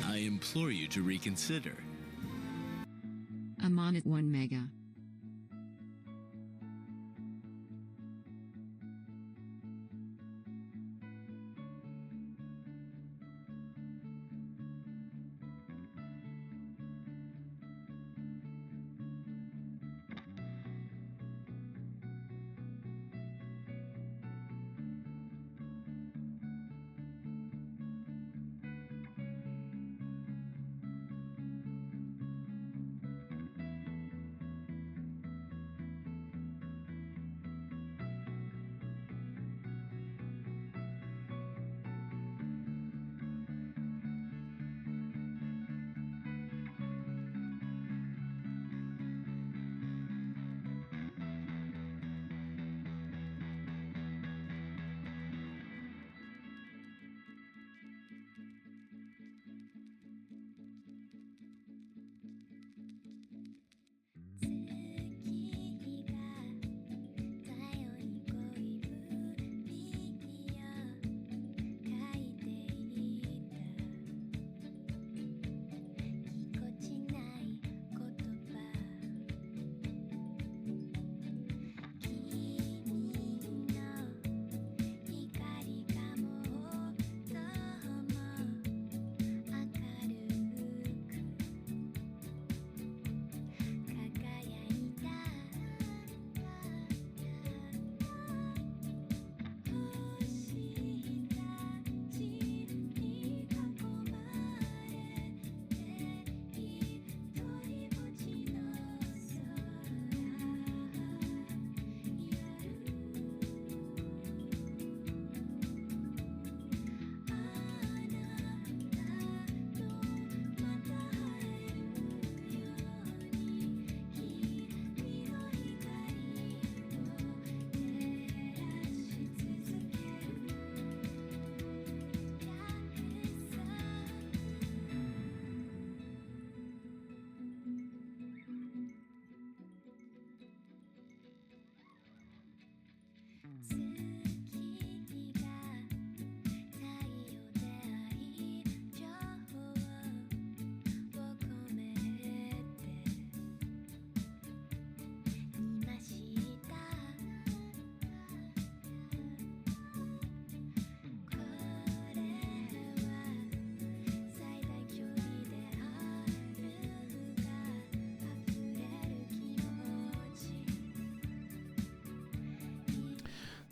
I implore you to reconsider. Amanatee 1 mega.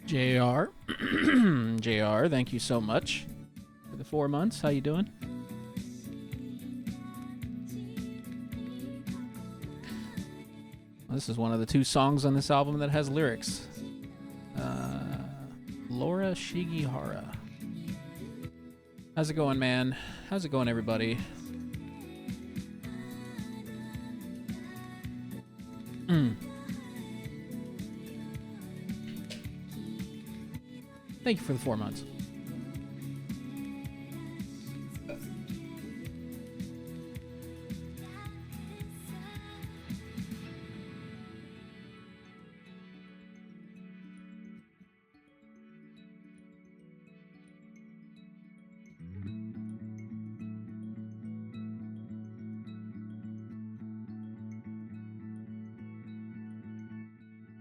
JR. JR, thank you so much for the 4 months. How you doing? This is one of the 2 songs on this album that has lyrics. Laura Shigihara. How's it going, man? How's it going, everybody? Thank you for the 4 months.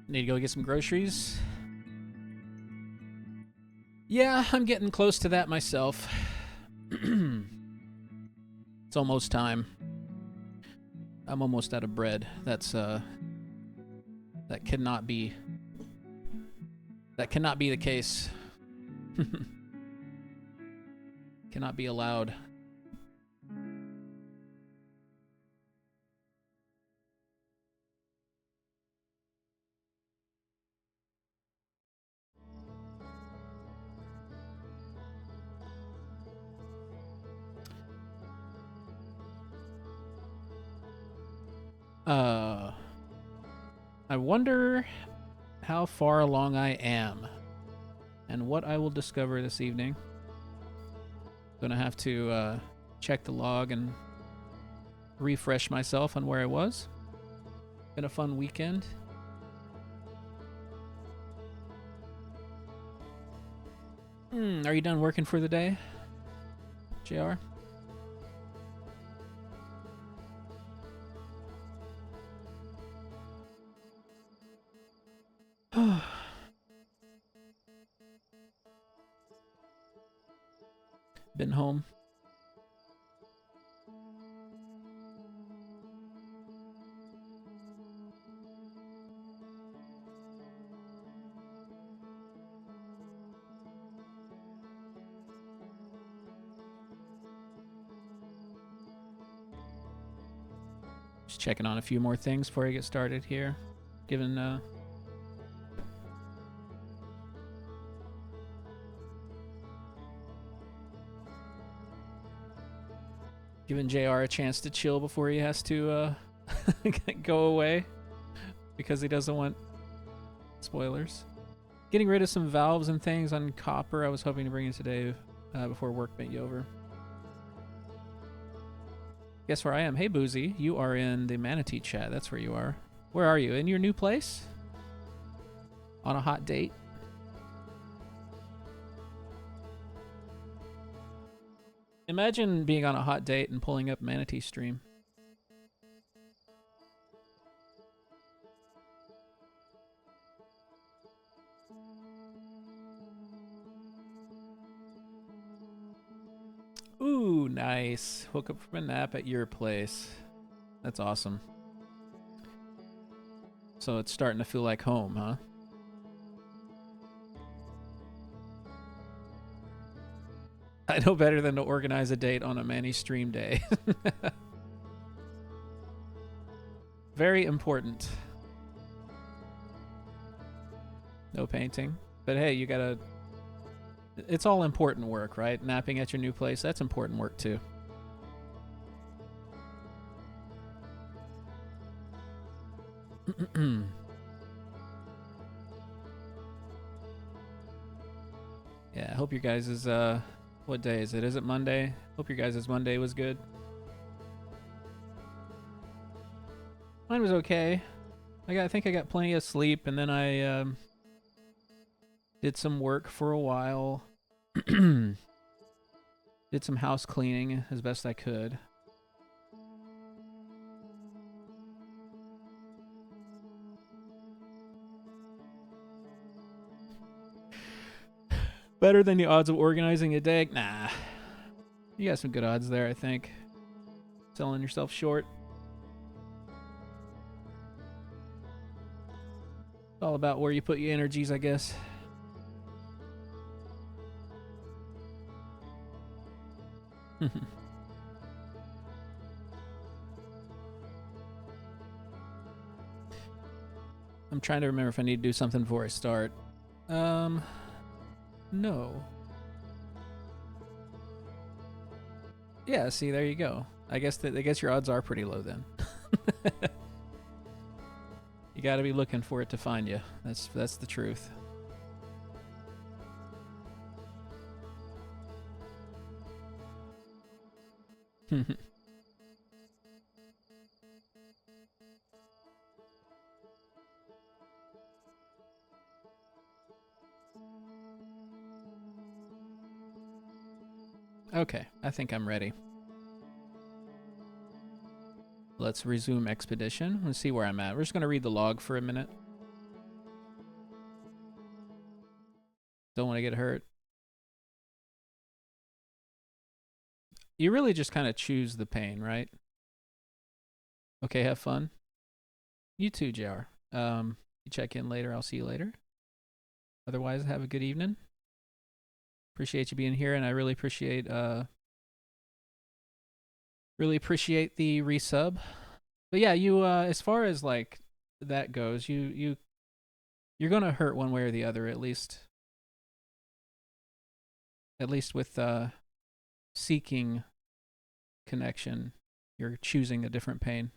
Need to go get some groceries. Yeah, I'm getting close to that myself. It's almost time. I'm almost out of bread. That cannot be the case. Cannot be allowed. Uh, I wonder how far along I am and what I will discover this evening. Gonna have to check the log and refresh myself on where I was. Been a fun weekend. Are you done working for the day, JR? Been home. Just checking on a few more things before I get started here. Given giving JR a chance to chill before he has to go away because he doesn't want spoilers. Getting rid of some valves and things on copper I was hoping to bring in today before work bent you over. Guess where I am? Hey, Boozy, you are in the Manatee chat. That's where you are. Where are you? In your new place? On a hot date? Imagine being on a hot date and pulling up Manatee stream. Ooh, nice. Woke up from a nap at your place. That's awesome. So it's starting to feel like home, huh? I know better than to organize a date on a Manny stream day. Very important. No painting. But hey, you gotta... It's all important work, right? Napping at your new place, that's important work too. Yeah, I hope your guys' what day is it? Is it Monday? Hope your guys' Monday was good. Mine was okay. I think I got plenty of sleep, and then I did some work for a while. Did some house cleaning as best I could. Better than the odds of organizing a day? Nah. You got some good odds there, I think. Selling yourself short. It's all about where you put your energies, I guess. I'm trying to remember if I need to do something before I start. No. Yeah, see, there you go. I guess your odds are pretty low then. You got to be looking for it to find you. That's the truth. Okay, I think I'm ready. Let's resume expedition. Let's see where I'm at. We're just going to read the log for a minute. Don't want to get hurt. You really just kind of choose the pain, right? Okay, have fun. You too, JR. You check in later. I'll see you later. Otherwise, have a good evening. Appreciate you being here, and I really appreciate the resub. But yeah, you as far as like that goes, you're gonna hurt one way or the other, at least with seeking connection. You're choosing a different pain.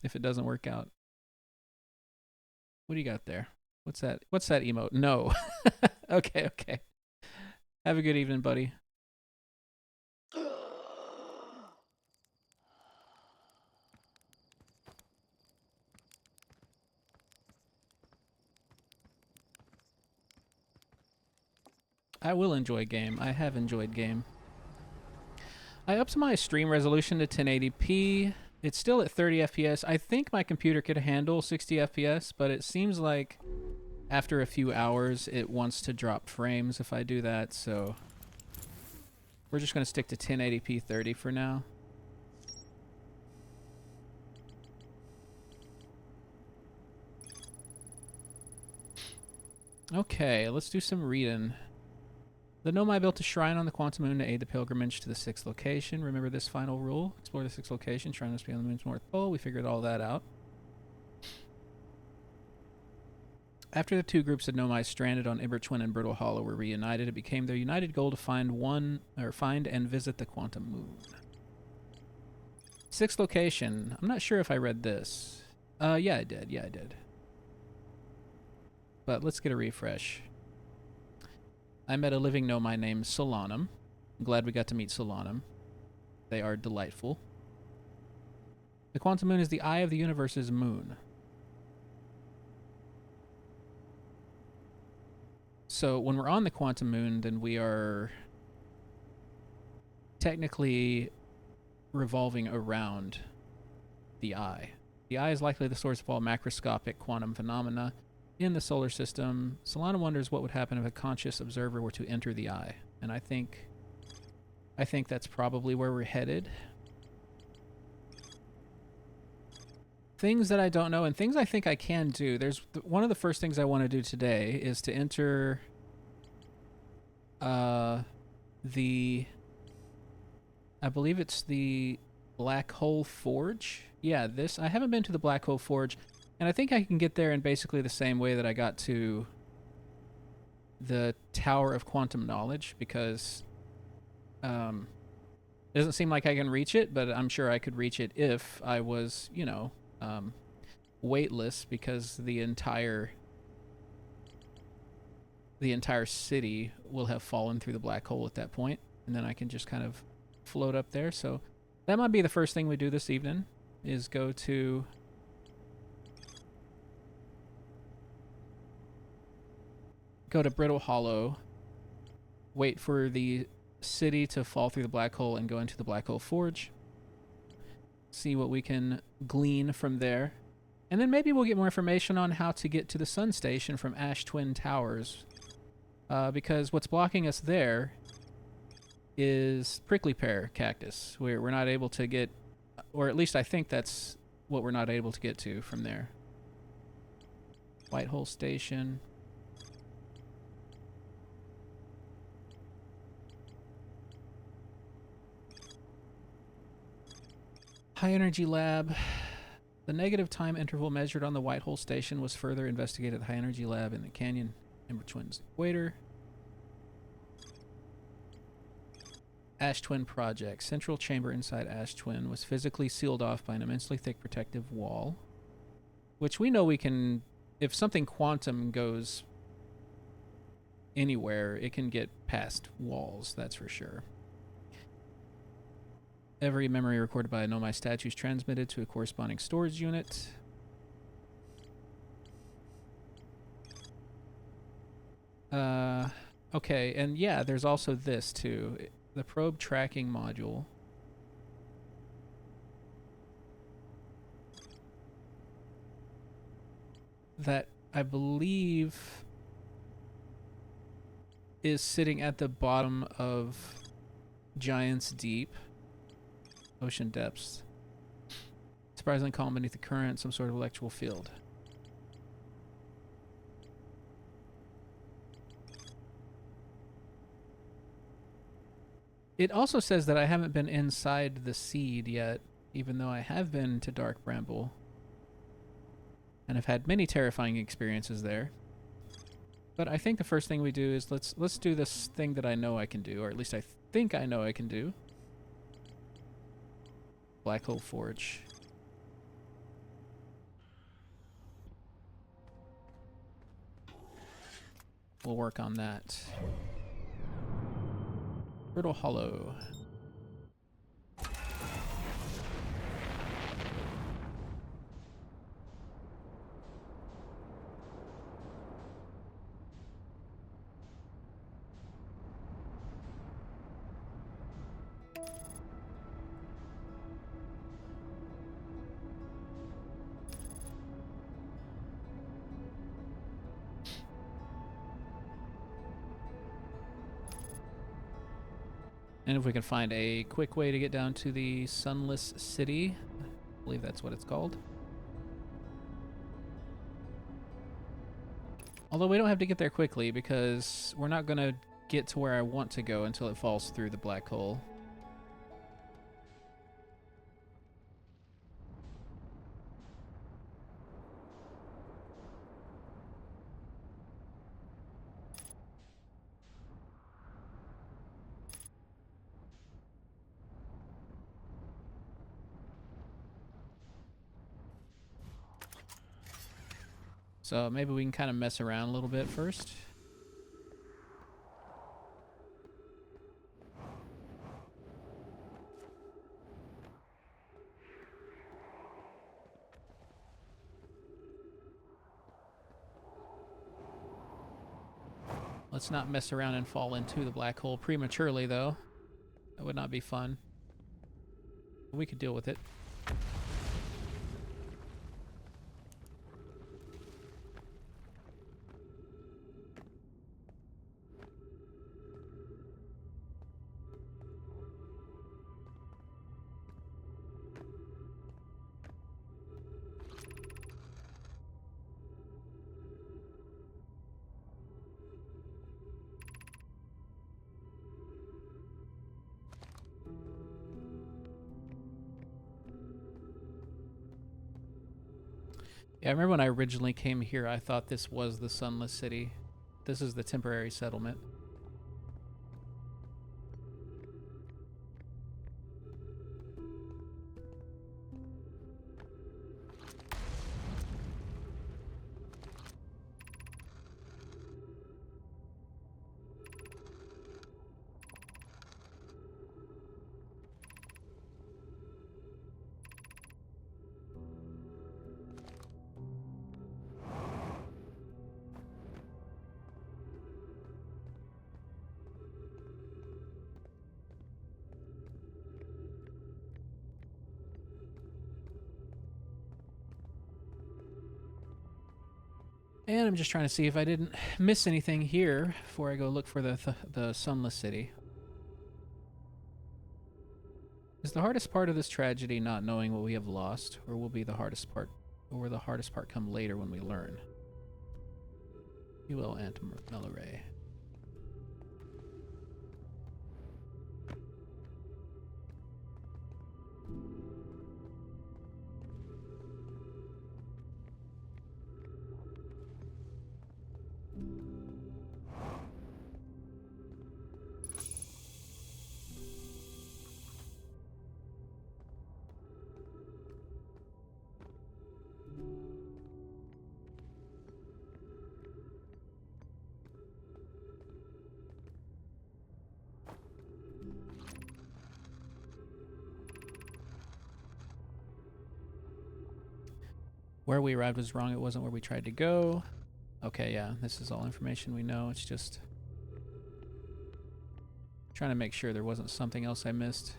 if it doesn't work out. What do you got there? What's that? What's that emote? No. Okay, okay. Have a good evening, buddy. I will enjoy game. I have enjoyed game. I upped my stream resolution to 1080p. It's still at 30 FPS. I think my computer could handle 60 FPS, but it seems like after a few hours it wants to drop frames if I do that, so we're just going to stick to 1080p 30 for now. Okay, let's do some reading. The Nomai built a shrine on the Quantum Moon to aid the pilgrimage to the 6th location. Remember this final rule? Explore the 6th location. Shrine must be on the moon's north pole. We figured all that out. After the two groups of Nomai stranded on Ibertwin and Brittle Hollow were reunited, it became their united goal to find and visit the Quantum Moon. 6th location. I'm not sure if I read this. Yeah, I did. Yeah, I did. But let's get a refresh. I met a living Nomai named Solanum. I'm glad we got to meet Solanum. They are delightful. The Quantum Moon is the eye of the universe's moon. So when we're on the Quantum Moon, then we are technically revolving around the eye. The eye is likely the source of all macroscopic quantum phenomena in the solar system. Solana wonders what would happen if a conscious observer were to enter the eye. And I think that's probably where we're headed. Things that I don't know and things I think I can do. There's one of the first things I want to do today is to enter I believe it's the Black Hole Forge. Yeah, this. I haven't been to the Black Hole Forge, and I think I can get there in basically the same way that I got to the Tower of Quantum Knowledge, because it doesn't seem like I can reach it, but I'm sure I could reach it if I was, you know, weightless, because the entire city will have fallen through the black hole at that point, and then I can just kind of float up there. So that might be the first thing we do this evening, is go to Brittle Hollow, wait for the city to fall through the black hole, and go into the Black Hole Forge. See what we can glean from there. And then maybe we'll get more information on how to get to the Sun Station from Ash Twin Towers. Because what's blocking us there is prickly pear cactus. We're not able to get, or at least I think that's what we're not able to get to from there. Whitehole Station. High Energy Lab. The negative time interval measured on the Whitehole Station was further investigated at the High Energy Lab in the Canyon Ibertwin's equator. Ash Twin Project. Central chamber inside Ash Twin was physically sealed off by an immensely thick protective wall, which we know we can, if something quantum goes anywhere, it can get past walls, that's for sure. Every memory recorded by a Nomai statue is transmitted to a corresponding storage unit. Okay, and yeah, there's also this too. The probe tracking module. That I believe is sitting at the bottom of Giant's Deep. Ocean depths. Surprisingly calm beneath the current, some sort of electrical field. It also says that I haven't been inside the seed yet, even though I have been to Dark Bramble. And have had many terrifying experiences there. But I think the first thing we do is let's do this thing that I know I can do, or at least I think I know I can do. Black Hole Forge. we'll work on that. Turtle Hollow. And if we can find a quick way to get down to the Sunless City, I believe that's what it's called. Although we don't have to get there quickly because we're not going to get to where I want to go until it falls through the black hole. So maybe we can kind of mess around a little bit first. Let's not mess around and fall into the black hole prematurely, though. That would not be fun. We could deal with it. Yeah, I remember when I originally came here, I thought this was the Sunless City. This is the temporary settlement. And I'm just trying to see if I didn't miss anything here before I go look for the Sunless City. Is the hardest part of this tragedy not knowing what we have lost, or will the hardest part come later when we learn? You will, Aunt Melloray. Where we arrived was wrong. It wasn't where we tried to go. Okay, yeah, this is all information we know. It's just trying to make sure there wasn't something else I missed.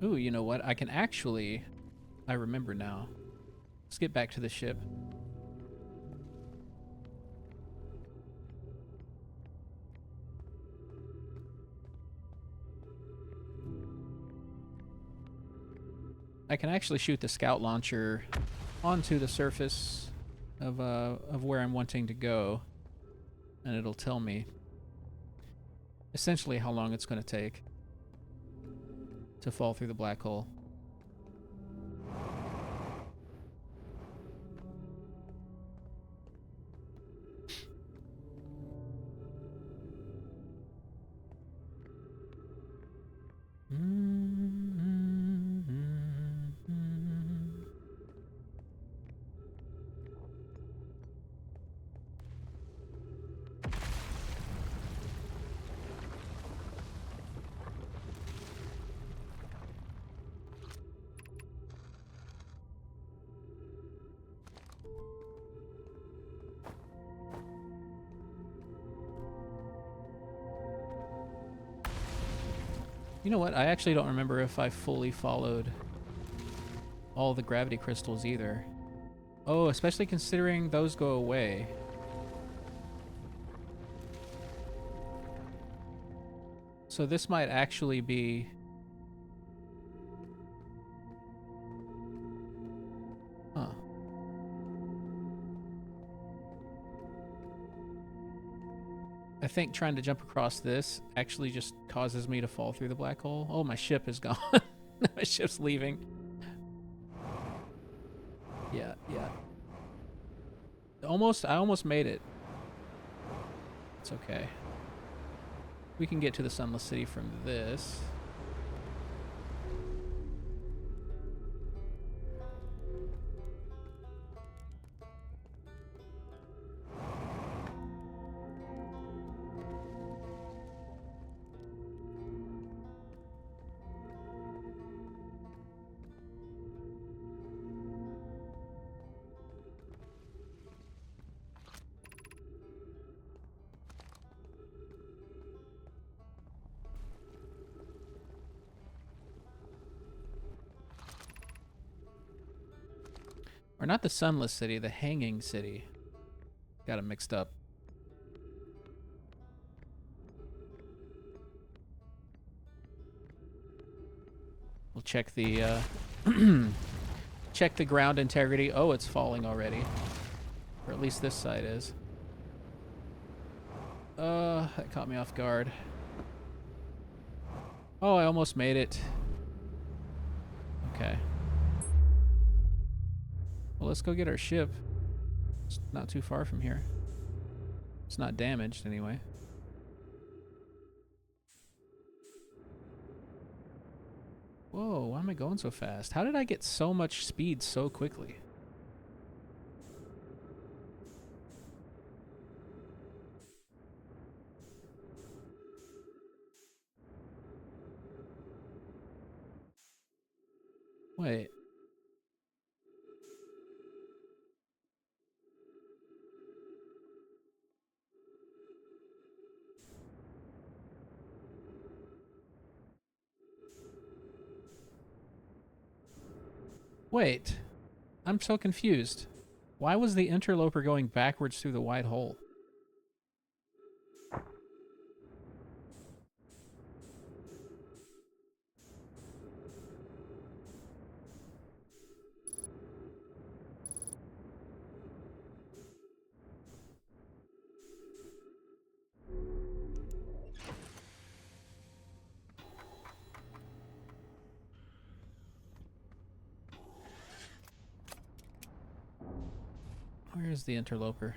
Ooh, you know what? I can actually... I remember now. Let's get back to the ship. I can actually shoot the scout launcher onto the surface of where I'm wanting to go, and it'll tell me essentially how long it's going to take to fall through the black hole. You know what? I actually don't remember if I fully followed all the gravity crystals either. Oh, especially considering those go away. So this might actually be... Huh. I think trying to jump across this actually just causes me to fall through the black hole. Oh, my ship is gone. My ship's leaving. Yeah. I almost made it. It's okay. We can get to the Sunless City from this. Or not the Sunless City, the Hanging City. Got it mixed up. We'll check the check the ground integrity. Oh, it's falling already. Or at least this side is. That caught me off guard. Oh, I almost made it. Okay. Well, let's go get our ship. It's not too far from here. It's not damaged anyway. Whoa, why am I going so fast? How did I get so much speed so quickly? Wait. Wait. I'm so confused. Why was the interloper going backwards through the white hole? Where is the interloper?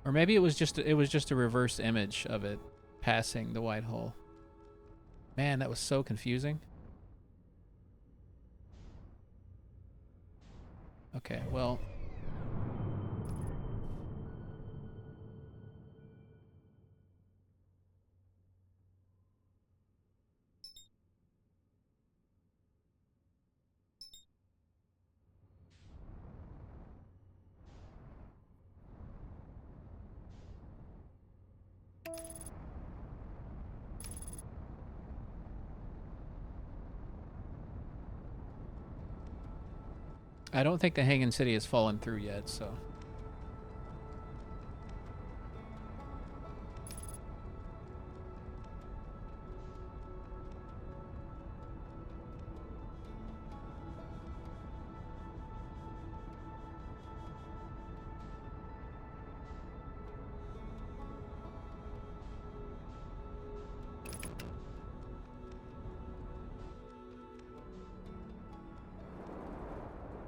Or maybe it was just a reverse image of it passing the white hole. Man, that was so confusing. Okay, well, I don't think the Hanging City has fallen through yet, so...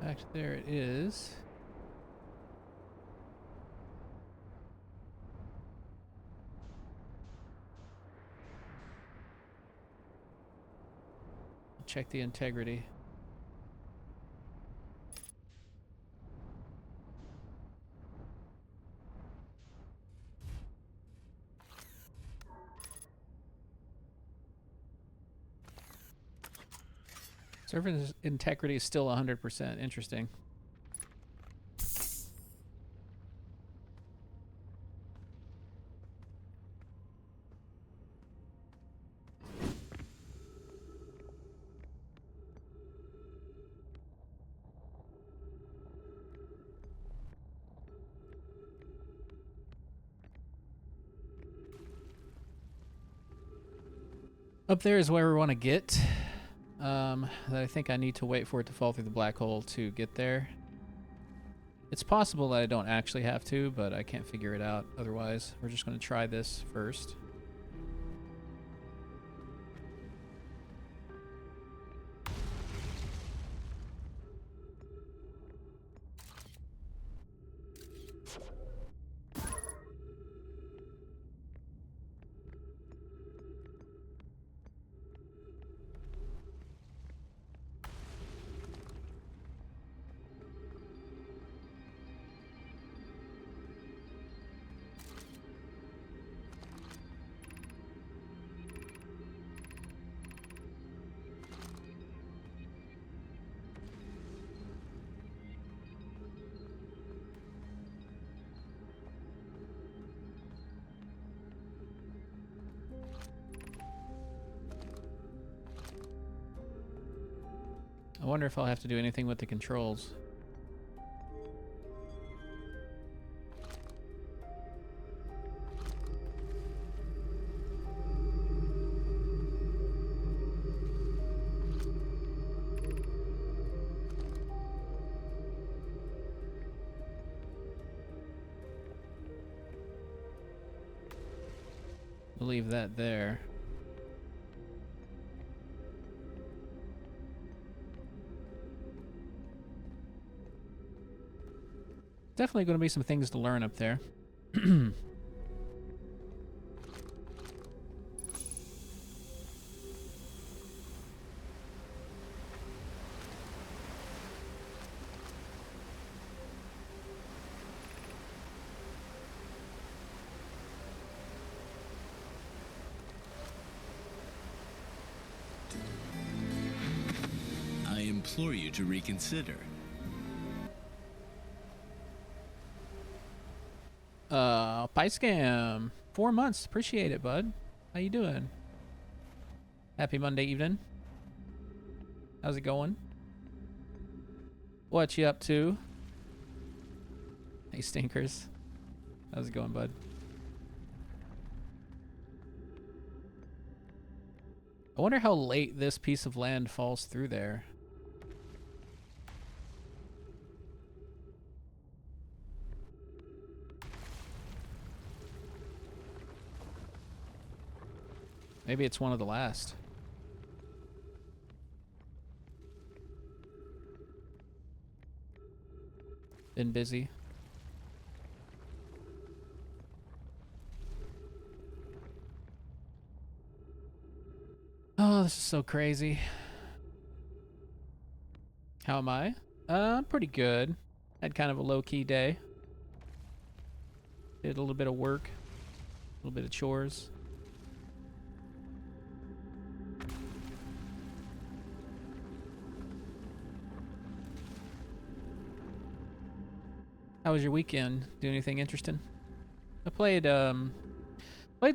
Back there it is. Check the integrity. Surface integrity is still 100%. Interesting. Up there is where we want to get. That I think I need to wait for it to fall through the black hole to get there. It's possible that I don't actually have to, but I can't figure it out otherwise. We're just going to try this first. I wonder if I'll have to do anything with the controls. We'll leave that there. Definitely going to be some things to learn up there. I implore you to reconsider. Pie Scam. 4 months. Appreciate it, bud. How you doing? Happy Monday evening. How's it going? What you up to? Hey, stinkers. How's it going, bud? I wonder how late this piece of land falls through there. Maybe it's one of the last. Been busy. Oh, this is so crazy. How am I? Pretty good. Had kind of a low-key day. Did a little bit of work. A little bit of chores. How was your weekend? Do anything interesting? I played the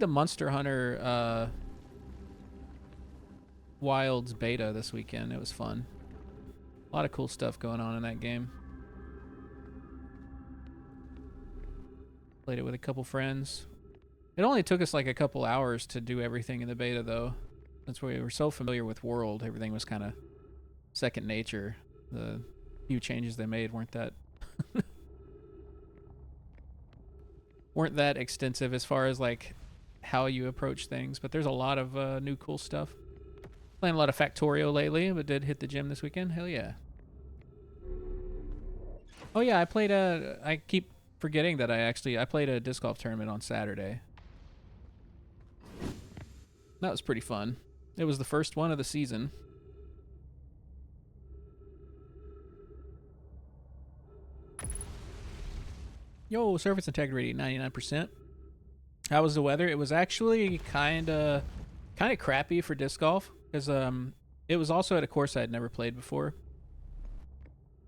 Monster Hunter Wilds beta this weekend. It was fun. A lot of cool stuff going on in that game. Played it with a couple friends. It only took us like a couple hours to do everything in the beta though. That's why we were so familiar with World. Everything was kind of second nature. The few changes they made weren't that extensive as far as like how you approach things, but there's a lot of new cool stuff. Playing a lot of Factorio lately, but did hit the gym this weekend. Hell yeah. Oh yeah, I played I keep forgetting that I played a disc golf tournament on Saturday. That was pretty fun. It was the first one of the season. Yo, surface integrity 99%. How was the weather? It was actually kind of crappy for disc golf because it was also at a course I had never played before.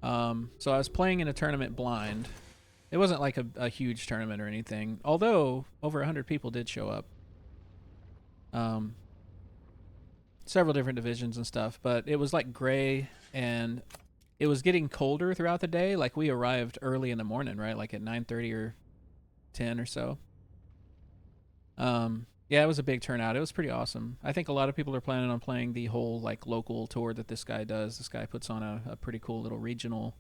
So I was playing in a tournament blind. It wasn't like a huge tournament or anything, although over 100 people did show up. Several different divisions and stuff, but it was like gray and it was getting colder throughout the day. Like we arrived early in the morning, right? Like at 9:30 or 10 or so. Yeah, it was a big turnout. It was pretty awesome. I think a lot of people are planning on playing the whole like local tour that this guy does. This guy puts on a pretty cool little regional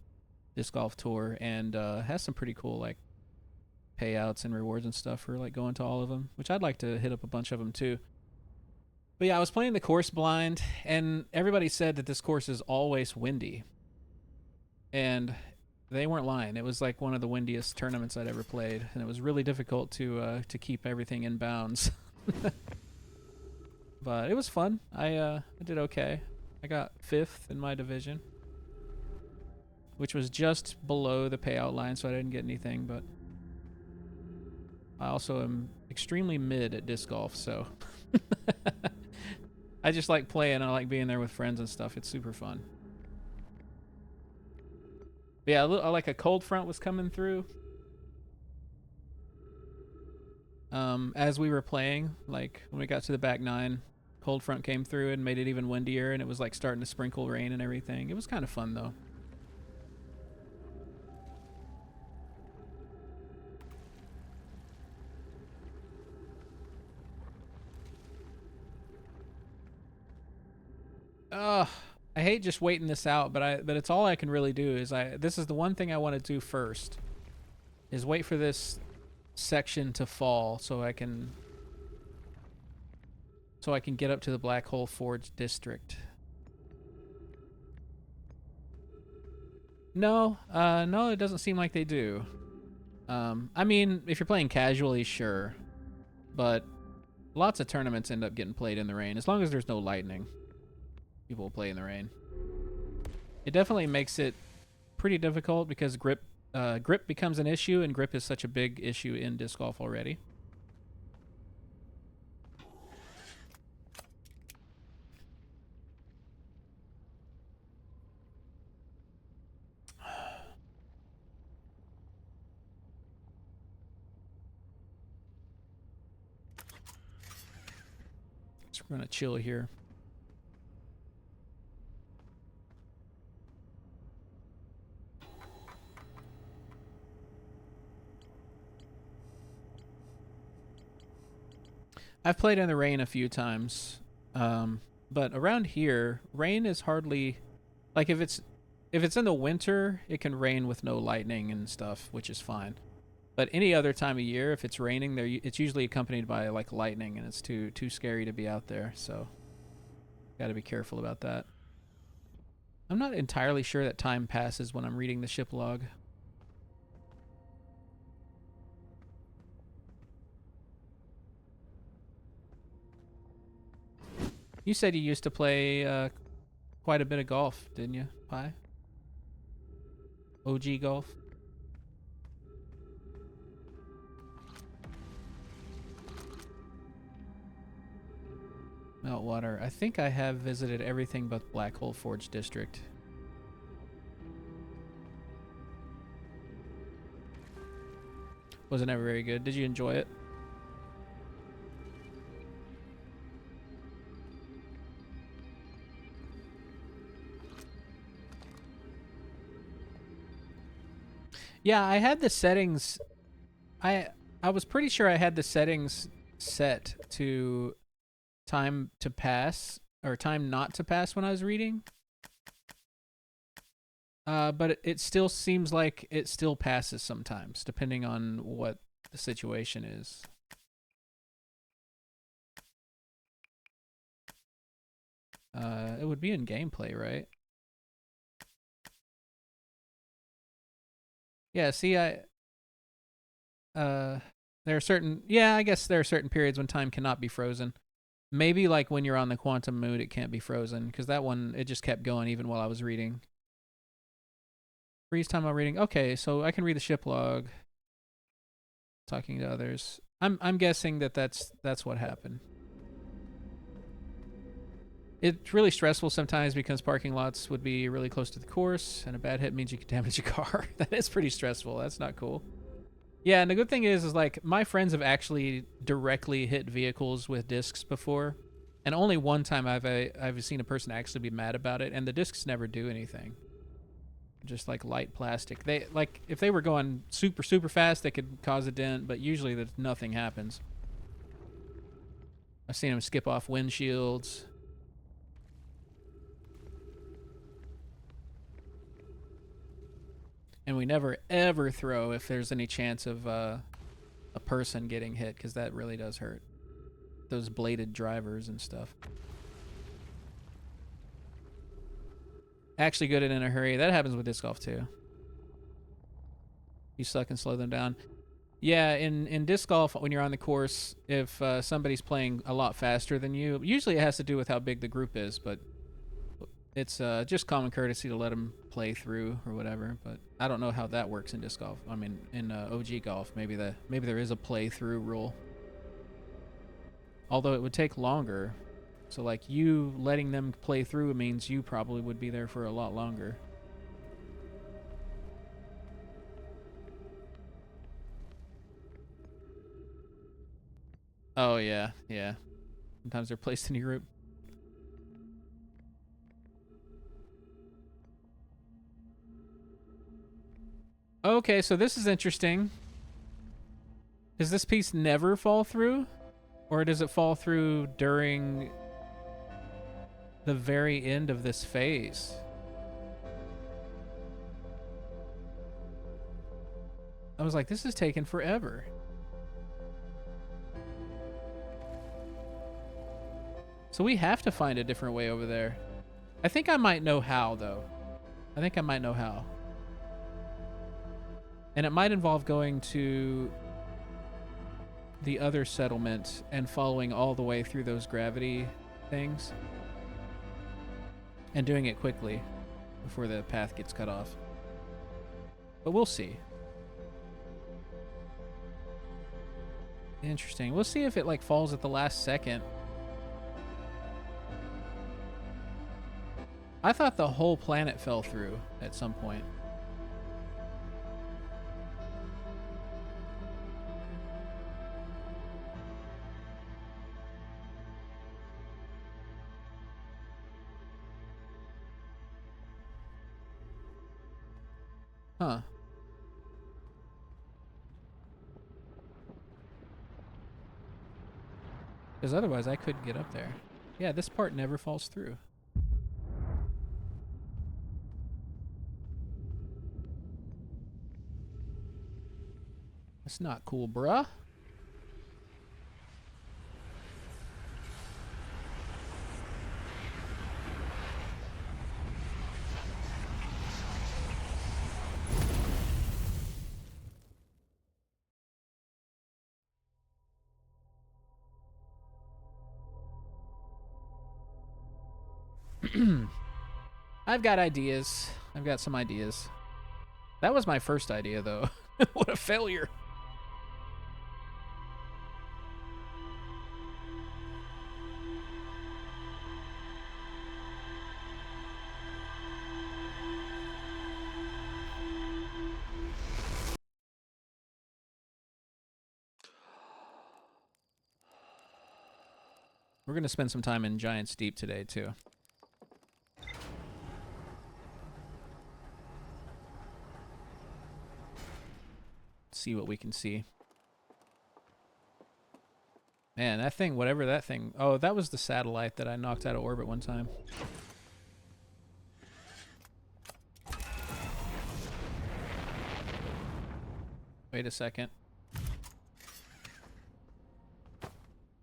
disc golf tour and has some pretty cool like payouts and rewards and stuff for like going to all of them, which I'd like to hit up a bunch of them too. But yeah, I was playing the course blind, and everybody said that this course is always windy, and they weren't lying. It was like one of the windiest tournaments I'd ever played, and it was really difficult to keep everything in bounds. But it was fun. I did okay. I got 5th in my division, which was just below the payout line, so I didn't get anything. But I also am extremely mid at disc golf, so I just like playing. I like being there with friends and stuff. It's super fun. But yeah, like a cold front was coming through. As we were playing, like when we got to the back 9, cold front came through and made it even windier, and it was like starting to sprinkle rain and everything. It was kind of fun though. I hate just waiting this out, but it's all I can really do. This is the one thing I want to do first, is wait for this section to fall so I can get up to the Black Hole Forge district. No, no, it doesn't seem like they do. I mean, if you're playing casually, sure, but lots of tournaments end up getting played in the rain. As long as there's no lightning, people will play in the rain. It definitely makes it pretty difficult because grip becomes an issue, and grip is such a big issue in disc golf already. So we're gonna chill here. I've played in the rain a few times, but around here, rain is hardly like if it's in the winter, it can rain with no lightning and stuff, which is fine. But any other time of year, if it's raining, it's usually accompanied by like lightning, and it's too scary to be out there. So, got to be careful about that. I'm not entirely sure that time passes when I'm reading the ship log. You said you used to play quite a bit of golf, didn't you, Pi? OG golf? Meltwater. I think I have visited everything but Black Hole Forge District. Wasn't ever very good. Did you enjoy it? Yeah, I had the settings. I was pretty sure I had the settings set to time to pass or time not to pass when I was reading. But it still seems like it still passes sometimes, depending on what the situation is. It would be in gameplay, right? Yeah, see, there are certain, yeah, I guess there are certain periods when time cannot be frozen. Maybe like when you're on the quantum mood, it can't be frozen, because that one, it just kept going even while I was reading. Freeze time while reading. Okay, so I can read the ship log. Talking to others. I'm guessing that's what happened. It's really stressful sometimes because parking lots would be really close to the course, and a bad hit means you could damage your car. That is pretty stressful. That's not cool. Yeah, and the good thing is like my friends have actually directly hit vehicles with discs before, and only one time I've seen a person actually be mad about it, and the discs never do anything. Just like light plastic. They like if they were going super fast, they could cause a dent, but usually nothing happens. I've seen them skip off windshields. And we never ever throw if there's any chance of a person getting hit, because that really does hurt. Those bladed drivers and stuff. Actually good and in a hurry. That happens with disc golf too. You suck and slow them down. Yeah, in disc golf, when you're on the course, if somebody's playing a lot faster than you, usually it has to do with how big the group is, but it's just common courtesy to let them play through or whatever. But I don't know how that works in disc golf. I mean, in OG golf, maybe there is a play through rule. Although it would take longer. So like you letting them play through means you probably would be there for a lot longer. Oh yeah, yeah. Sometimes they're placed in your group. Okay, so this is interesting. Does this piece never fall through? Or does it fall through during the very end of this phase? I was like, this is taking forever. So we have to find a different way over there. I think I might know how, though. I think I might know how. And it might involve going to the other settlement and following all the way through those gravity things. And doing it quickly before the path gets cut off. But we'll see. Interesting. We'll see if it like falls at the last second. I thought the whole planet fell through at some point. Huh. Because otherwise I couldn't get up there. Yeah, this part never falls through. That's not cool, bruh. I've got ideas. I've got some ideas. That was my first idea, though. What a failure. We're going to spend some time in Giant's Deep today, too. See what we can see. Man, that thing, whatever that thing... Oh, that was the satellite that I knocked out of orbit one time. Wait a second.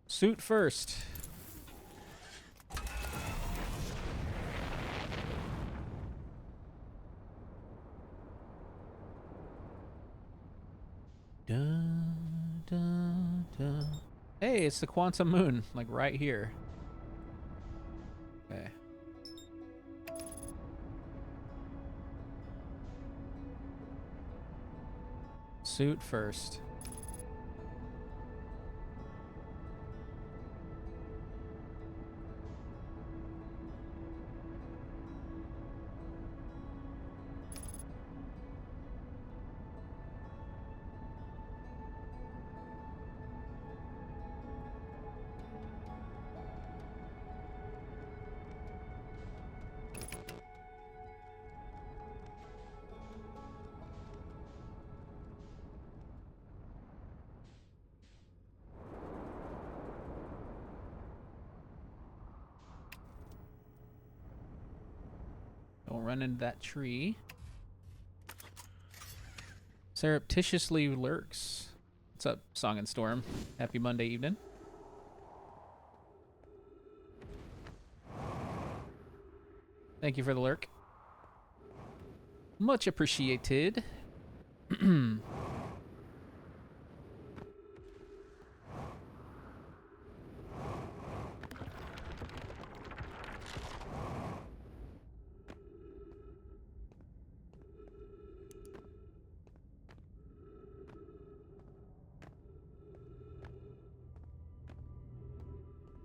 Suit first. Dun, dun, dun. Hey, it's the quantum moon, like right here. Okay. Suit first. run into that tree. Surreptitiously lurks. What's up, Song and Storm? Happy Monday evening. Thank you for the lurk. Much appreciated.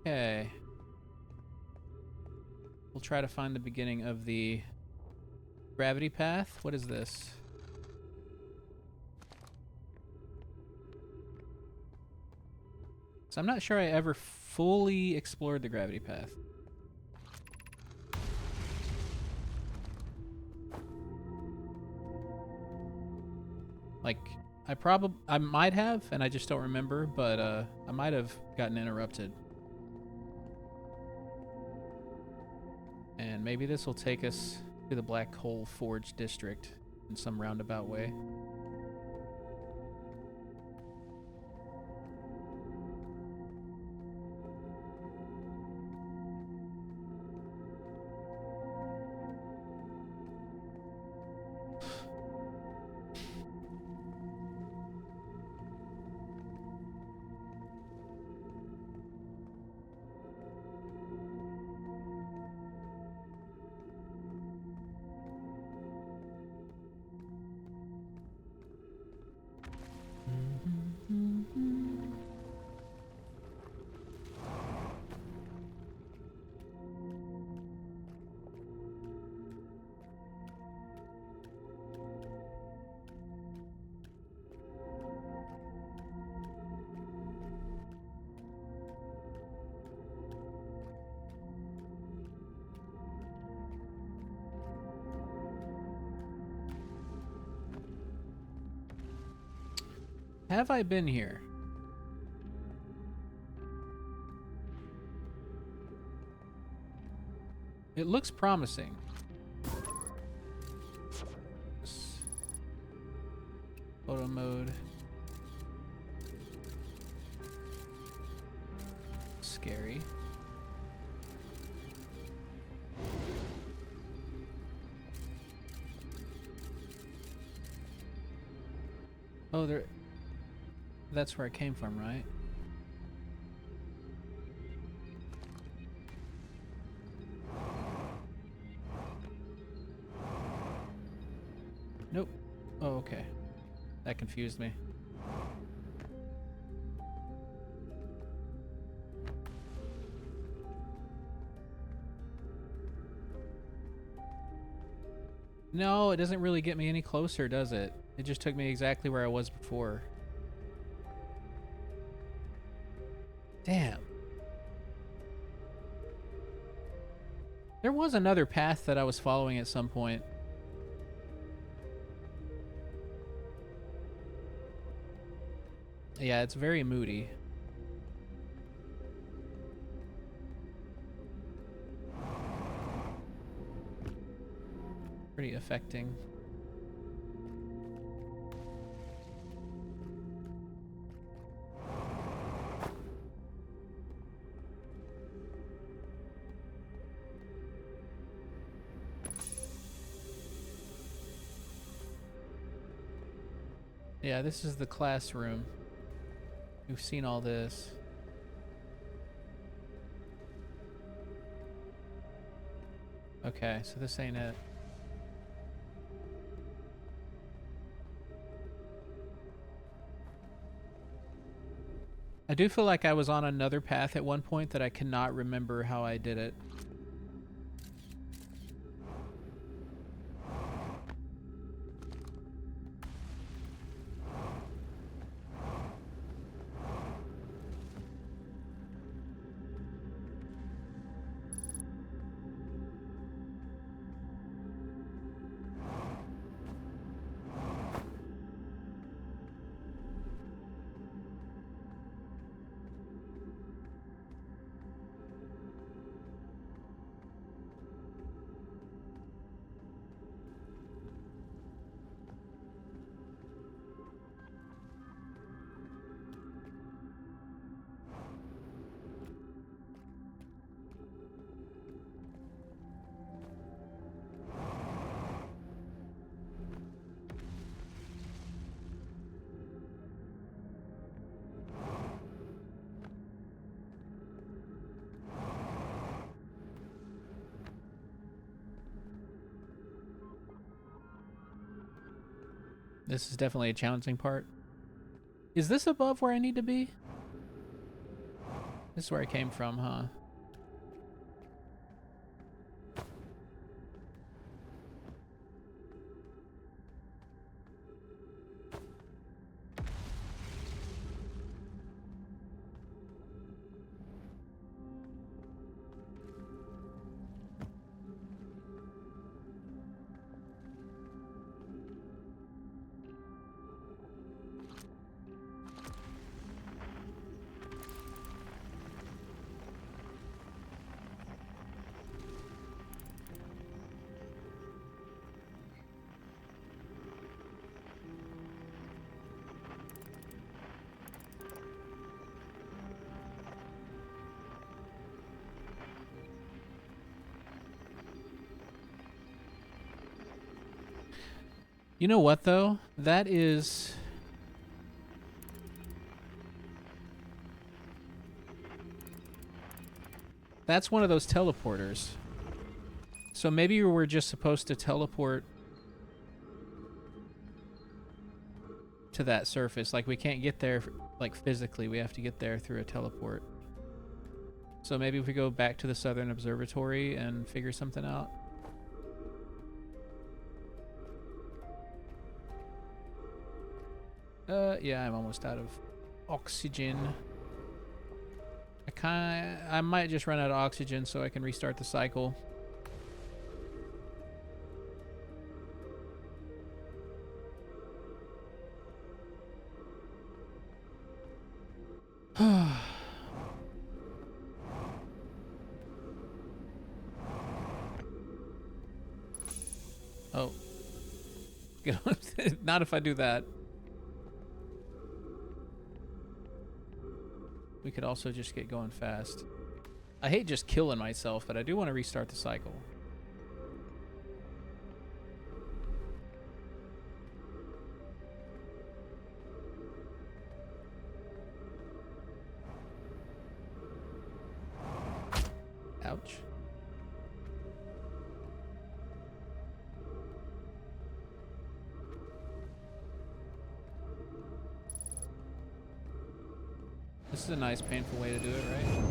Okay. We'll try to find the beginning of the gravity path. What is this? So I'm not sure I ever fully explored the gravity path. Like, I might have, and I just don't remember, but I might have gotten interrupted. And maybe this will take us to the Black Hole Forge district in some roundabout way. Have I been here? It looks promising. Photo mode. Scary. Oh, there... That's where I came from, right? Nope. Oh, okay. That confused me. No, it doesn't really get me any closer, does it? It just took me exactly where I was before. Damn. There was another path that I was following at some point. Yeah, it's very moody. Pretty affecting. Yeah, this is the classroom. We've seen all this. Okay, so this ain't it. I do feel like I was on another path at one point that I cannot remember how I did it. This is definitely a challenging part. Is this above where I need to be? This is where I came from, huh? You know what, though? That is... That's one of those teleporters. So maybe we're just supposed to teleport to that surface. Like, we can't get there, like, physically. We have to get there through a teleport. So maybe if we go back to the Southern Observatory and figure something out. Yeah, I'm almost out of oxygen. I might just run out of oxygen so I can restart the cycle. Oh. Not if I do that. We could also just get going fast. I hate just killing myself, but I do want to restart the cycle. Ouch. This is a nice, painful way to do it, right?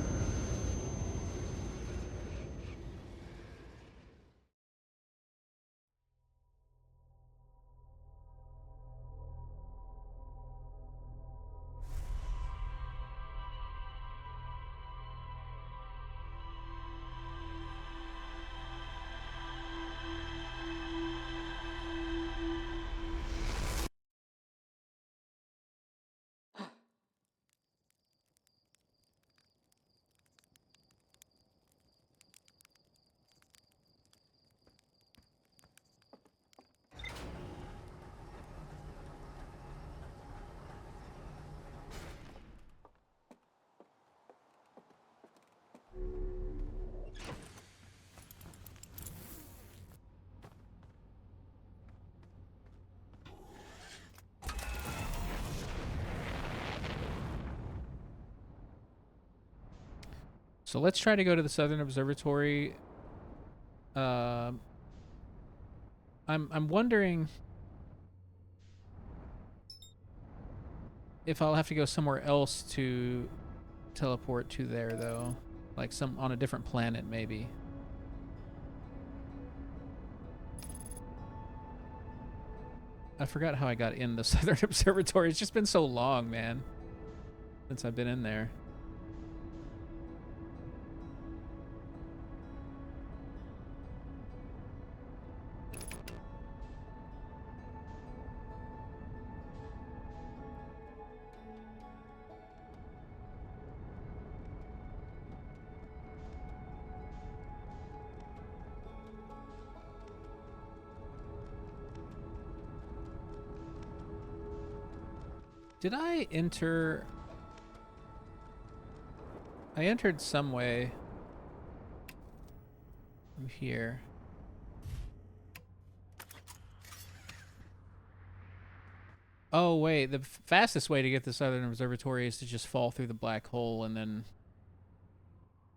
So let's try to go to the Southern Observatory. I'm wondering if I'll have to go somewhere else to teleport to there, though. Like some on a different planet, maybe. I forgot how I got in the Southern Observatory. It's just been so long, man, since I've been in there. Did I enter... I entered some way from here. Oh, wait. The fastest way to get the Southern Observatory is to just fall through the black hole and then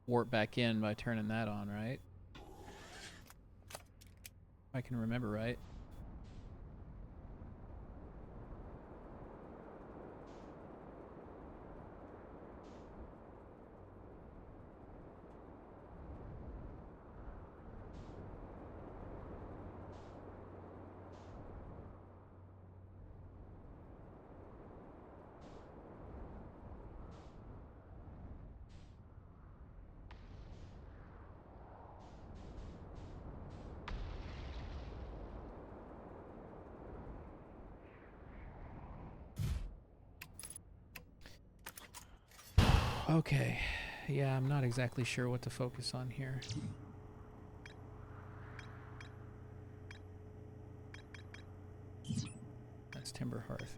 warp back in by turning that on, right? If I can remember right. Okay. Yeah, I'm not exactly sure what to focus on here. That's Timber Hearth.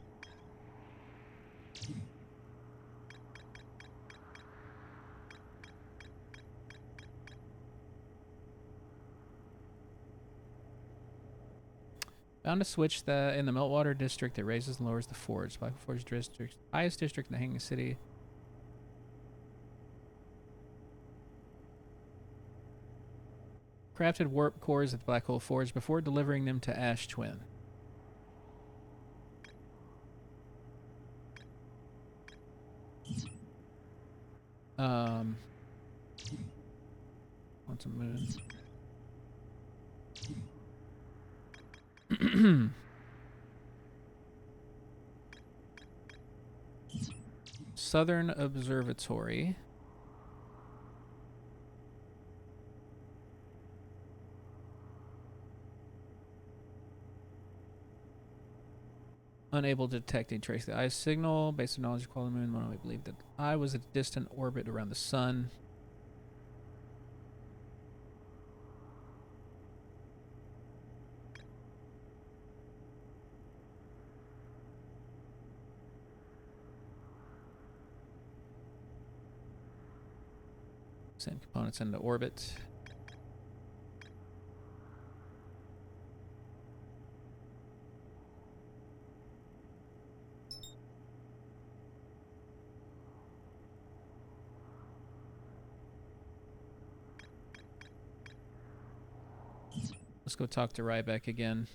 Found a switch that in the Meltwater district that raises and lowers the forge. Black Forge district, highest district in the Hanging City. Crafted warp cores at the Black Hole Forge before delivering them to Ash Twin. What's a moon? Southern Observatory. Unable to detect any trace of the eye signal. Based on knowledge of quality moon, one would believe that the eye was at a distant orbit around the sun. Send components into orbit. Let's go talk to Ryback again.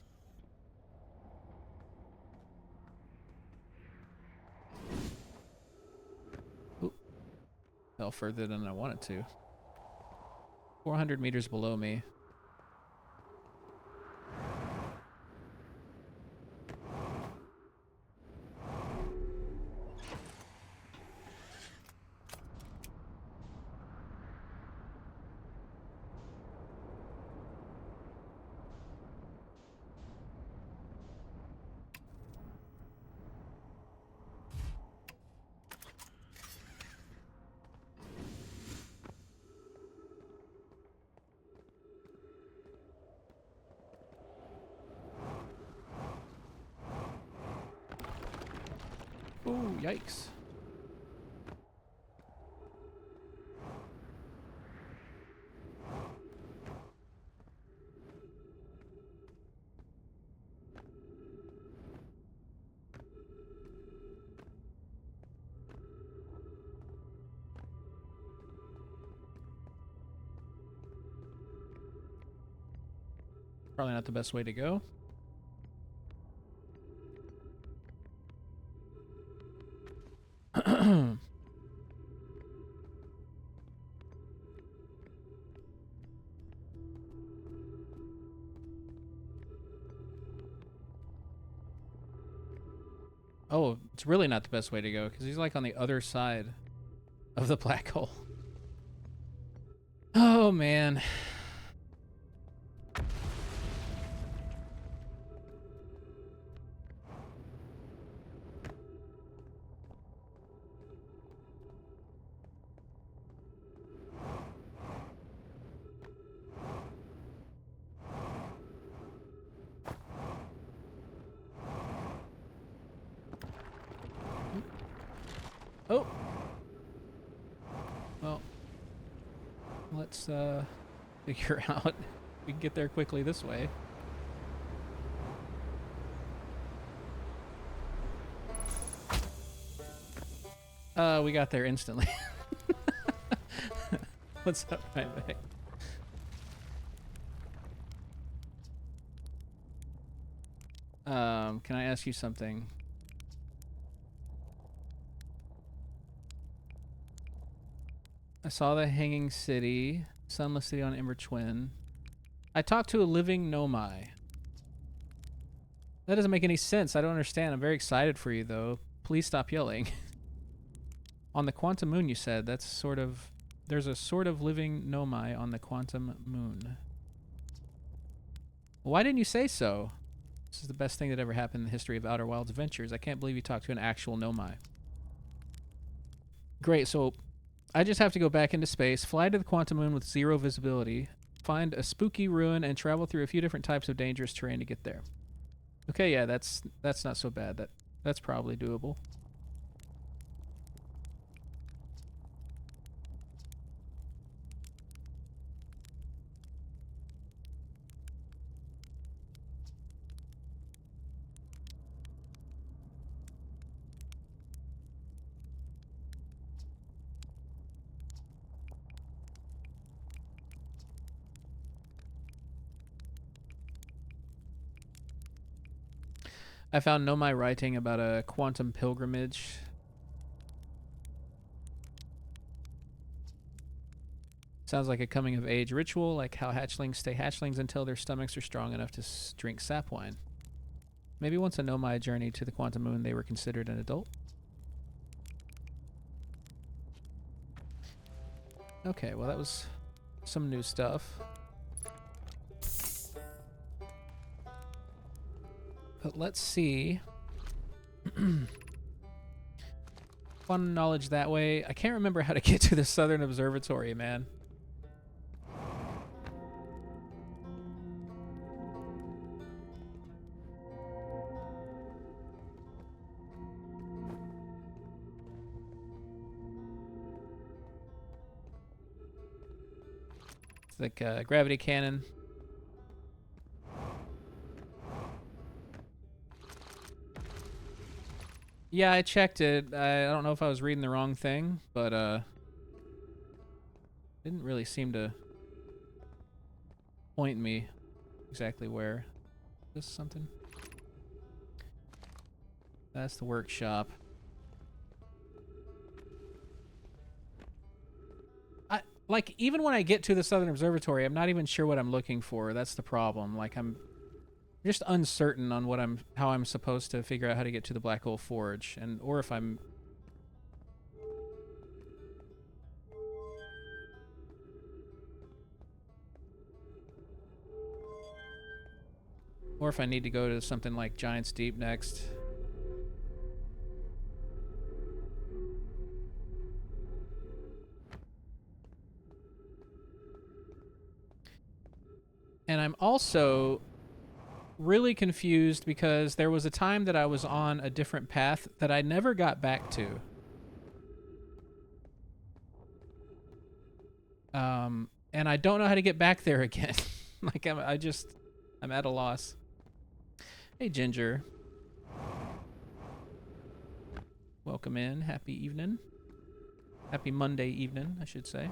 Oop. Fell further than I wanted to. 400 meters below me. Oh, yikes. Probably not the best way to go. Oh, it's really not the best way to go because he's like on the other side of the black hole. Oh, man. Oh. Well, let's figure out if we can get there quickly this way. We got there instantly. What's up, right back? Can I ask you something? I saw the Hanging City, Sunless City on Ember Twin. I talked to a living Nomai. That doesn't make any sense. I don't understand. I'm very excited for you, though. Please stop yelling. On the Quantum Moon, you said. That's sort of... There's a sort of living Nomai on the Quantum Moon. Why didn't you say so? This is the best thing that ever happened in the history of Outer Wilds adventures. I can't believe you talked to an actual Nomai. Great, so I just have to go back into space, fly to the quantum moon with 0 visibility, find a spooky ruin, and travel through a few different types of dangerous terrain to get there. Okay, yeah, that's not so bad. That's probably doable. I found Nomai writing about a quantum pilgrimage. Sounds like a coming-of-age ritual, like how hatchlings stay hatchlings until their stomachs are strong enough to drink sap wine. Maybe once a Nomai journeyed to the quantum moon, they were considered an adult. Okay, well that was some new stuff. But let's see. Quantum knowledge that way. I can't remember how to get to the Southern Observatory, man. It's like a gravity cannon. Yeah, I checked it. I don't know if I was reading the wrong thing, but didn't really seem to point me exactly where. Is this something? That's the workshop. Like, even when I get to the Southern Observatory, I'm not even sure what I'm looking for. That's the problem. Like, I'm just uncertain on how I'm supposed to figure out how to get to the Black Hole Forge, or if I'm... Or if I need to go to something like Giant's Deep next. And I'm also really confused because there was a time that I was on a different path that I never got back to. And I don't know how to get back there again. Like, I'm at a loss. Hey, Ginger. Welcome in. Happy evening. Happy Monday evening, I should say.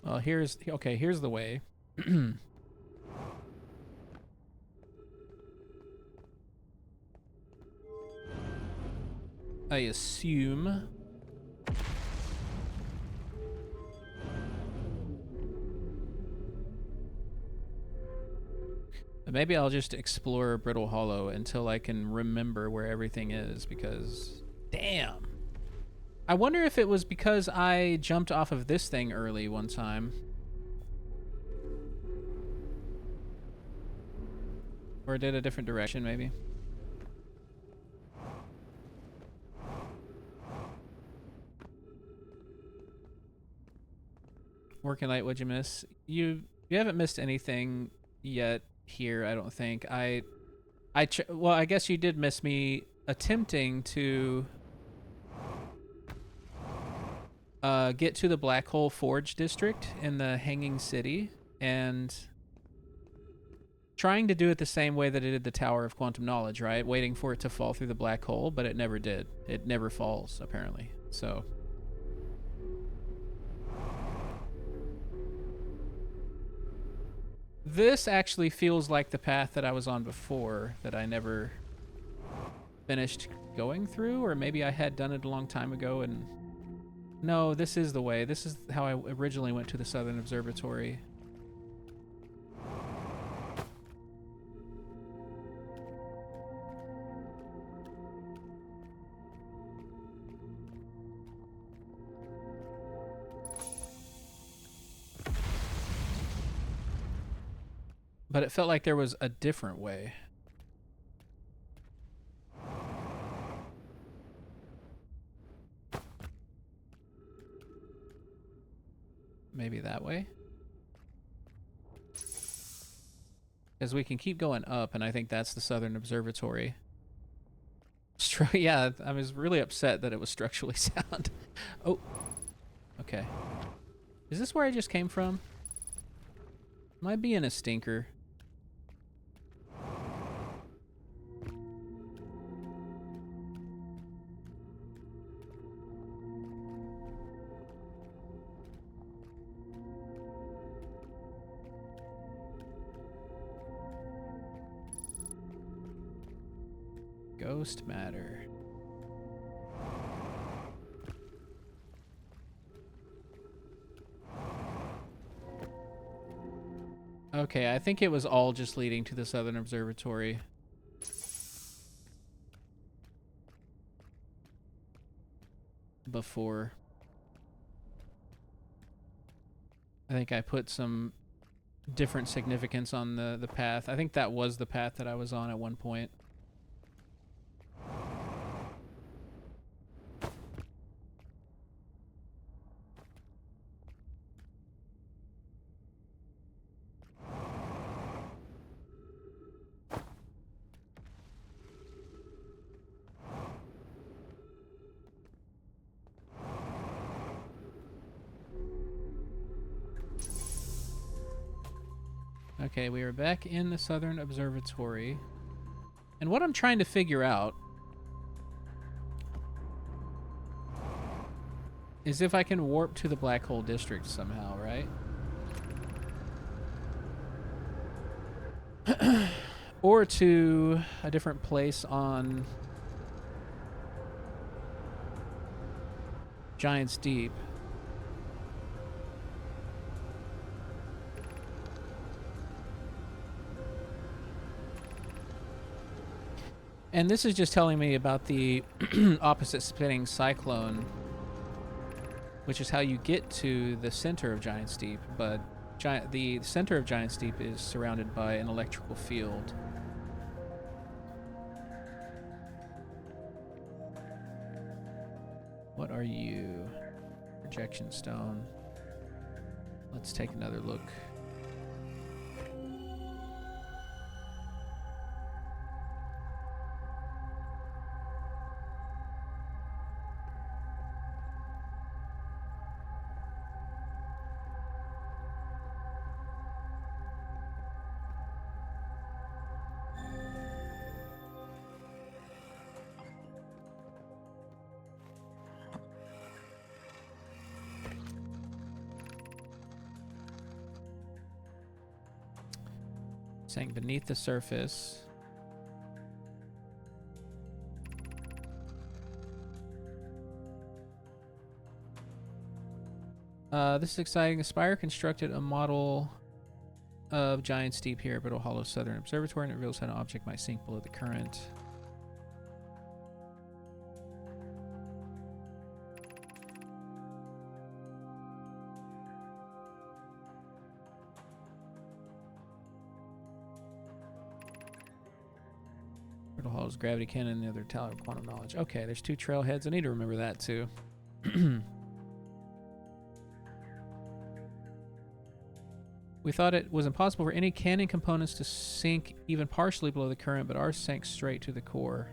Well, here's the way. I assume. Maybe I'll just explore Brittle Hollow until I can remember where everything is, because damn. I wonder if it was because I jumped off of this thing early one time. Or did a different direction, maybe. Working late, what'd you miss? You haven't missed anything yet here, I don't think. Well, I guess you did miss me attempting to get to the Black Hole Forge district in the Hanging City, and trying to do it the same way that it did the Tower of Quantum Knowledge, right? Waiting for it to fall through the black hole, but it never did. It never falls, apparently. So... This actually feels like the path that I was on before, that I never finished going through, or maybe I had done it a long time ago and... No, this is the way. This is how I originally went to the Southern Observatory. But it felt like there was a different way. Maybe that way? Because we can keep going up, and I think that's the Southern Observatory. Yeah, I was really upset that it was structurally sound. Oh, okay. Is this where I just came from? Am I being a stinker? Ghost matter. Okay, I think it was all just leading to the Southern Observatory. Before. I think I put some different significance on the path. I think that was the path that I was on at one point. Okay, we are back in the Southern Observatory. And what I'm trying to figure out is if I can warp to the Black Hole District somehow, right? Or to a different place on Giant's Deep. And this is just telling me about the opposite spinning cyclone, which is how you get to the center of Giant's Deep, but the center of Giant's Deep is surrounded by an electrical field. What are you? Projection stone. Let's take another look. Saying beneath the surface. This is exciting. Aspire constructed a model of Giant's Deep here, but a hollow Southern Observatory, and it reveals how an object might sink below the current. Brittle Hollow's gravity cannon and the other tower of quantum knowledge. Okay, there's two trailheads. I need to remember that too. We thought it was impossible for any cannon components to sink even partially below the current, but ours sank straight to the core.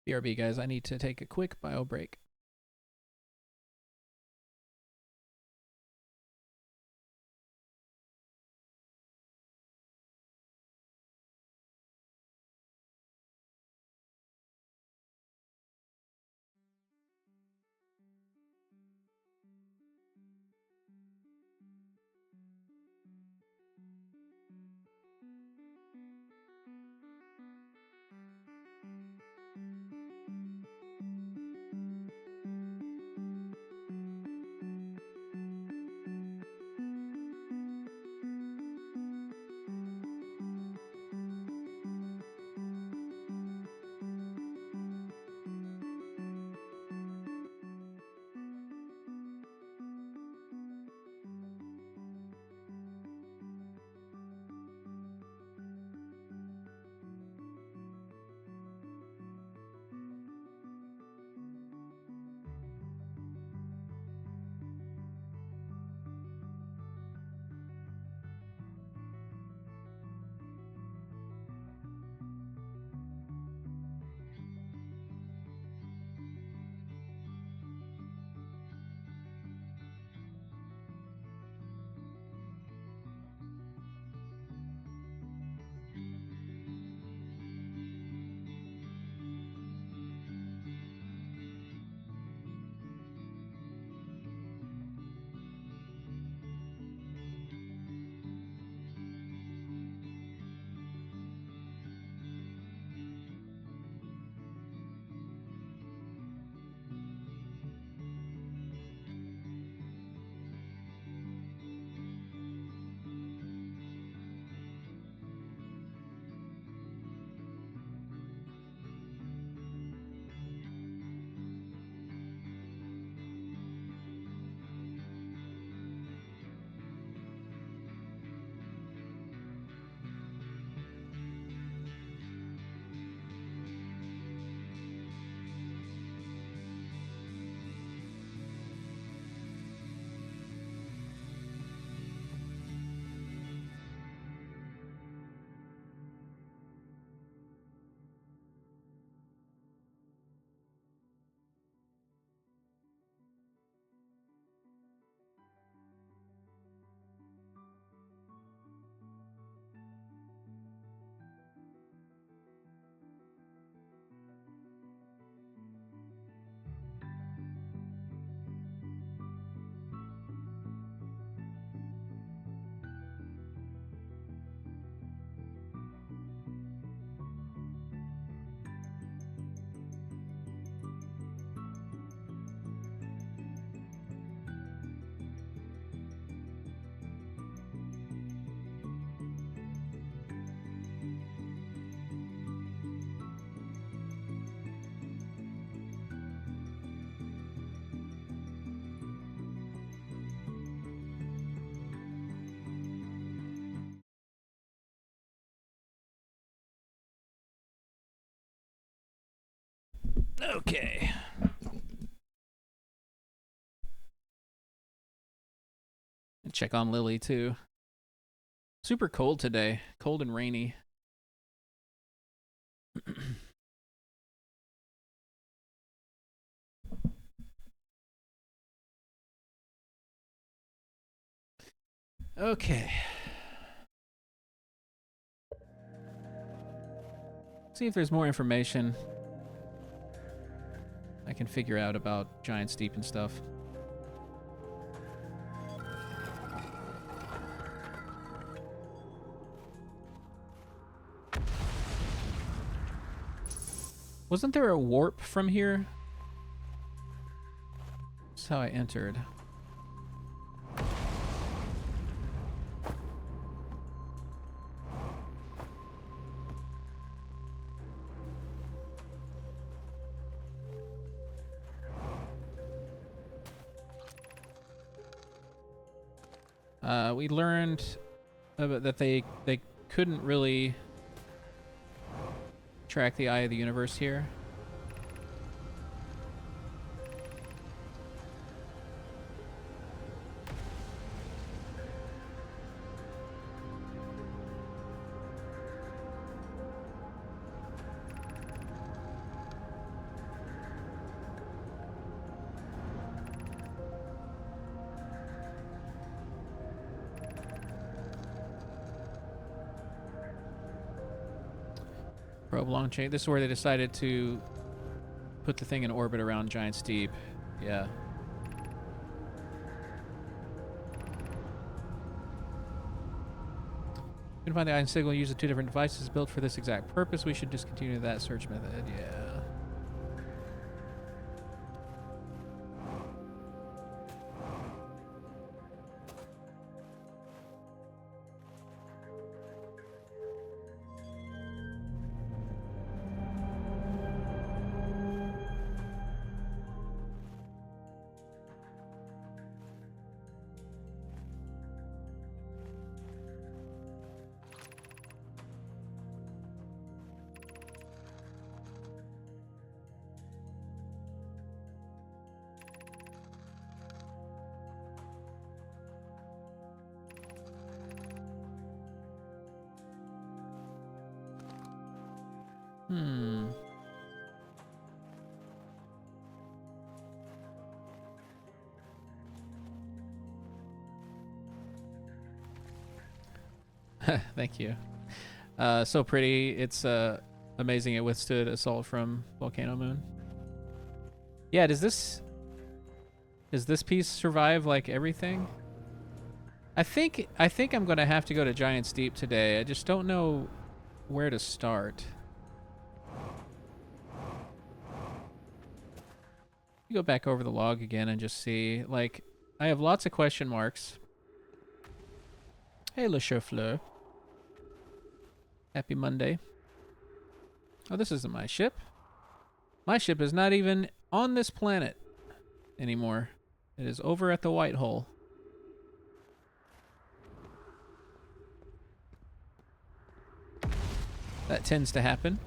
BRB, guys, I need to take a quick bio break. Okay. And check on Lily too. Super cold today. Cold and rainy. Okay. See if there's more information I can figure out about Giant Steep and stuff. Wasn't there a warp from here? That's how I entered. We learned that they couldn't really track the eye of the universe here. Probe long chain. This is where they decided to put the thing in orbit around Giant Steep. Yeah. You can find the ion signal used two different devices built for this exact purpose. We should discontinue that search method. Yeah. Thank you. So pretty. It's amazing it withstood assault from Volcano Moon. Yeah, does this piece survive like everything? I think I'm gonna have to go to Giant Steep today. I just don't know where to start. You go back over the log again and just see. Like, I have lots of question marks. Hey, Le Chauffeur. Happy Monday. Oh, this isn't my ship. My ship is not even on this planet anymore. It is over at the White Hole. That tends to happen.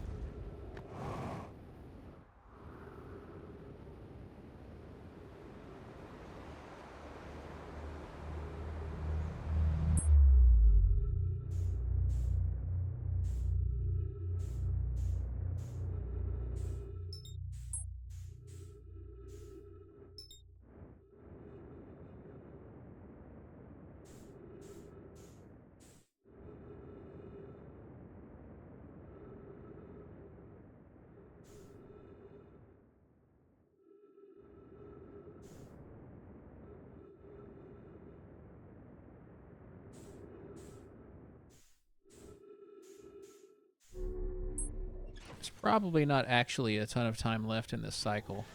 There's probably not actually a ton of time left in this cycle.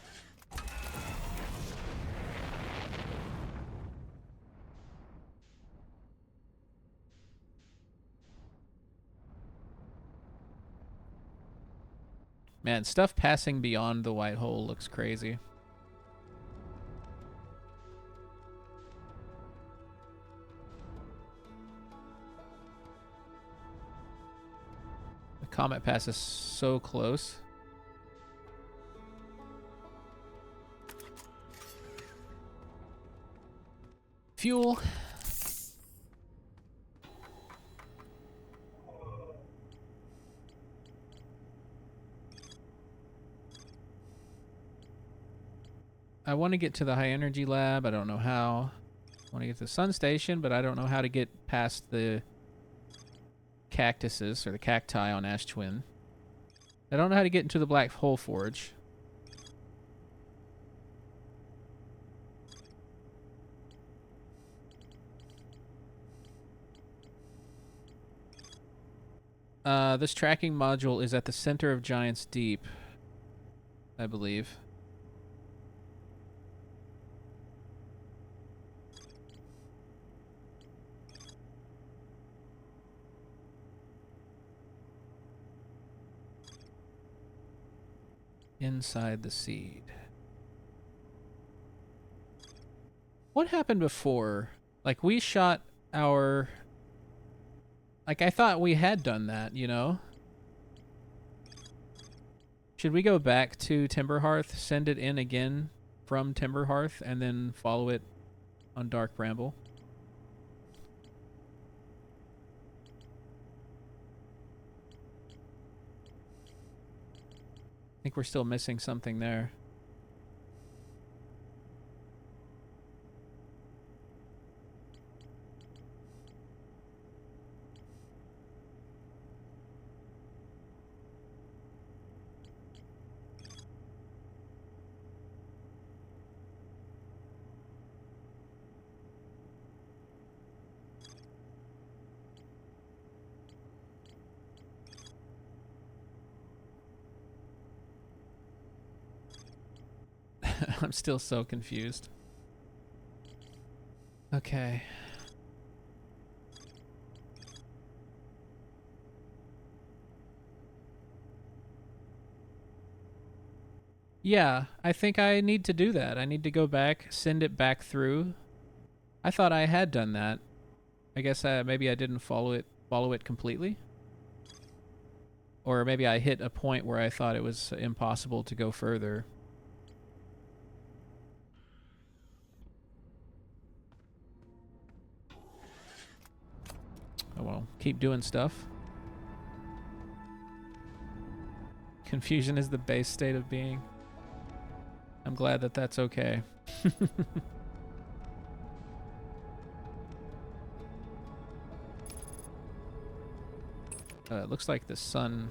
Man, stuff passing beyond the White Hole looks crazy. The comet passes so close. Fuel. I want to get to the high energy lab. I don't know how. I want to get to the sun station, but I don't know how to get past the cactuses or the cacti on Ash Twin. I don't know how to get into the Black Hole Forge. This tracking module is at the center of Giant's Deep, I believe. Inside the seed. What happened before? Like, we shot our... Like, I thought we had done that, you know? Should we go back to Timberhearth, send it in again from Timberhearth, and then follow it on Dark Bramble? I think we're still missing something there. I'm still so confused. Okay. Yeah, I think I need to do that. I need to go back, send it back through. I thought I had done that. I guess maybe I didn't follow it completely. Or maybe I hit a point where I thought it was impossible to go further. Oh well, keep doing stuff. Confusion is the base state of being. I'm glad that that's okay. It looks like the sun...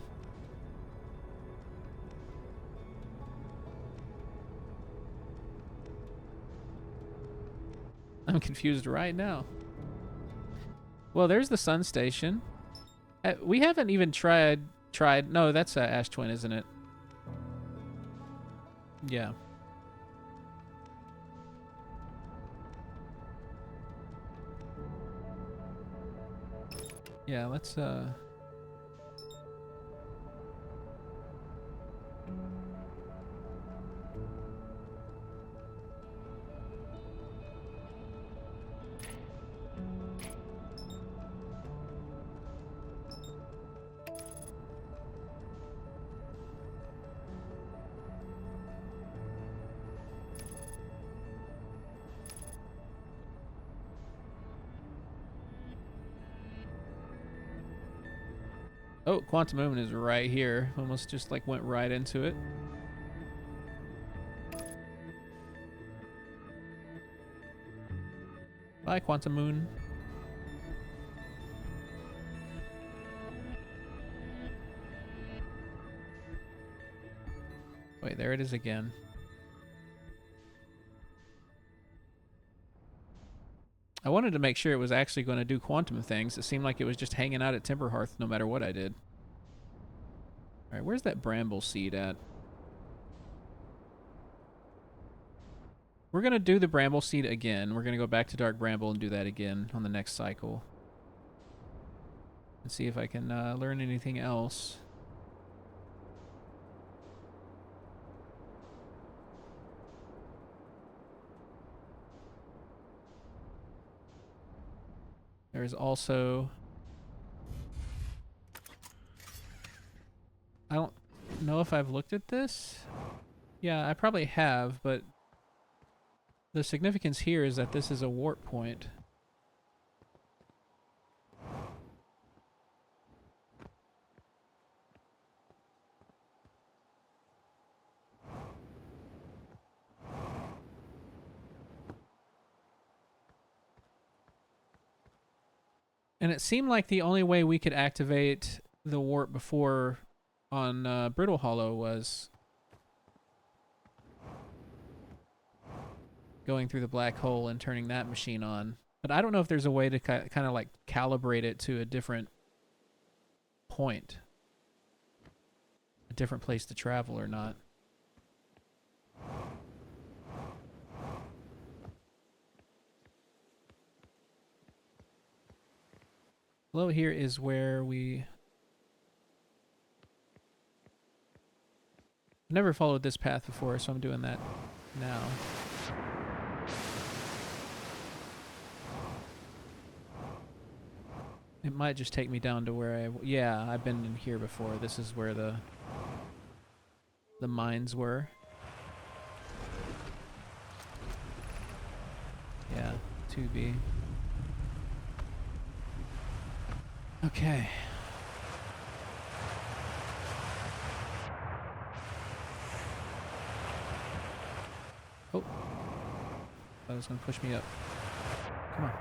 I'm confused right now. Well, there's the sun station. We haven't even tried... No, that's Ash Twin, isn't it? Yeah. Yeah, let's Oh, Quantum Moon is right here. Almost just like went right into it. Bye, Quantum Moon. Wait, there it is again. I wanted to make sure it was actually going to do quantum things. It seemed like it was just hanging out at Timberhearth no matter what I did. Alright, where's that bramble seed at? We're going to do the bramble seed again. We're going to go back to Dark Bramble and do that again on the next cycle. And see if I can learn anything else. There's also... I don't know if I've looked at this. Yeah, I probably have, but The significance here is that this is a warp point. And it seemed like the only way we could activate the warp before on Brittle Hollow was going through the black hole and turning that machine on. But I don't know if there's a way to kind of like calibrate it to a different point, a different place to travel or not. Below here is where we... I've never followed this path before, so I'm doing that now. It might just take me down to where I... Yeah, I've been in here before. This is where the mines were. Yeah, 2B. Okay. Oh. That was going to push me up. Come on.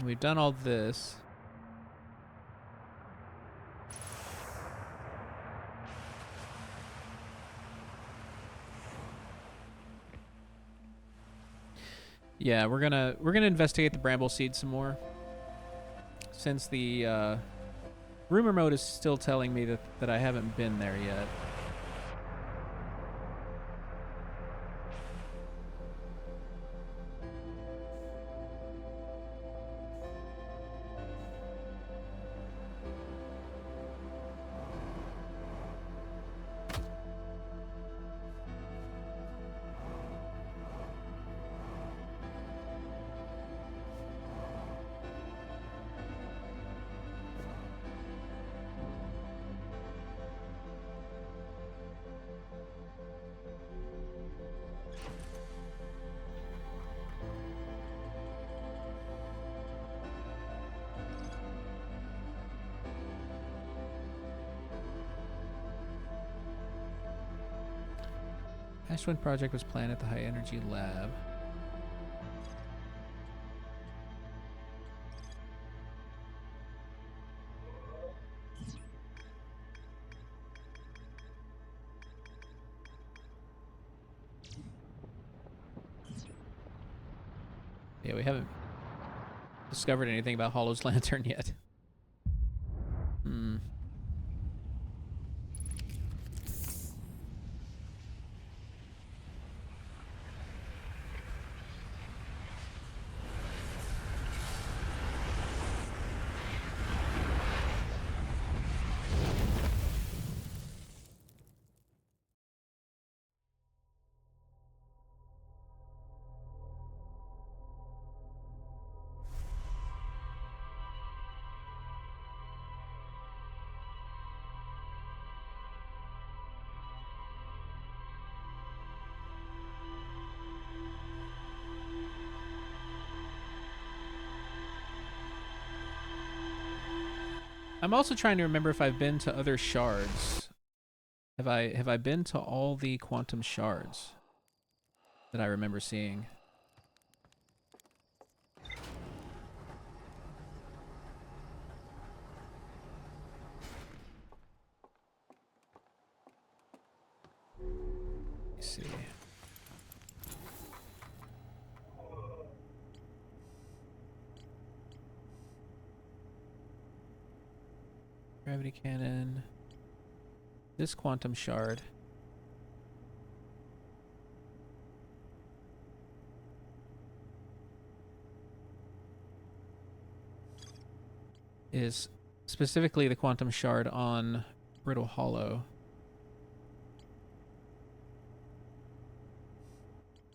We've done all this. Yeah, we're gonna investigate the bramble seed some more. Since the rumor mode is still telling me that I haven't been there yet. Ashwind project was planned at the high energy lab. Yeah, we haven't discovered anything about Hollow's Lantern yet. Hmm. I'm also trying to remember if I've been to other shards. Have I been to all the quantum shards that I remember seeing? Let's see. Gravity cannon. This quantum shard. Is specifically the quantum shard on Brittle Hollow.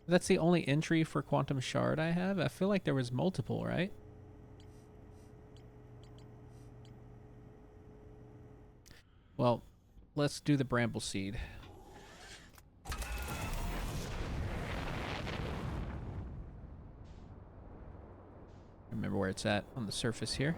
That's the only entry for quantum shard I have? I feel like there was multiple, right? Well, let's do the bramble seed. Remember where it's at on the surface here.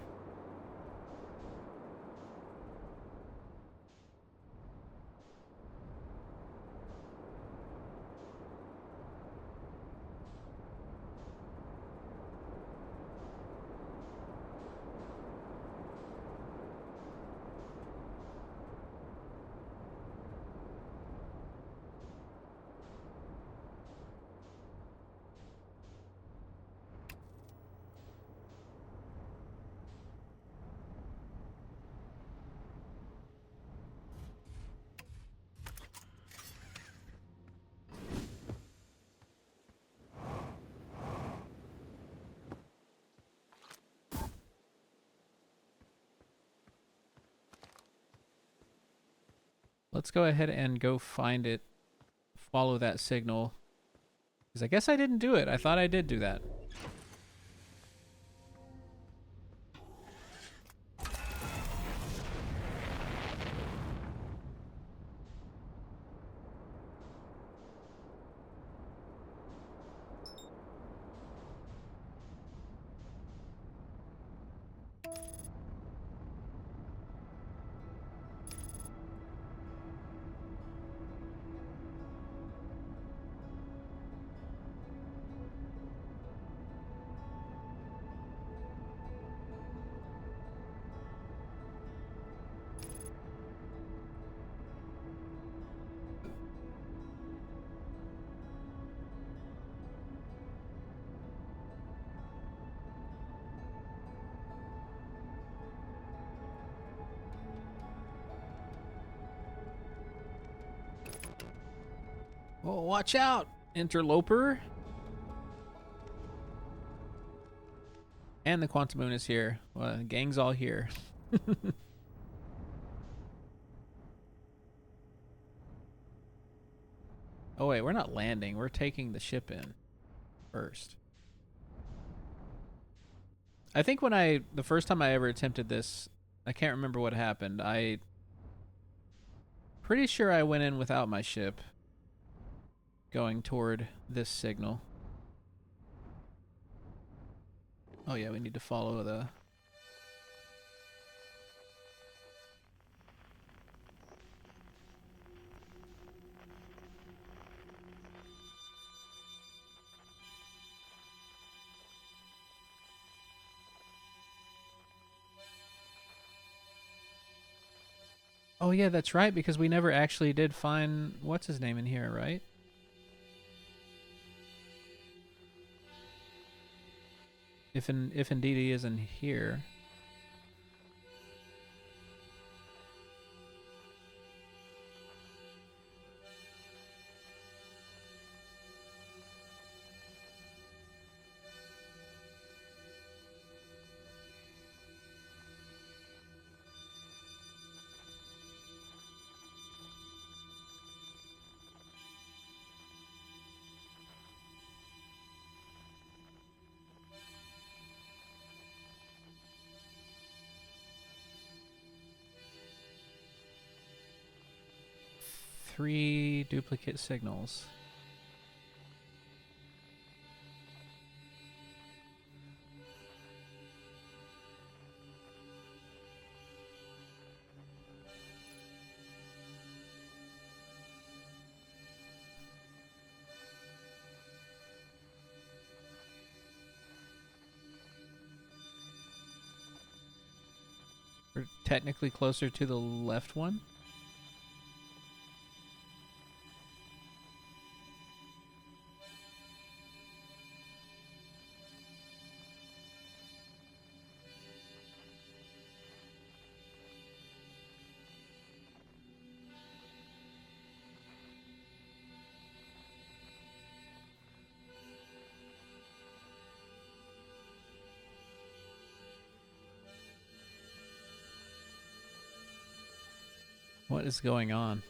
Let's go ahead and go find it. Follow that signal. Because I guess I didn't do it. I thought I did do that. Oh, watch out, interloper. And the Quantum Moon is here. Well, the gang's all here. Oh, wait, we're not landing. We're taking the ship in first. I think the first time I ever attempted this, I can't remember what happened. Pretty sure I went in without my ship going toward this signal. Oh yeah, we need to follow the... Oh yeah, that's right, because we never actually did find what's his name in here, right? If indeed he is in here. Three duplicate signals. We're technically closer to the left one. What is going on?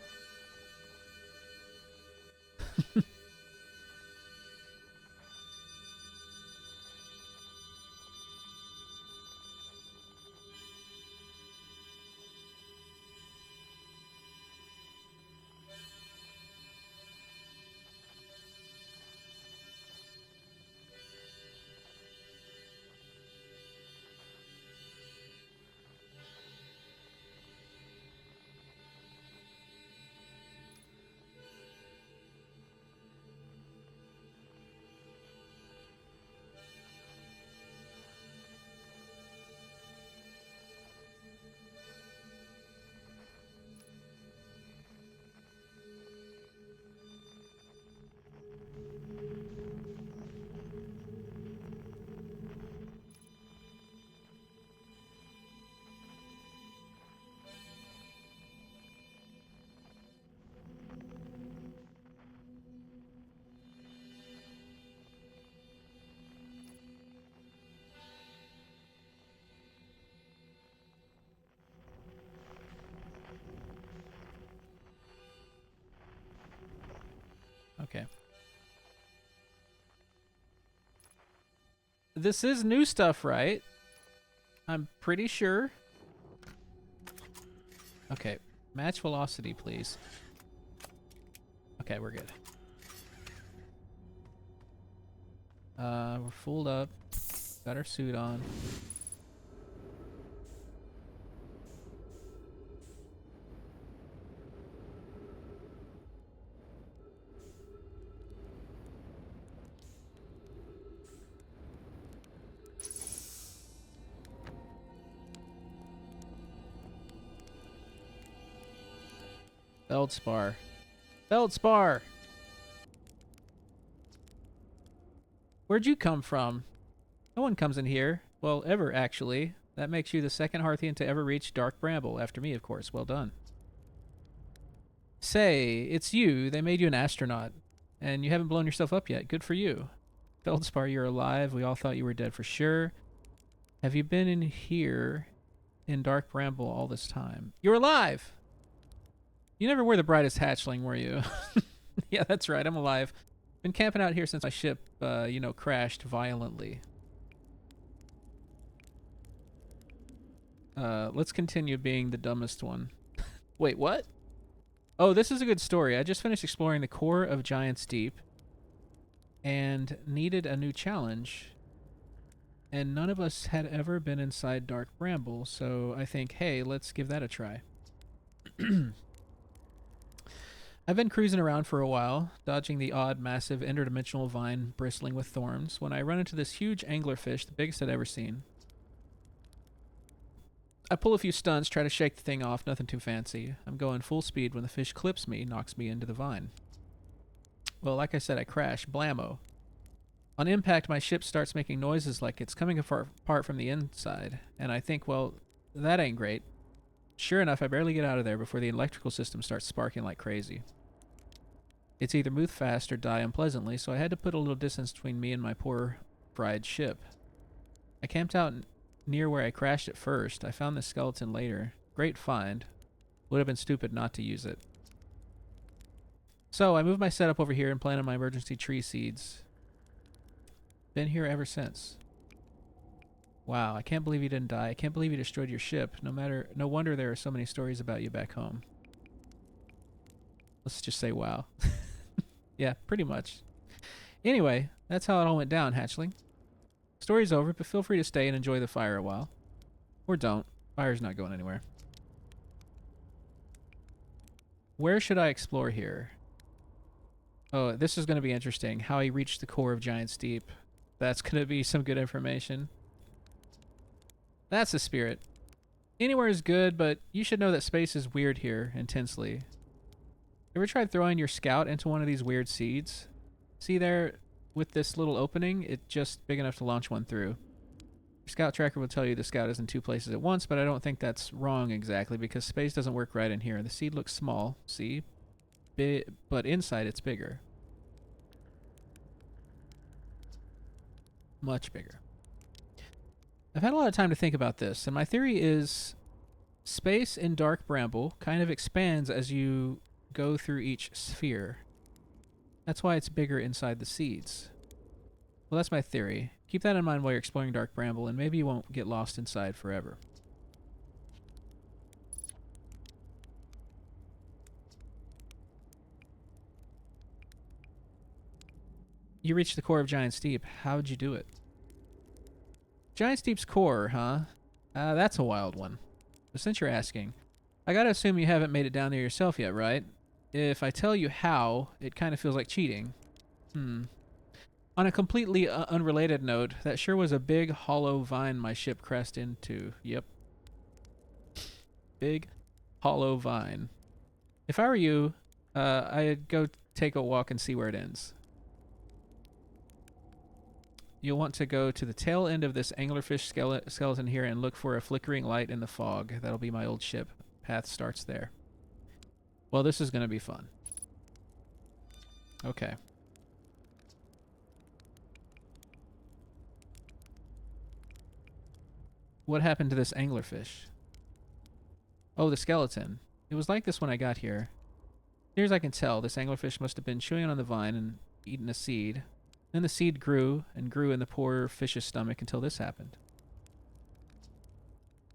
Okay. This is new stuff, right? I'm pretty sure. Okay. Match velocity, please. Okay, we're good. We're fooled up. Got our suit on. Feldspar. Feldspar! Where'd you come from? No one comes in here. Well, ever, actually. That makes you the second Hearthian to ever reach Dark Bramble. After me, of course. Well done. Say, it's you. They made you an astronaut. And you haven't blown yourself up yet. Good for you. Feldspar, you're alive. We all thought you were dead for sure. Have you been in here in Dark Bramble all this time? You're alive! You never were the brightest hatchling, were you? Yeah, that's right. I'm alive. Been camping out here since my ship, crashed violently. Let's continue being the dumbest one. Wait, what? Oh, this is a good story. I just finished exploring the core of Giant's Deep and needed a new challenge. And none of us had ever been inside Dark Bramble, so I think, hey, let's give that a try. I've been cruising around for a while, dodging the odd, massive, interdimensional vine bristling with thorns, when I run into this huge anglerfish, the biggest I'd ever seen. I pull a few stunts, try to shake the thing off, nothing too fancy. I'm going full speed when the fish clips me, knocks me into the vine. Well, like I said, I crash. Blammo. On impact, my ship starts making noises like it's coming apart from the inside, and I think, well, that ain't great. Sure enough, I barely get out of there before the electrical system starts sparking like crazy. It's either move fast or die unpleasantly, so I had to put a little distance between me and my poor fried ship. I camped out near where I crashed at first. I found this skeleton later. Great find. Would have been stupid not to use it. So I moved my setup over here and planted my emergency tree seeds. Been here ever since. Wow, I can't believe you didn't die. I can't believe you destroyed your ship. No wonder there are so many stories about you back home. Let's just say wow. Yeah, pretty much. Anyway, that's how it all went down, hatchling. Story's over, but feel free to stay and enjoy the fire a while. Or don't. Fire's not going anywhere. Where should I explore here? Oh, this is going to be interesting. How he reached the core of Giant's Deep. That's going to be some good information. That's the spirit. Anywhere is good, but you should know that space is weird here, intensely. Ever tried throwing your scout into one of these weird seeds? See there, with this little opening, it's just big enough to launch one through. Your scout tracker will tell you the scout is in two places at once, but I don't think that's wrong exactly, because space doesn't work right in here. The seed looks small, see? But inside it's bigger. Much bigger. I've had a lot of time to think about this, and my theory is space in Dark Bramble kind of expands as you go through each sphere. That's why it's bigger inside the seeds. Well, that's my theory. Keep that in mind while you're exploring Dark Bramble, and maybe you won't get lost inside forever. You reached the core of Giant's Deep. How'd you do it? Giant's Deep's core, huh? That's a wild one. But since you're asking, I gotta assume you haven't made it down there yourself yet, right? If I tell you how, it kind of feels like cheating. On a completely unrelated note, that sure was a big hollow vine my ship crashed into. Yep. Big hollow vine. If I were you, I'd go take a walk and see where it ends. You'll want to go to the tail end of this anglerfish skeleton here and look for a flickering light in the fog. That'll be my old ship. Path starts there. Well, this is going to be fun. Okay. What happened to this anglerfish? Oh, the skeleton. It was like this when I got here. Near as I can tell, this anglerfish must have been chewing on the vine and eaten a seed. Then the seed grew and grew in the poor fish's stomach until this happened.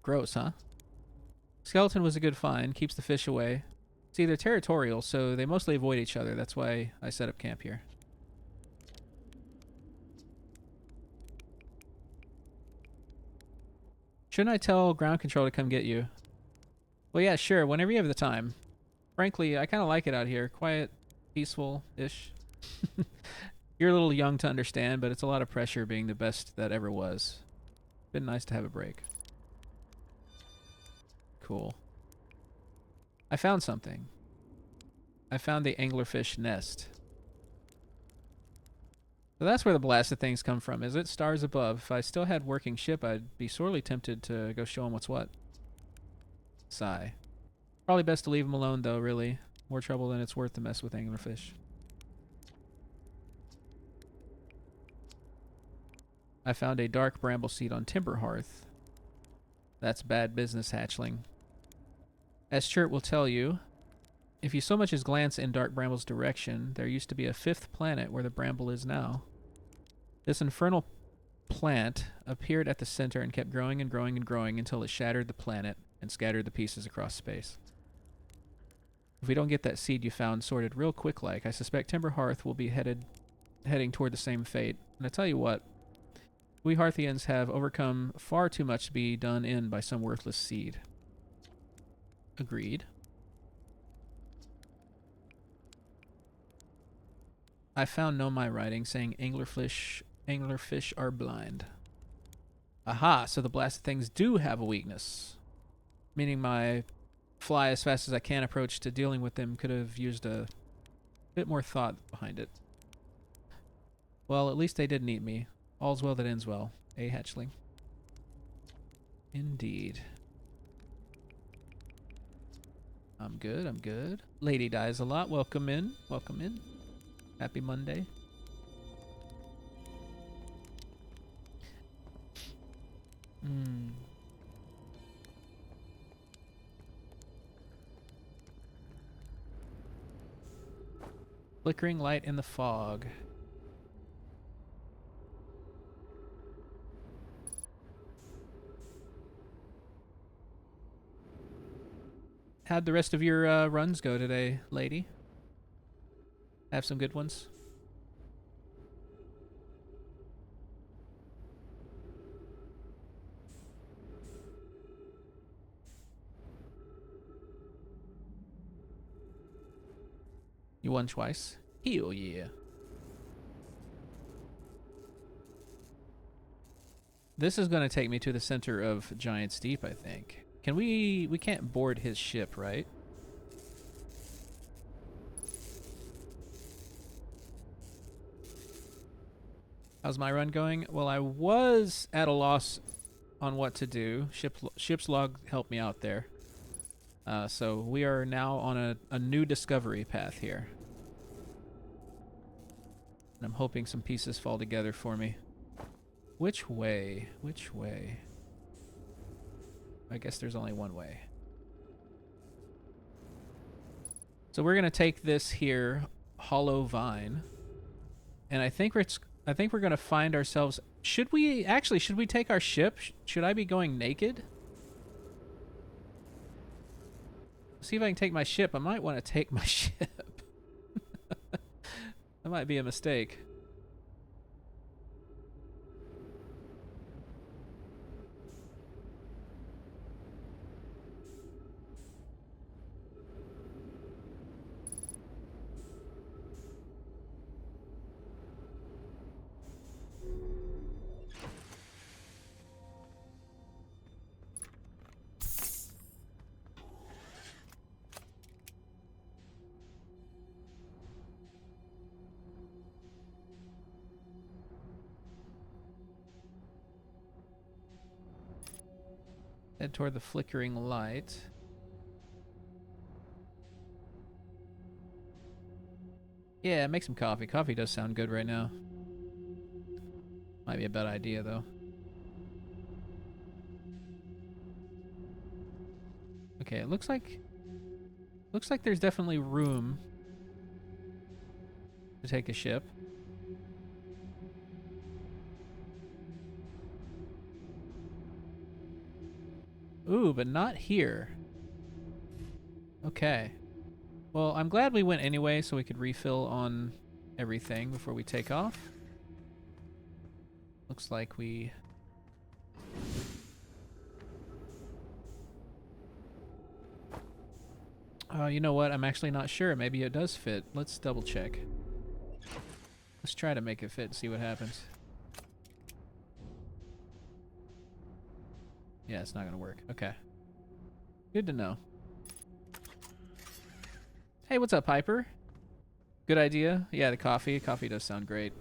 Gross, huh? Skeleton was a good find. Keeps the fish away. See, they're territorial, so they mostly avoid each other. That's why I set up camp here. Shouldn't I tell ground control to come get you? Well, yeah, sure. Whenever you have the time. Frankly, I kind of like it out here. Quiet, peaceful-ish. You're a little young to understand, but it's a lot of pressure being the best that ever was. Been nice to have a break. Cool. I found something. I found the anglerfish nest. So that's where the blasted things come from, is it? Stars above. If I still had working ship, I'd be sorely tempted to go show him what's what. Sigh. Probably best to leave him alone, though, really. More trouble than it's worth to mess with anglerfish. I found a dark bramble seed on timber hearth. That's bad business, hatchling. As Chert will tell you, if you so much as glance in Dark Bramble's direction, there used to be a fifth planet where the bramble is now. This infernal plant appeared at the center and kept growing and growing and growing until it shattered the planet and scattered the pieces across space. If we don't get that seed you found sorted real quick like, I suspect Timber Hearth will be heading toward the same fate. And I tell you what, we Hearthians have overcome far too much to be done in by some worthless seed. Agreed. I found Nomai writing saying anglerfish are blind. Aha, so the blasted things do have a weakness. Meaning my fly as fast as I can approach to dealing with them could have used a bit more thought behind it. Well, at least they didn't eat me. All's well that ends well. Eh, hatchling? Indeed. I'm good, I'm good. Lady dies a lot. Welcome in. Welcome in. Happy Monday. Flickering light in the fog. How'd the rest of your runs go today, lady? Have some good ones? You won twice? Hell yeah. This is going to take me to the center of Giant's Deep, I think. Can we can't board his ship, right? How's my run going? Well, I was at a loss on what to do. Ship's log helped me out there. So we are now on a new discovery path here. And I'm hoping some pieces fall together for me. Which way? Which way? I guess there's only one way. So we're gonna take this here hollow vine, and I think we're gonna find ourselves. Should we take our ship? Should I be going naked? See if I can take my ship. I might want to take my ship. That might be a mistake. Head toward the flickering light. Yeah, make some coffee. Coffee does sound good right now. Might be a bad idea, though. Okay, it looks like there's definitely room to take a ship. Ooh, but not here. Okay. Well, I'm glad we went anyway so we could refill on everything before we take off. Looks like we... you know what? I'm actually not sure. Maybe it does fit. Let's double check. Let's try to make it fit and see what happens. Yeah, it's not gonna work. Okay. Good to know. Hey, what's up, Piper? Good idea. Yeah, the coffee. Coffee does sound great.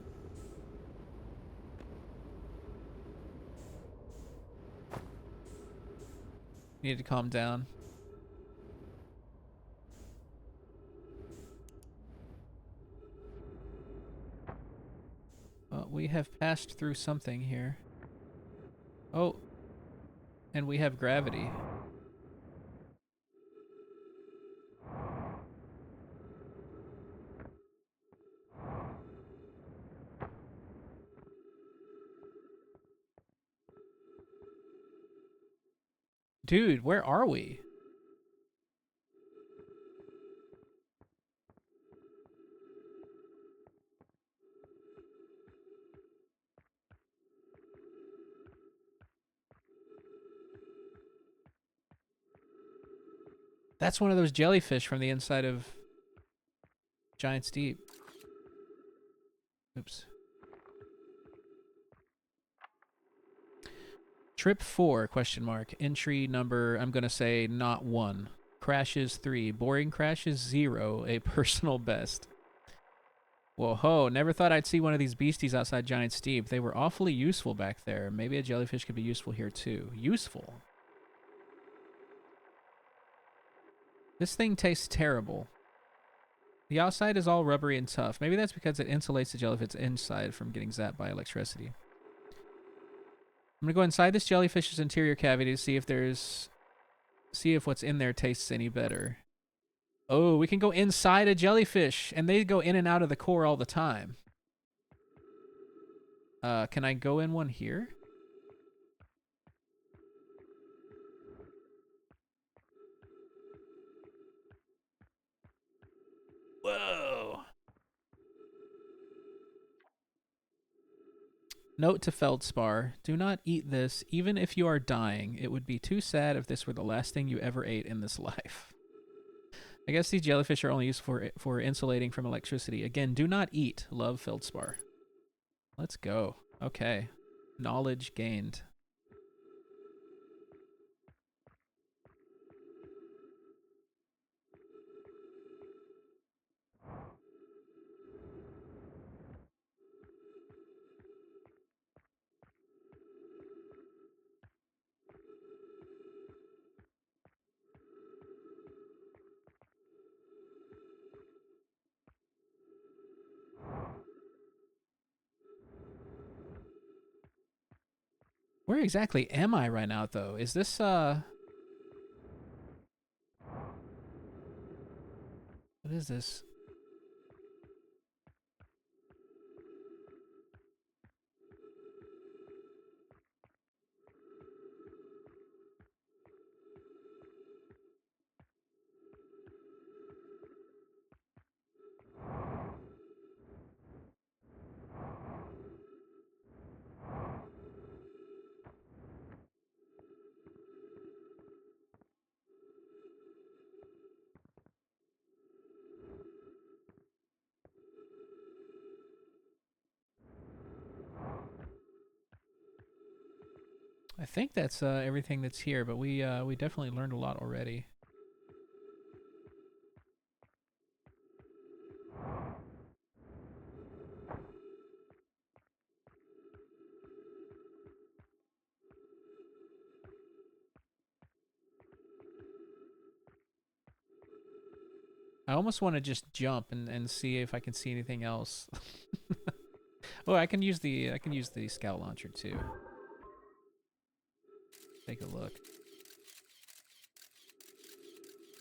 Need to calm down. We have passed through something here. Oh, and we have gravity. Dude, where are we? That's one of those jellyfish from the inside of Giant's Deep. Oops. Trip 4, question mark. Entry number, I'm going to say not 1. Crashes 3. Boring crashes 0. A personal best. Whoa ho, never thought I'd see one of these beasties outside Giant's Deep. They were awfully useful back there. Maybe a jellyfish could be useful here too. Useful? This thing tastes terrible. The outside is all rubbery and tough. Maybe that's because it insulates the jellyfish inside from getting zapped by electricity. I'm gonna go inside this jellyfish's interior cavity to see if what's in there tastes any better. Oh, we can go inside a jellyfish, and they go in and out of the core all the time. Can I go in one here? Whoa. Note to Feldspar, do not eat this, even if you are dying. It would be too sad if this were the last thing you ever ate in this life. I guess these jellyfish are only used for insulating from electricity. Again, do not eat. Love, Feldspar. Let's go. Okay. Knowledge gained. Where exactly am I right now, though? Is this, What is this? I think that's everything that's here, but we definitely learned a lot already. I almost want to just jump and see if I can see anything else. Oh, I can use the scout launcher too. Take a look.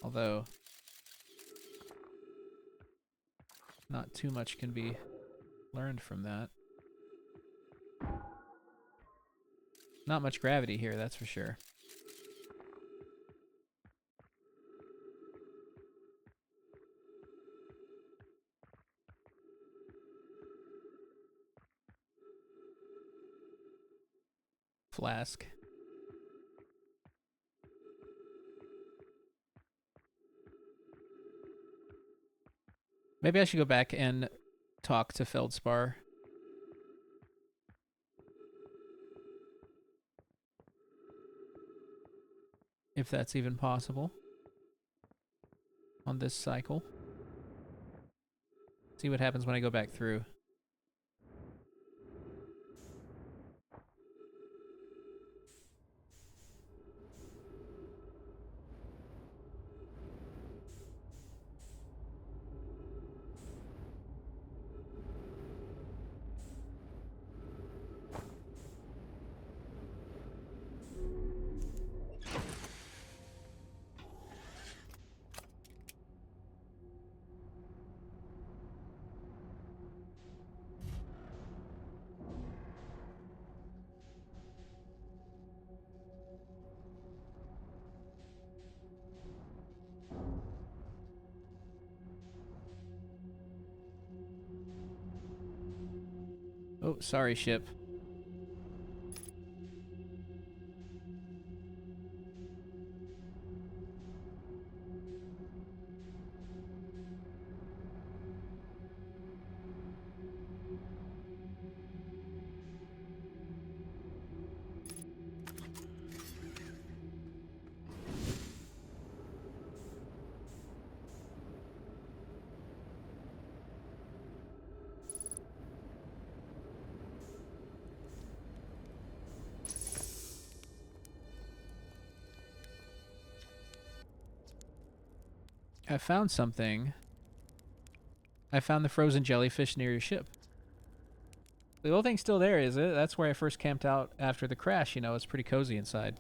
Although Not too much can be learned from that. Not much gravity here, that's for sure. Flask. Maybe I should go back and talk to Feldspar. If that's even possible. On this cycle. See what happens when I go back through. Oh, sorry, ship. I found something. I found the frozen jellyfish near your ship. The whole thing's still there, is it? That's where I first camped out after the crash. You know, it's pretty cozy inside.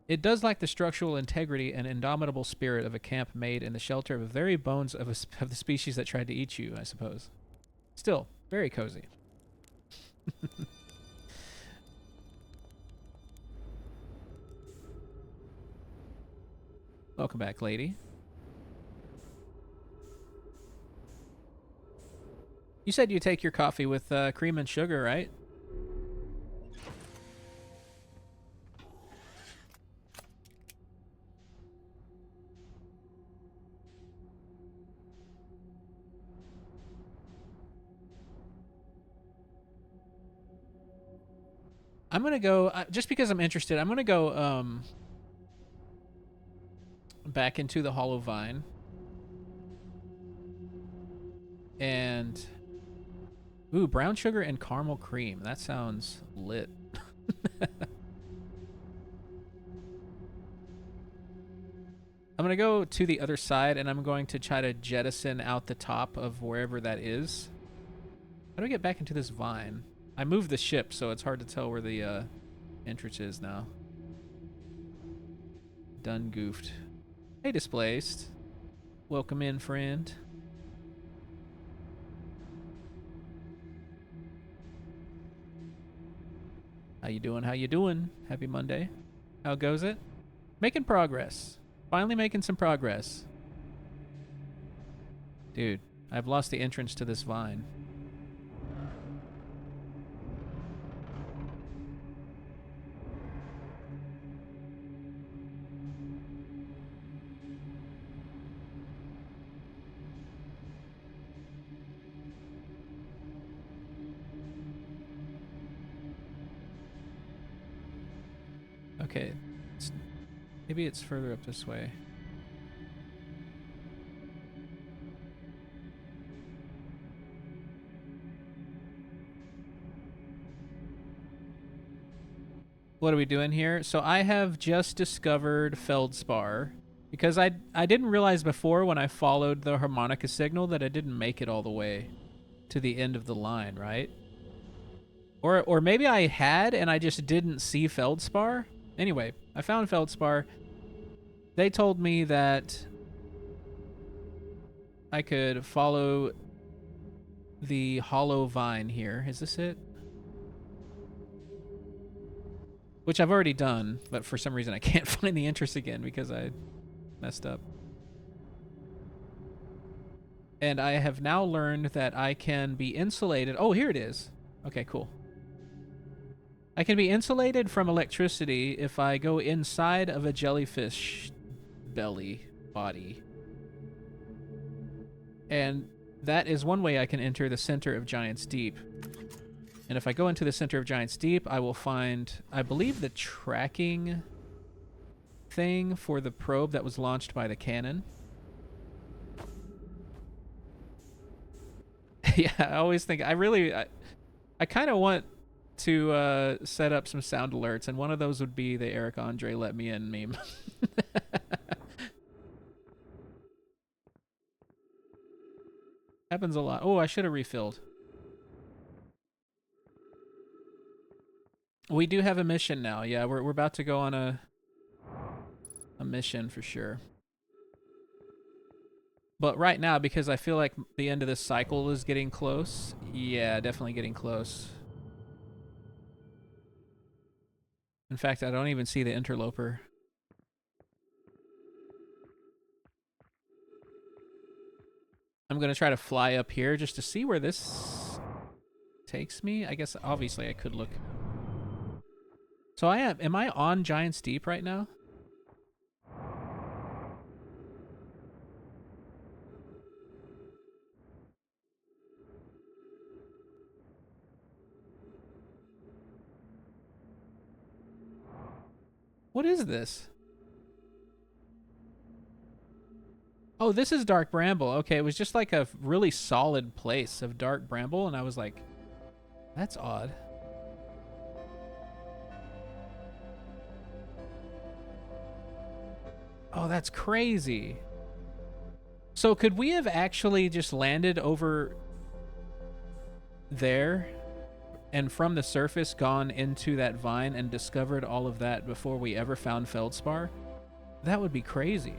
It does lack the structural integrity and indomitable spirit of a camp made in the shelter of the very bones of the species that tried to eat you, I suppose. Still, very cozy. Welcome back, lady. You said you take your coffee with cream and sugar, right? I'm going to go, just because I'm interested, I'm going to go back into the Hollow Vine. And, ooh, brown sugar and caramel cream. That sounds lit. I'm going to go to the other side, and I'm going to try to jettison out the top of wherever that is. How do I get back into this vine? I moved the ship, so it's hard to tell where the entrance is now. Done goofed. Hey, Displaced. Welcome in, friend. How you doing? How you doing? Happy Monday. How goes it? Making progress. Finally making some progress. Dude, I've lost the entrance to this vine. Okay. Maybe it's further up this way. What are we doing here? So I have just discovered Feldspar because I didn't realize before when I followed the harmonica signal that I didn't make it all the way to the end of the line, right? Or maybe I had and I just didn't see Feldspar. Anyway, I found Feldspar. They told me that I could follow the hollow vine here. Is this it? Which I've already done, but for some reason I can't find the entrance again because I messed up. And I have now learned that I can be insulated. Oh, here it is. Okay, cool. I can be insulated from electricity if I go inside of a jellyfish belly body. And that is one way I can enter the center of Giant's Deep. And if I go into the center of Giant's Deep, I will find, I believe, the tracking thing for the probe that was launched by the cannon. Yeah, I always think, I kind of want to set up some sound alerts, and one of those would be the Eric Andre let me in meme. Happens a lot. Oh, I should have refilled. We do have a mission now. Yeah, we're about to go on a mission for sure. But right now, because I feel like the end of this cycle is getting close. Yeah, definitely getting close. In fact, I don't even see the interloper. I'm going to try to fly up here just to see where this takes me. I guess, obviously, I could look. So am I on Giant's Deep right now? What is this? Oh, this is Dark Bramble. Okay, it was just like a really solid place of Dark Bramble, and I was like, that's odd. Oh, that's crazy. So could we have actually just landed over there and from the surface gone into that vine and discovered all of that before we ever found Feldspar? That would be crazy.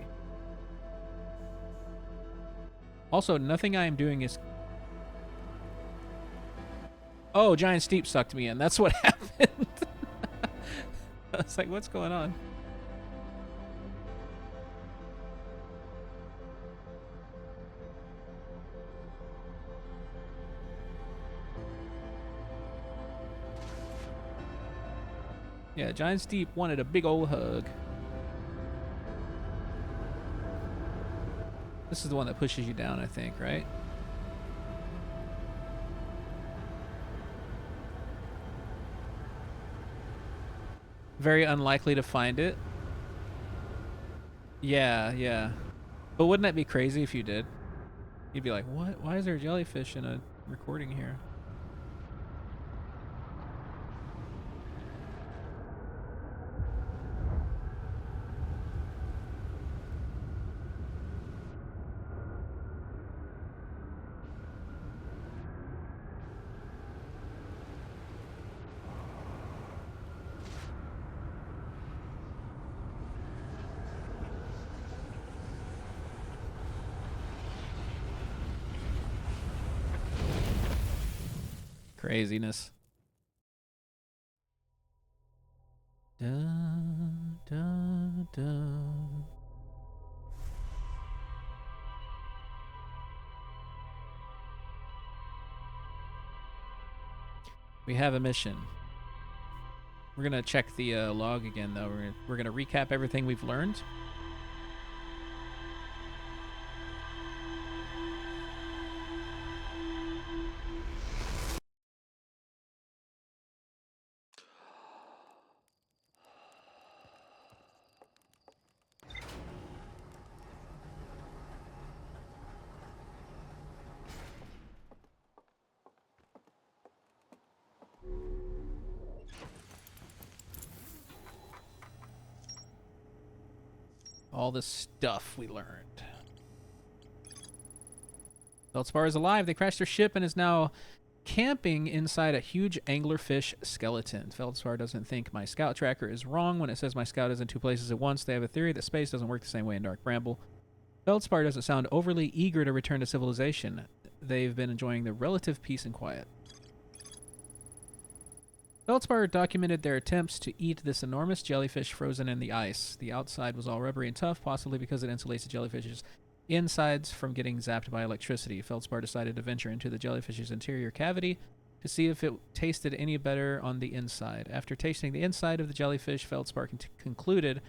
Also, nothing I am doing is... Oh, Giant Steep sucked me in. That's what happened. I was like, what's going on? Yeah, Giant Steep wanted a big old hug. This is the one that pushes you down, I think, right? Very unlikely to find it. Yeah, yeah. But wouldn't that be crazy if you did? You'd be like, what? Why is there a jellyfish in a recording here? Craziness. Dun, dun, dun. We have a mission. We're gonna check the log again, though. We're gonna recap everything we've learned. All the stuff we learned. Feldspar is alive. They crashed their ship and is now camping inside a huge anglerfish skeleton. Feldspar doesn't think my scout tracker is wrong when it says my scout is in two places at once. They have a theory that space doesn't work the same way in Dark Bramble. Feldspar doesn't sound overly eager to return to civilization. they've been enjoying the relative peace and quiet. Feldspar documented their attempts to eat this enormous jellyfish frozen in the ice. The outside was all rubbery and tough, possibly because it insulates the jellyfish's insides from getting zapped by electricity. Feldspar decided to venture into the jellyfish's interior cavity to see if it tasted any better on the inside. After tasting the inside of the jellyfish, Feldspar concluded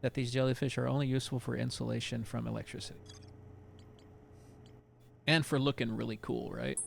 that these jellyfish are only useful for insulation from electricity. And for looking really cool, right?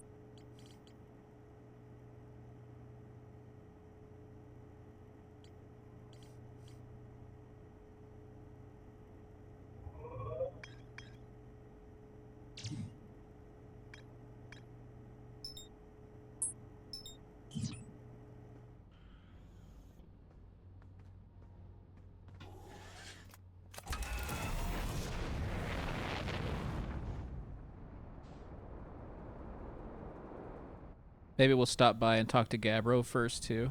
Maybe we'll stop by and talk to Gabbro first, too.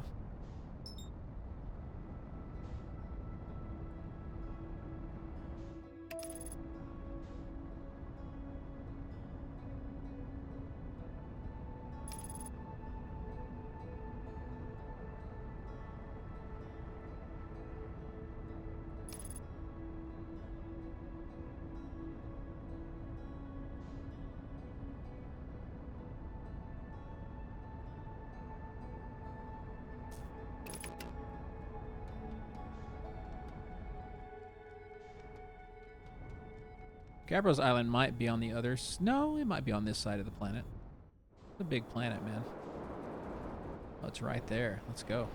Gabbro's island might be on the others. No, it might be on this side of the planet. It's a big planet, man. Oh, it's right there. Let's go.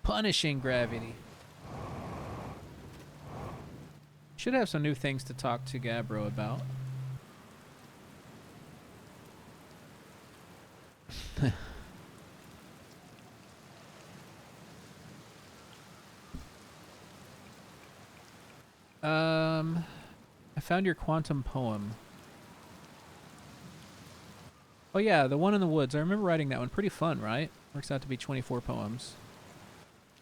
Punishing gravity. Should have some new things to talk to Gabbro about. I found your quantum poem. Oh yeah, the one in the woods. I remember writing that one. Pretty fun, right? Works out to be 24 poems.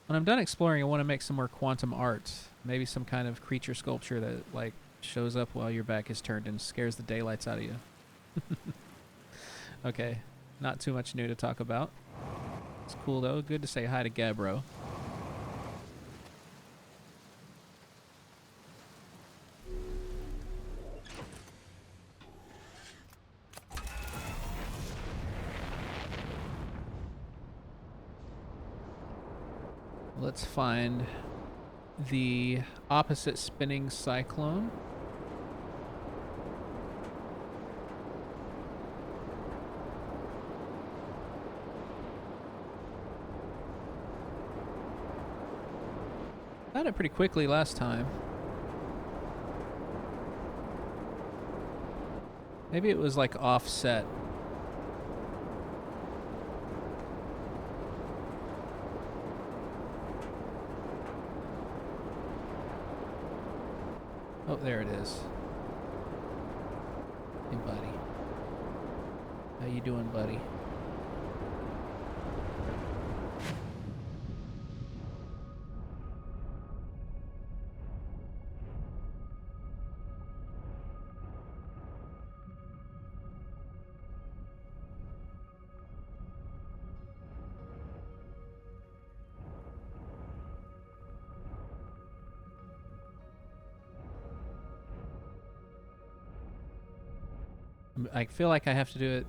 When I'm done exploring, I want to make some more quantum art. Maybe some kind of creature sculpture that, like, shows up while your back is turned and scares the daylights out of you. Okay, not too much new to talk about. It's cool, though. Good to say hi to Gabbro. Let's find the opposite spinning cyclone. Found it pretty quickly last time. Maybe it was like offset. Oh, there it is. Hey, buddy. How you doing, buddy? I feel like I have to do it.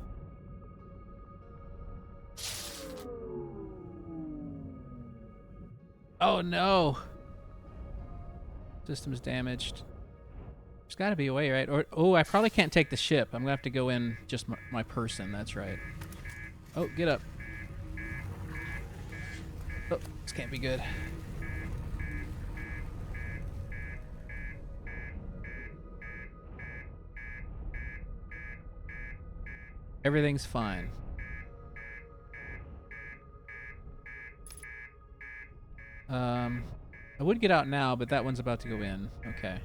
Oh no! System's damaged. There's got to be a way, right? Or oh, I probably can't take the ship. I'm gonna have to go in just my person. That's right. Oh, get up. Oh, this can't be good. Everything's fine. I would get out now, but that one's about to go in. Okay.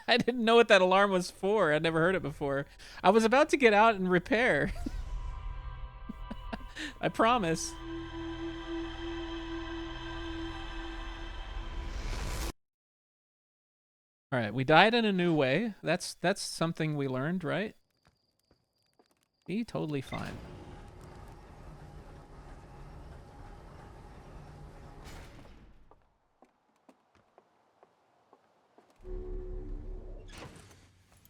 I didn't know what that alarm was for. I'd never heard it before. I was about to get out and repair. I promise. All right, we died in a new way. That's something we learned, right? Be totally fine.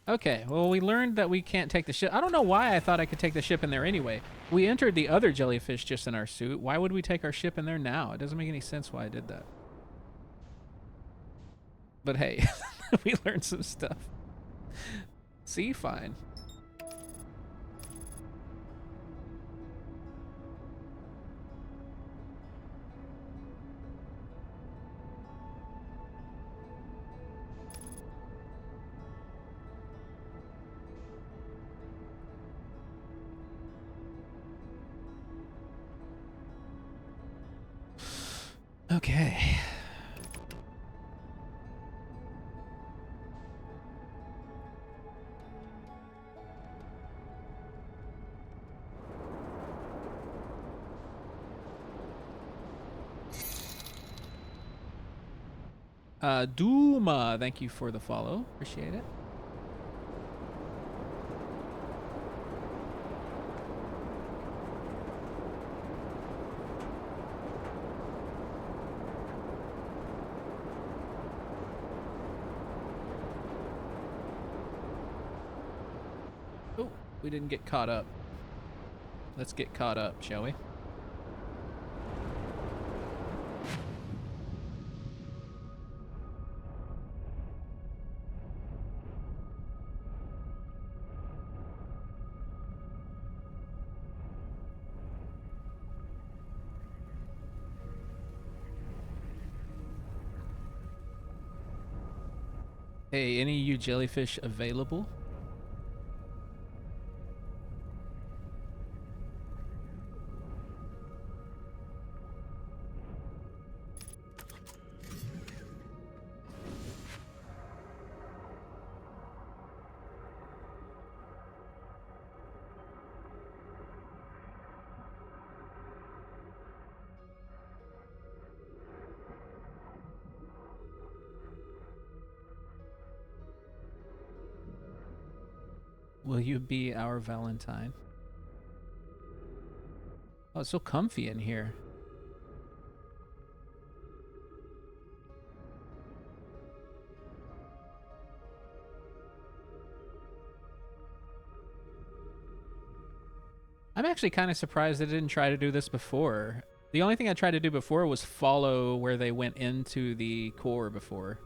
Okay, well, we learned that we can't take the ship. I don't know why I thought I could take the ship in there anyway. We entered the other jellyfish just in our suit. Why would we take our ship in there now? It doesn't make any sense why I did that. But hey, we learned some stuff. See, fine. Okay. Duma, thank you for the follow. Appreciate it. Oh, we didn't get caught up. Let's get caught up, shall we? Hey, any of you jellyfish available? Will you be our Valentine? Oh, it's so comfy in here. I'm actually kind of surprised they didn't try to do this before. The only thing I tried to do before was follow where they went into the core before.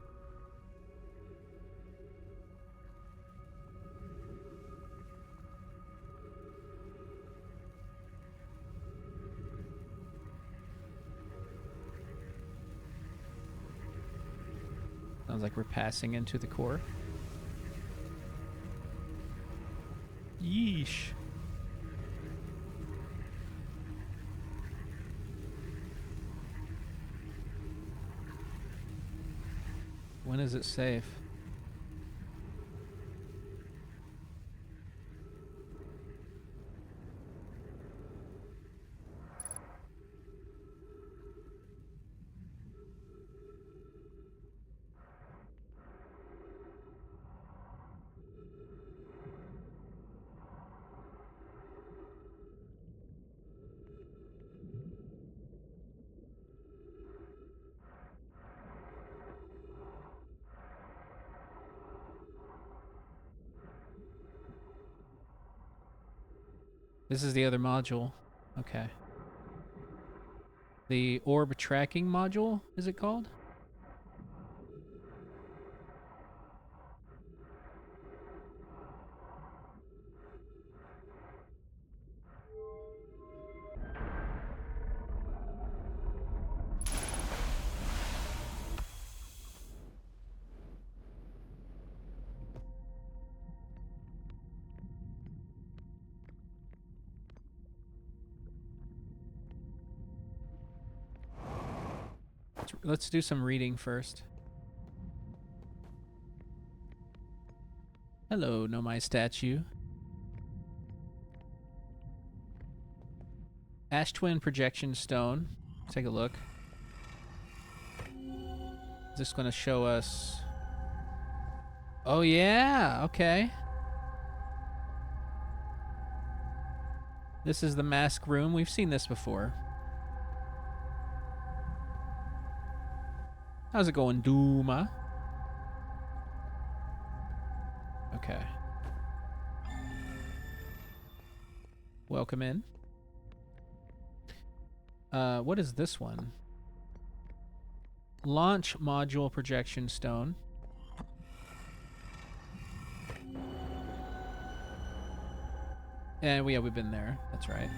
Sounds like we're passing into the core. Yeesh. When is it safe? This is the other module. Okay. The orb tracking module, is it called? Let's do some reading first. Hello, Nomai statue. Ash Twin projection stone. Let's take a look. Is this going to show us... Oh, yeah. Okay. This is the mask room. We've seen this before. How's it going, Duma? Okay. Welcome in. What is this one? Launch module projection stone. And we've been there. That's right.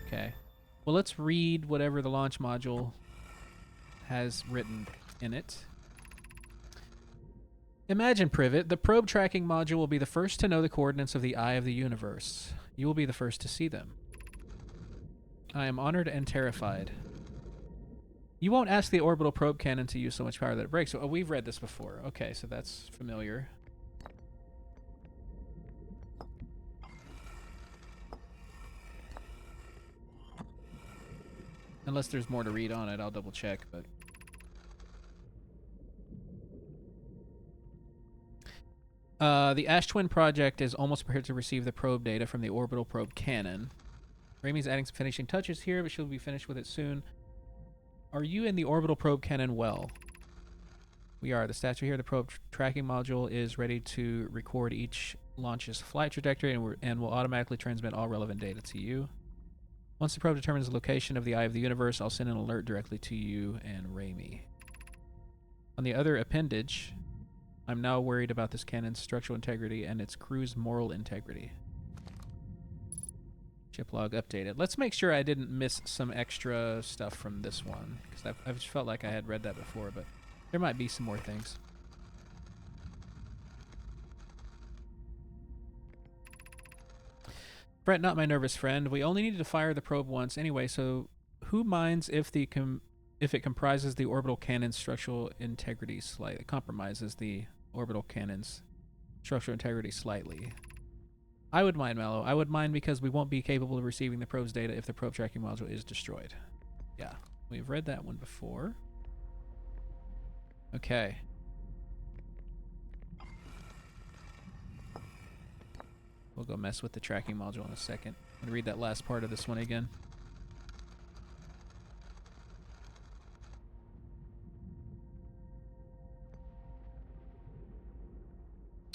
Okay. Well, let's read whatever the launch module has written in it. Imagine, Privet, the probe tracking module will be the first to know the coordinates of the eye of the universe. You will be the first to see them. I am honored and terrified. You won't ask the orbital probe cannon to use so much power that it breaks. Oh, we've read this before. Okay, so that's familiar. Unless there's more to read on it, I'll double check, but... the Ash Twin project is almost prepared to receive the probe data from the orbital probe cannon. Raimi's adding some finishing touches here, but she'll be finished with it soon. Are you in the orbital probe cannon well? We are. The statue here, the probe tracking module, is ready to record each launch's flight trajectory and will automatically transmit all relevant data to you. Once the probe determines the location of the eye of the universe, I'll send an alert directly to you and Raimi. On the other appendage, I'm now worried about this cannon's structural integrity and its crew's moral integrity. Ship log updated. Let's make sure I didn't miss some extra stuff from this one, because I just felt like I had read that before, but there might be some more things. Brett, not my nervous friend. We only needed to fire the probe once anyway, so who minds if it comprises the orbital cannon's structural integrity slightly? It compromises the orbital cannon's structural integrity slightly. I would mind, Mallow. I would mind because we won't be capable of receiving the probe's data if the probe tracking module is destroyed. Yeah, we've read that one before. Okay. We'll go mess with the tracking module in a second. I'm going to read that last part of this one again.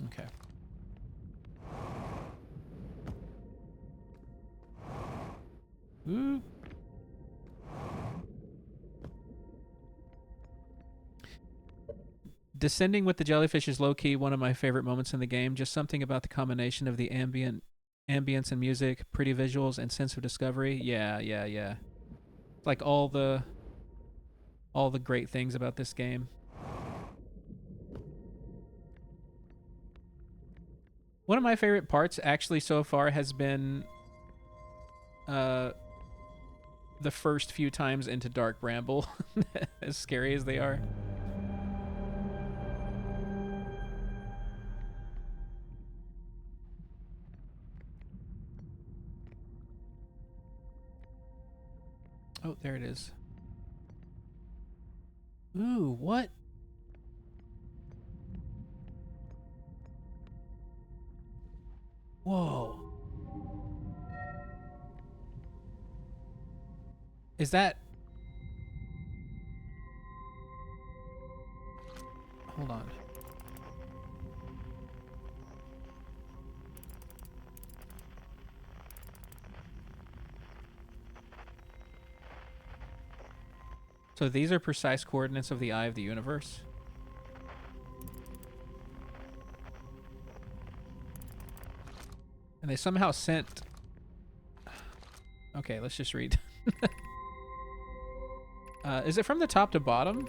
Okay. Ooh. Descending with the jellyfish is low-key one of my favorite moments in the game. Just something about the combination of the ambience and music, pretty visuals, and sense of discovery. Yeah. Like all the great things about this game. One of my favorite parts actually so far has been the first few times into Dark Bramble, as scary as they are. Oh, there it is. Ooh, what? Whoa. Is that... Hold on. So these are precise coordinates of the eye of the universe? And they somehow sent... Okay, let's just read. Is it from the top to bottom?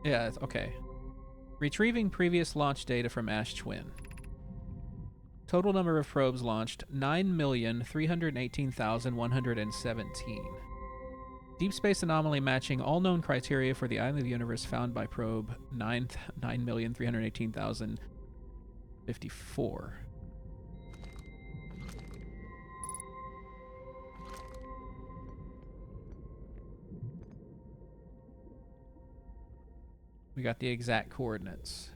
Yeah, okay. Retrieving previous launch data from Ash Twin. Total number of probes launched, 9,318,117. Deep space anomaly matching all known criteria for the eye of the universe found by probe 9,318,000. 54. We got the exact coordinates.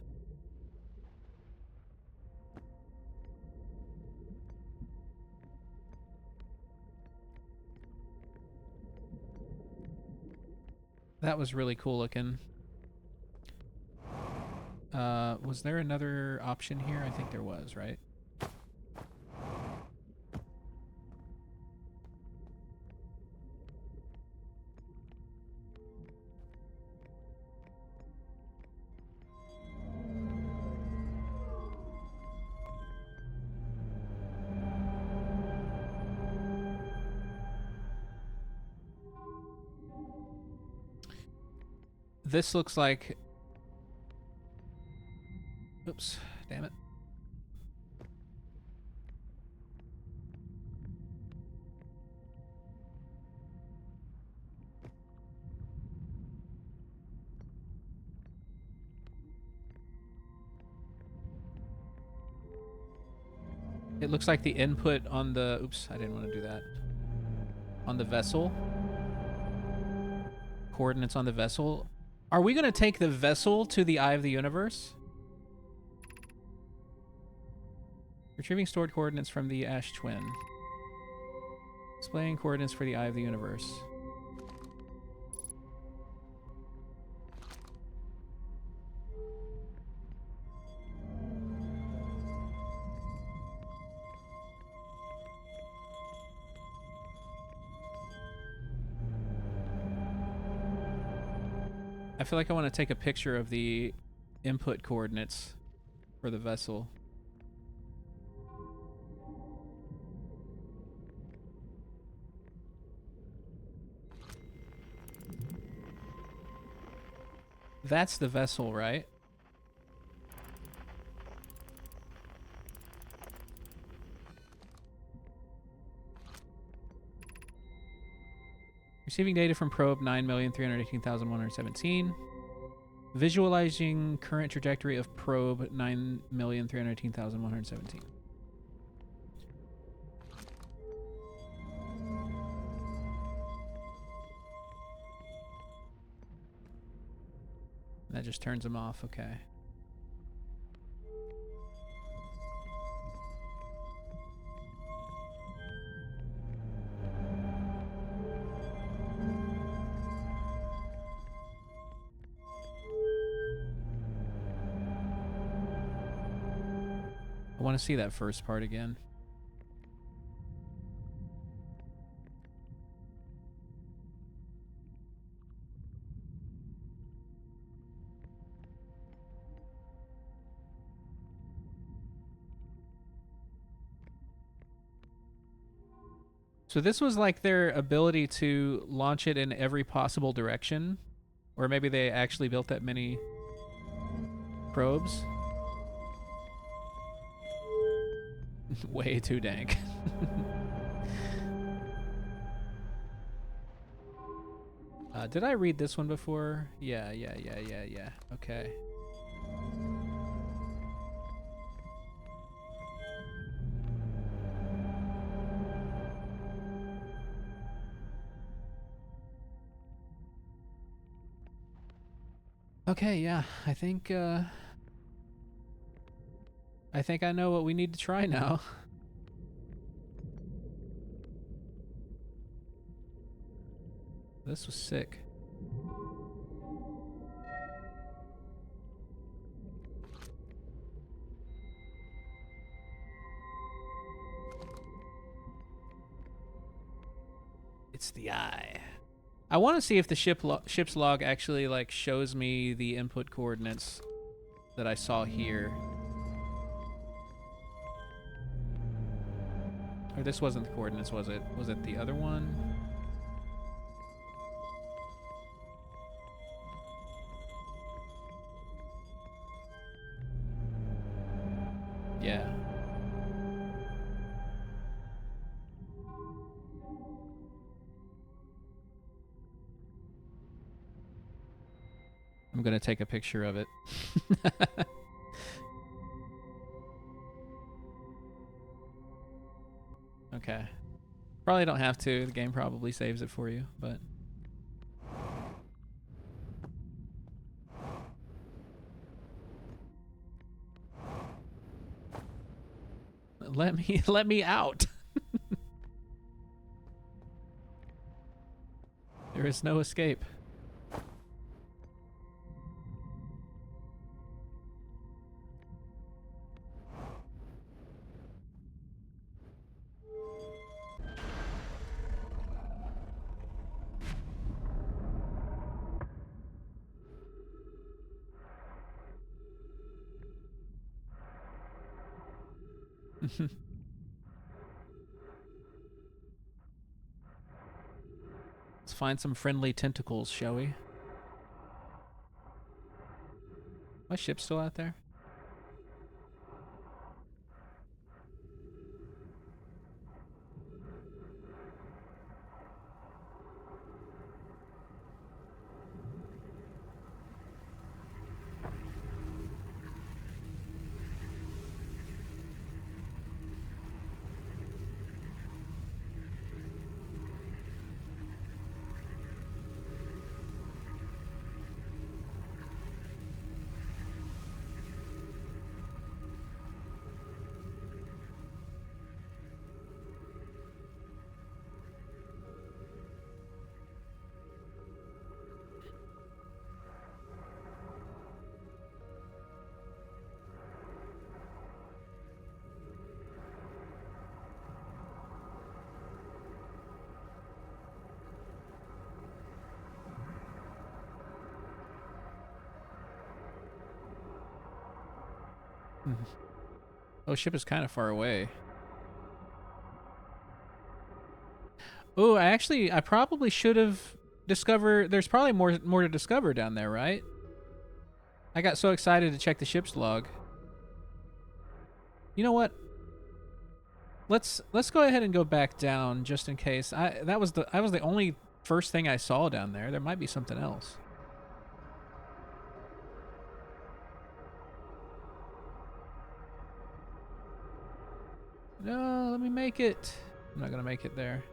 That was really cool looking. Was there another option here? I think there was, right? This looks like... Oops, damn it. It looks like the input on the... Oops, I didn't want to do that. On the vessel. Coordinates on the vessel. Are we going to take the vessel to the Eye of the Universe? Retrieving stored coordinates from the Ash Twin. Displaying coordinates for the Eye of the Universe. I feel like I want to take a picture of the input coordinates for the vessel. That's the vessel, right? Receiving data from probe 9,318,117. Visualizing current trajectory of probe 9,318,117. That just turns them off, okay. I want to see that first part again. So this was like their ability to launch it in every possible direction. Or maybe they actually built that many probes. Way too dank. Did I read this one before? Yeah. Okay. Okay, yeah. I think I know what we need to try now. This was sick. It's the eye. I want to see if the ship's log actually like shows me the input coordinates that I saw here. Or this wasn't the coordinates, was it? Was it the other one? Yeah. I'm gonna take a picture of it. Okay. Probably don't have to. The game probably saves it for you, but... Let me out. There is no escape. Let's find some friendly tentacles, shall we? My ship's still out there? Oh, ship is kind of far away. Oh, I probably should have discovered... There's probably more to discover down there, right? I got so excited to check the ship's log. You know what? Let's go ahead and go back down just in case. That was the only first thing I saw down there. There might be something else. No, let me make it. I'm not gonna make it there.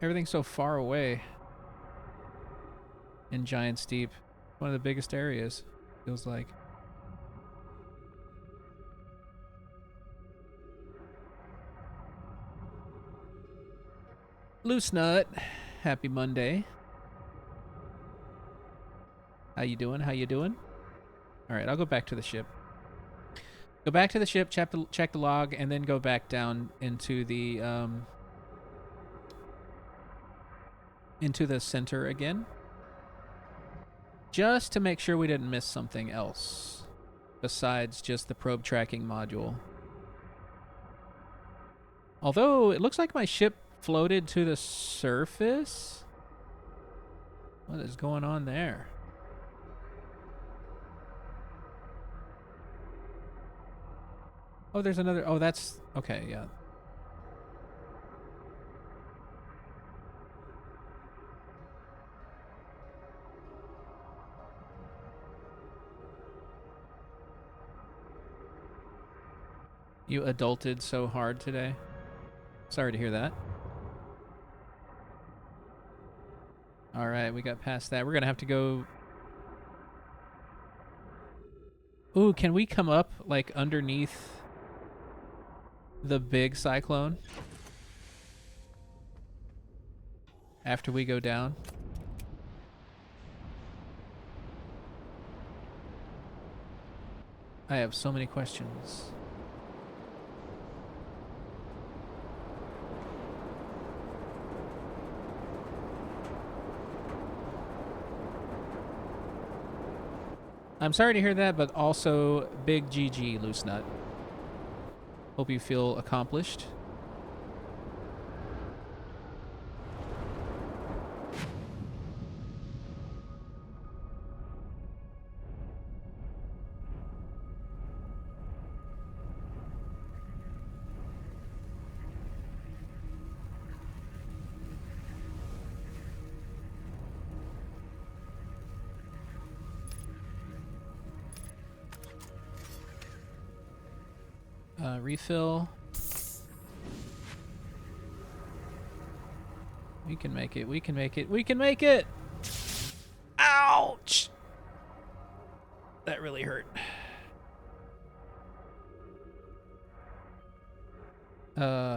Everything's so far away. In Giant's Deep. One of the biggest areas, feels like. Loose Nut. Happy Monday. How you doing? How you doing? Alright, I'll go back to the ship. Go back to the ship, check the log, and then go back down into the center again. Just to make sure we didn't miss something else besides just the probe tracking module. Although, it looks like my ship floated to the surface. What is going on there? Oh, there's another... Oh, that's... Okay, yeah. You adulted so hard today. Sorry to hear that. Alright, we got past that. We're gonna have to go... Ooh, can we come up, like, underneath the big cyclone? After we go down? I have so many questions. I'm sorry to hear that, but also big GG, Loose Nut. Hope you feel accomplished. Refill. We can make it. We can make it. We can make it! Ouch! That really hurt.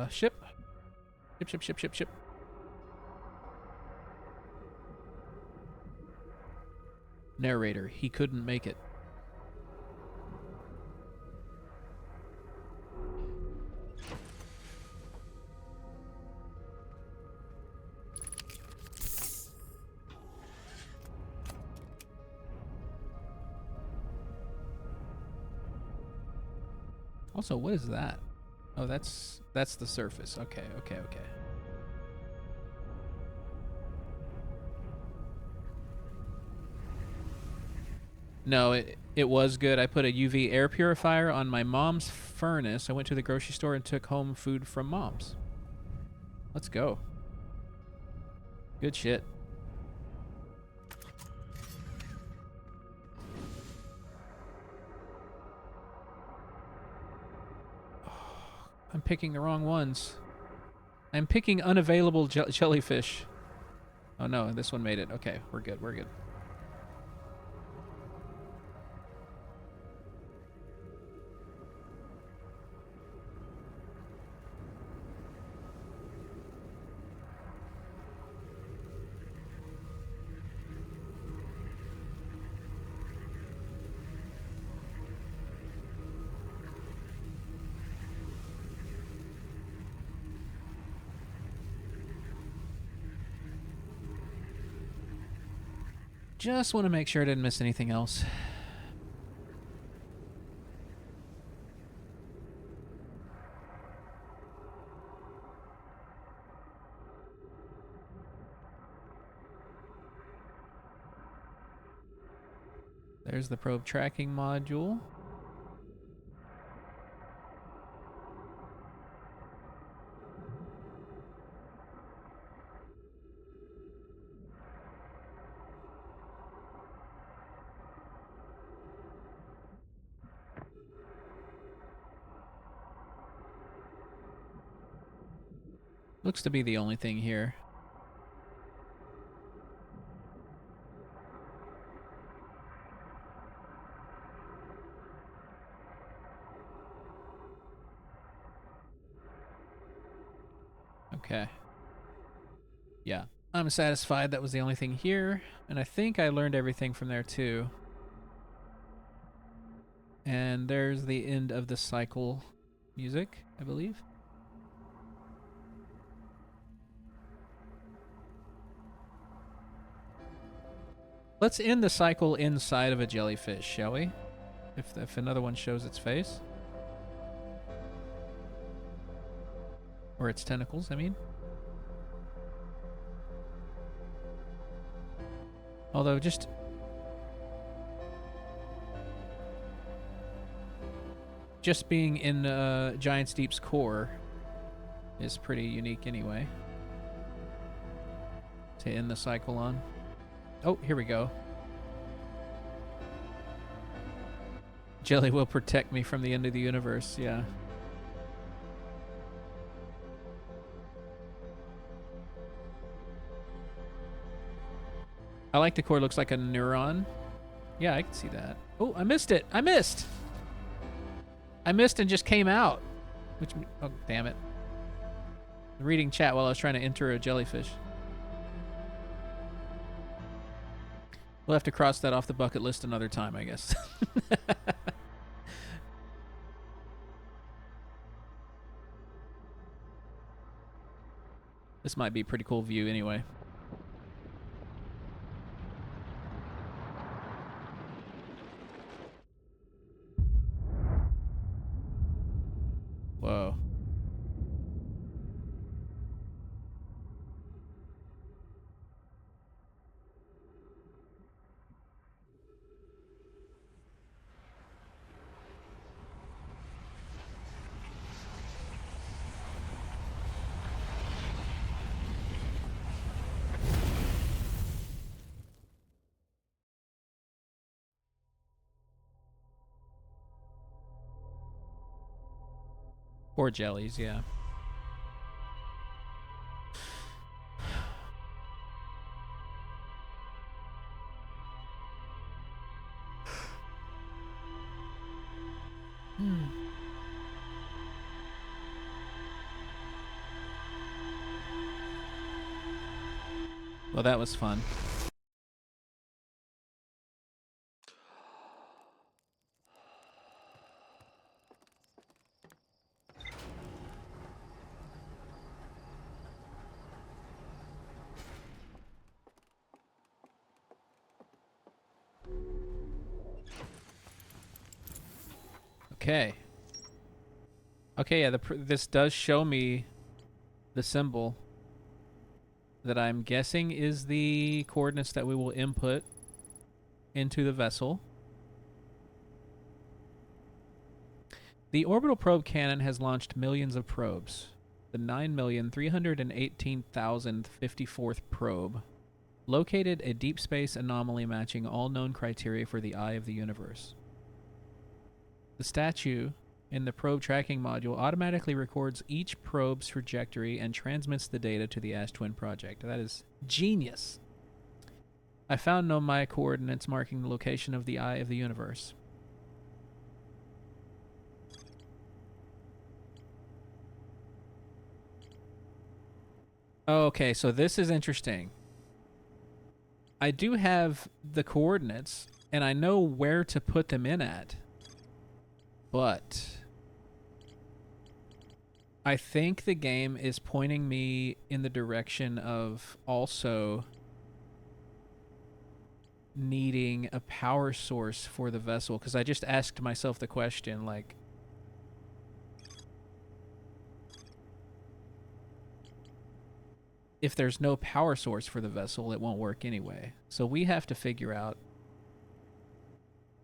Ship. Ship. Narrator, he couldn't make it. Also, what is that? Oh, that's the surface. Okay. No, it was good. I put a UV air purifier on my mom's furnace. I went to the grocery store and took home food from mom's. Let's go. Good shit. I'm picking the wrong ones. I'm picking unavailable jellyfish. Oh no, this one made it. Okay, we're good. Just want to make sure I didn't miss anything else. There's the probe tracking module. Looks to be the only thing here. Okay. Yeah. I'm satisfied that was the only thing here. And I think I learned everything from there too. And there's the end of the cycle music, I believe. Let's end the cycle inside of a jellyfish, shall we? If another one shows its face. Or its tentacles, I mean. Although just being in Giant's Deep's core is pretty unique anyway. To end the cycle on. Oh, here we go. Jelly will protect me from the end of the universe, yeah. I like the core, looks like a neuron. Yeah, I can see that. Oh, I missed it. I missed and just came out. Oh, damn it. Reading chat while I was trying to enter a jellyfish. We'll have to cross that off the bucket list another time, I guess. This might be a pretty cool view anyway. Whoa. Poor jellies, yeah. Well, that was fun. Okay. Okay, yeah, this does show me the symbol that I'm guessing is the coordinates that we will input into the vessel. The orbital probe cannon has launched millions of probes. The 9,318,054th probe located a deep space anomaly matching all known criteria for the eye of the universe. The statue in the probe tracking module automatically records each probe's trajectory and transmits the data to the Ash Twin project. That is genius. I found no Maya coordinates marking the location of the eye of the universe. Okay, so this is interesting. I do have the coordinates, and I know where to put them in at. But I think the game is pointing me in the direction of also needing a power source for the vessel, because I just asked myself the question, like, if there's no power source for the vessel, it won't work anyway. So we have to figure out.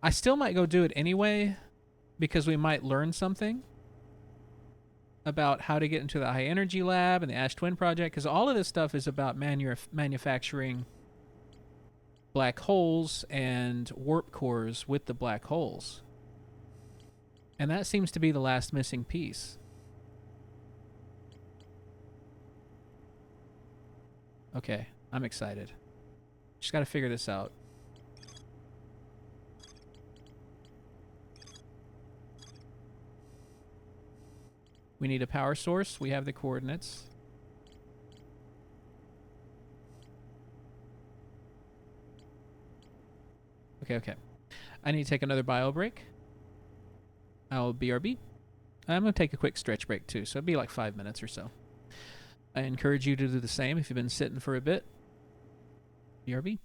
I still might go do it anyway, because we might learn something about how to get into the high energy lab and the Ash Twin project, because all of this stuff is about manufacturing black holes and warp cores with the black holes. And that seems to be the last missing piece. Okay, I'm excited. Just got to figure this out. We need a power source. We have the coordinates. Okay. I need to take another bio break. I'll BRB. I'm going to take a quick stretch break too, so it'll be like 5 minutes or so. I encourage you to do the same if you've been sitting for a bit. BRB.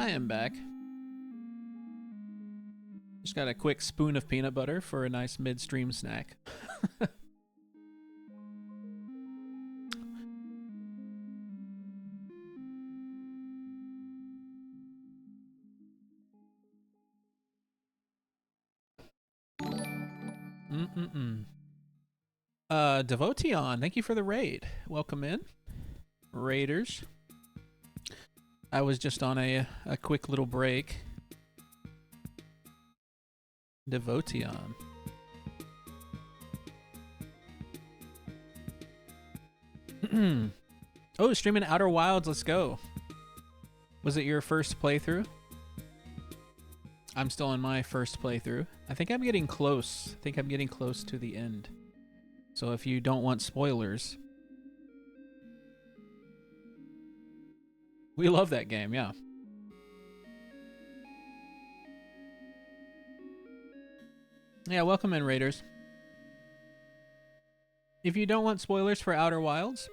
I am back. Just got a quick spoon of peanut butter for a nice midstream snack. Devotion, thank you for the raid. Welcome in, raiders. I was just on a quick little break. Devotion. Oh, streaming Outer Wilds, let's go. Was it your first playthrough? I'm still in my first playthrough. I think I'm getting close. I think I'm getting close to the end. So if you don't want spoilers... We love that game, yeah. Yeah, welcome in, Raiders. If you don't want spoilers for Outer Wilds,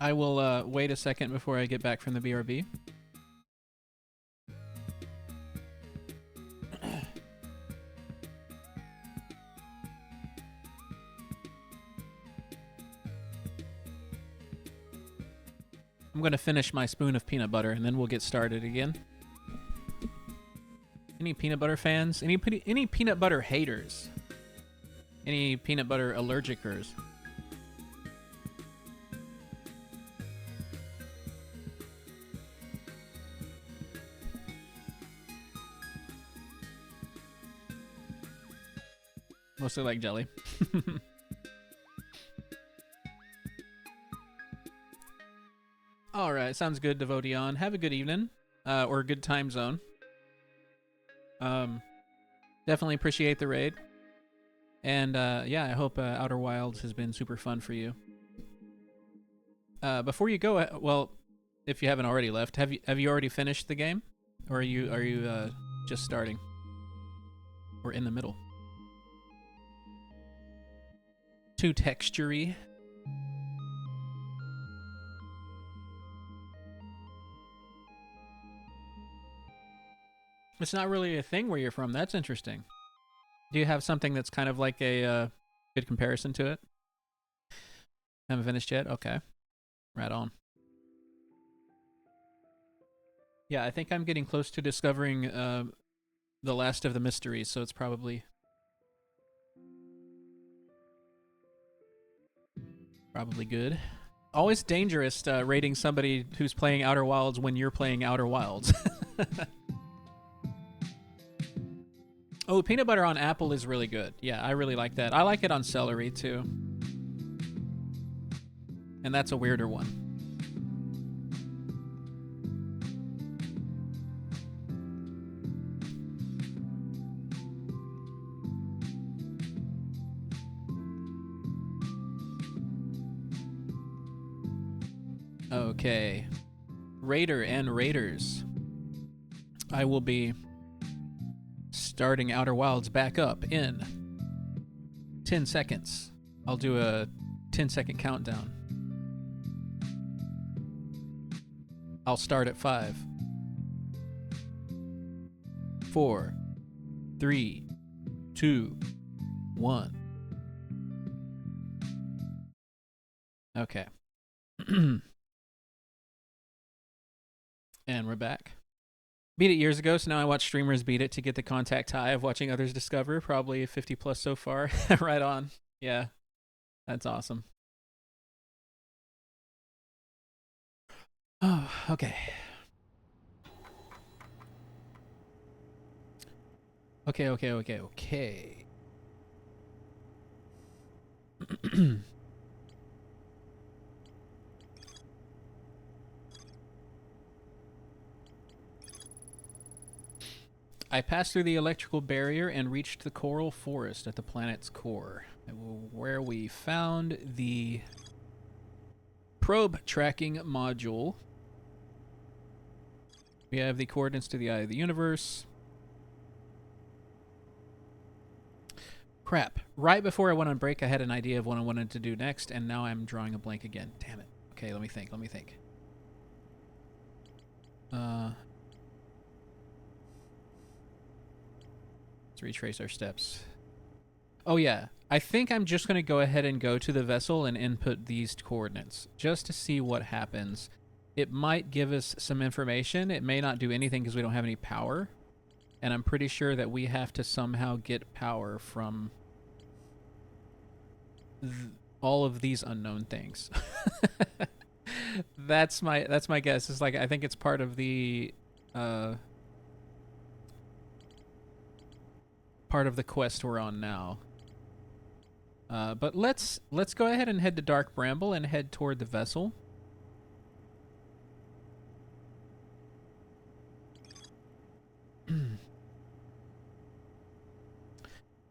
I will wait a second before I get back from the BRB. I'm going to finish my spoon of peanut butter, and then we'll get started again. Any peanut butter fans? Any peanut butter haters? Any peanut butter allergicers? Mostly like jelly. All right, sounds good, Devotion. Have a good evening, or a good time zone. Definitely appreciate the raid, and yeah, I hope Outer Wilds has been super fun for you. Before you go, well, if you haven't already left, have you already finished the game, or are you just starting, or in the middle? Too textury. It's not really a thing where you're from. That's interesting. Do you have something that's kind of like a good comparison to it? Haven't finished yet? Okay. Right on. Yeah, I think I'm getting close to discovering the last of the mysteries, so it's probably good. Always dangerous rating somebody who's playing Outer Wilds when you're playing Outer Wilds. Oh, peanut butter on apple is really good. Yeah, I really like that. I like it on celery, too. And that's a weirder one. Okay. Raider and Raiders. I will be starting Outer Wilds back up in 10 seconds. I'll do a 10-second countdown. I'll start at 5, 4, 3, 2, 1. Okay. And we're back. Beat it years ago, so now I watch streamers beat it to get the contact high of watching others discover. Probably 50 plus so far. Right on. Yeah. That's awesome. Oh, okay. Okay. I passed through the electrical barrier and reached the coral forest at the planet's core, where we found the probe tracking module. We have the coordinates to the eye of the universe. Crap. Right before I went on break, I had an idea of what I wanted to do next, and now I'm drawing a blank again. Damn it. Okay, let me think. Let's retrace our steps. Oh yeah, I think I'm just going to go ahead and go to the vessel and input these coordinates just to see what happens. It might give us some information. It may not do anything because we don't have any power. And I'm pretty sure that we have to somehow get power from all of these unknown things. That's my guess. It's like I think it's part of the quest we're on now. But let's go ahead and head to Dark Bramble and head toward the vessel.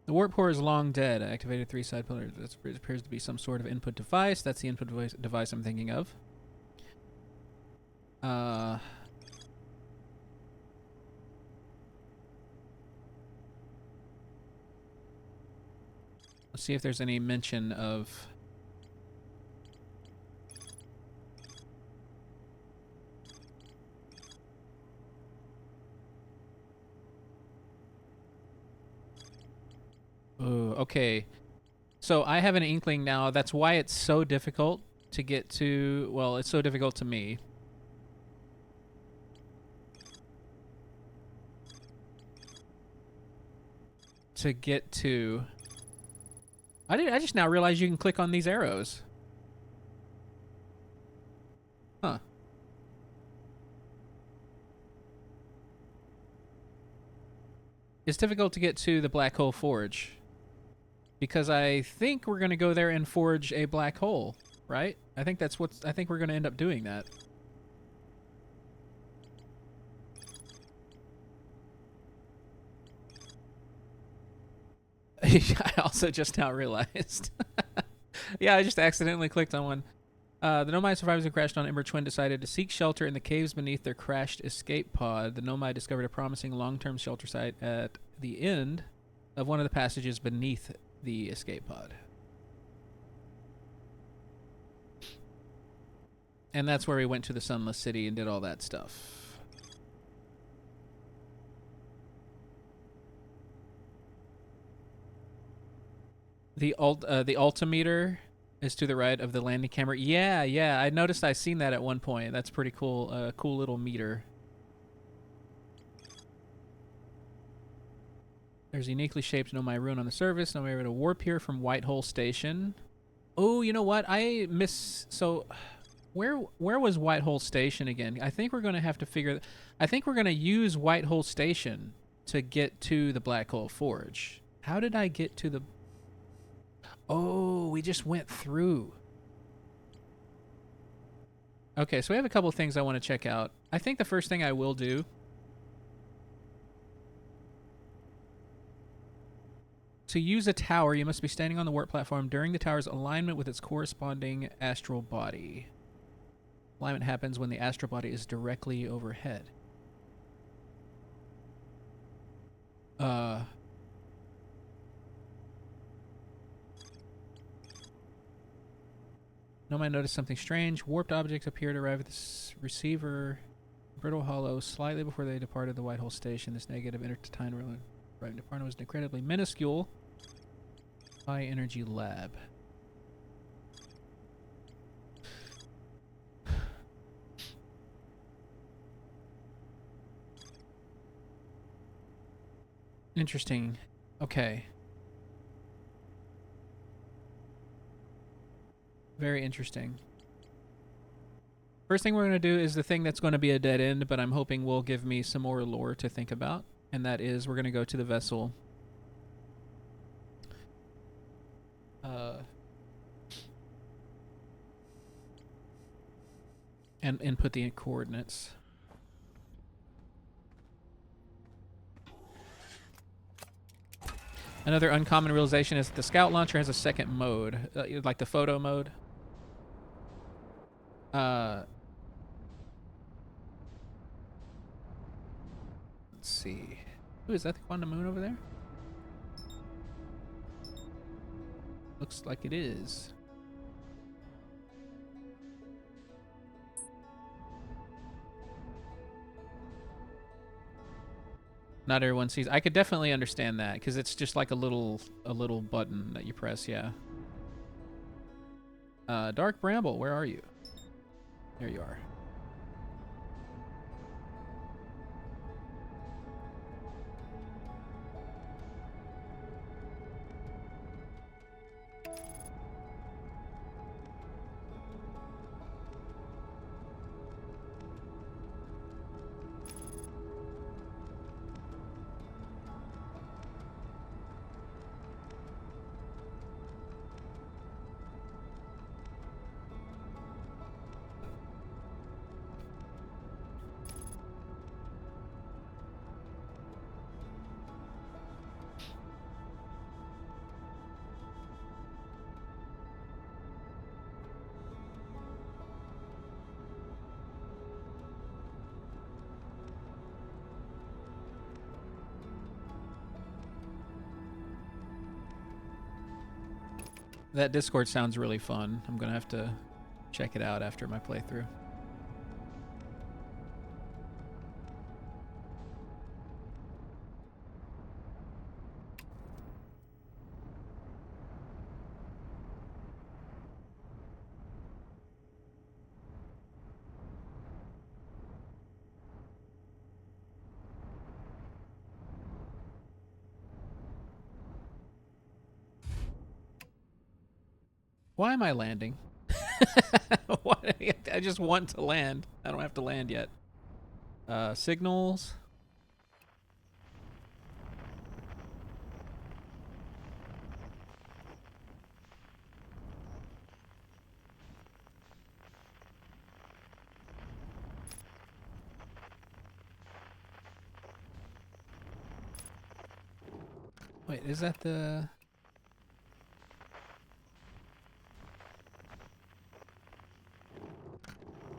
The warp core is long dead. I activated 3 side pillars. This appears to be some sort of input device. That's the input device I'm thinking of. Let's see if there's any mention of... Ooh, okay. So I have an inkling now. That's why it's so difficult to get to... Well, it's so difficult to me. To get to... I just now realized you can click on these arrows. Huh. It's difficult to get to the Black Hole Forge. Because I think we're going to go there and forge a black hole, right? I think we're going to end up doing that. I also just now realized. Yeah, I just accidentally clicked on one. The Nomai survivors who crashed on Ember Twin decided to seek shelter in the caves beneath their crashed escape pod. The Nomai discovered a promising long-term shelter site at the end of one of the passages beneath the escape pod. And that's where we went to the Sunless City and did all that stuff. The altimeter is to the right of the landing camera. Yeah, I noticed I seen that at one point. That's pretty cool. Cool little meter. There's a uniquely shaped Nomai rune on the surface. Nomai able to warp here from Whitehole Station. Oh, you know what? So, where was Whitehole Station again? I think we're going to have to figure... I think we're going to use Whitehole Station to get to the Black Hole Forge. How did I get to the... Oh, we just went through. Okay, so we have a couple of things I want to check out. I think the first thing I will do... To use a tower, you must be standing on the warp platform during the tower's alignment with its corresponding astral body. Alignment happens when the astral body is directly overhead. Nomai noticed something strange. Warped objects appear to arrive at the receiver. Brittle Hollow, slightly before they departed the Whitehole Station. This negative intertime arriving departure was incredibly minuscule. High energy lab. Interesting. Okay. Very interesting. First thing we're going to do is the thing that's going to be a dead end, but I'm hoping will give me some more lore to think about. And that is we're going to go to the vessel. And input the coordinates. Another uncommon realization is that the Scout Launcher has a second mode, like the photo mode. Let's see. Ooh, is that the Quantum Moon over there? Looks like it is. Not everyone sees. I could definitely understand that because it's just like a little button that you press. Yeah. Dark Bramble, where are you? There you are. That Discord sounds really fun. I'm gonna have to check it out after my playthrough. Why am I landing? I just want to land. I don't have to land yet. Signals. Wait, is that the...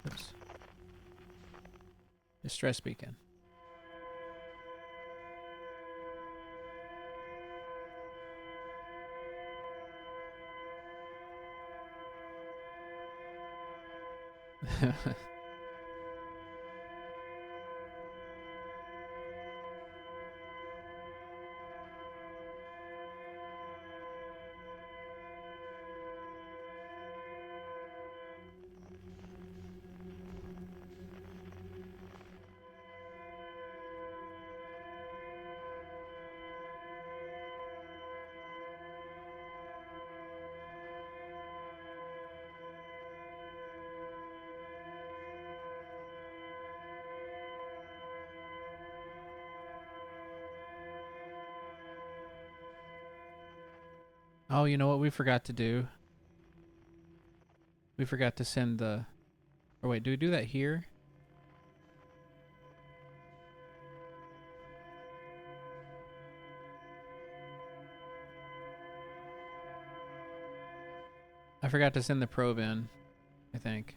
Oops. Distress beacon. Oh, you know what we forgot to do? We forgot to send the... Or wait, do we do that here? I forgot to send the probe in, I think.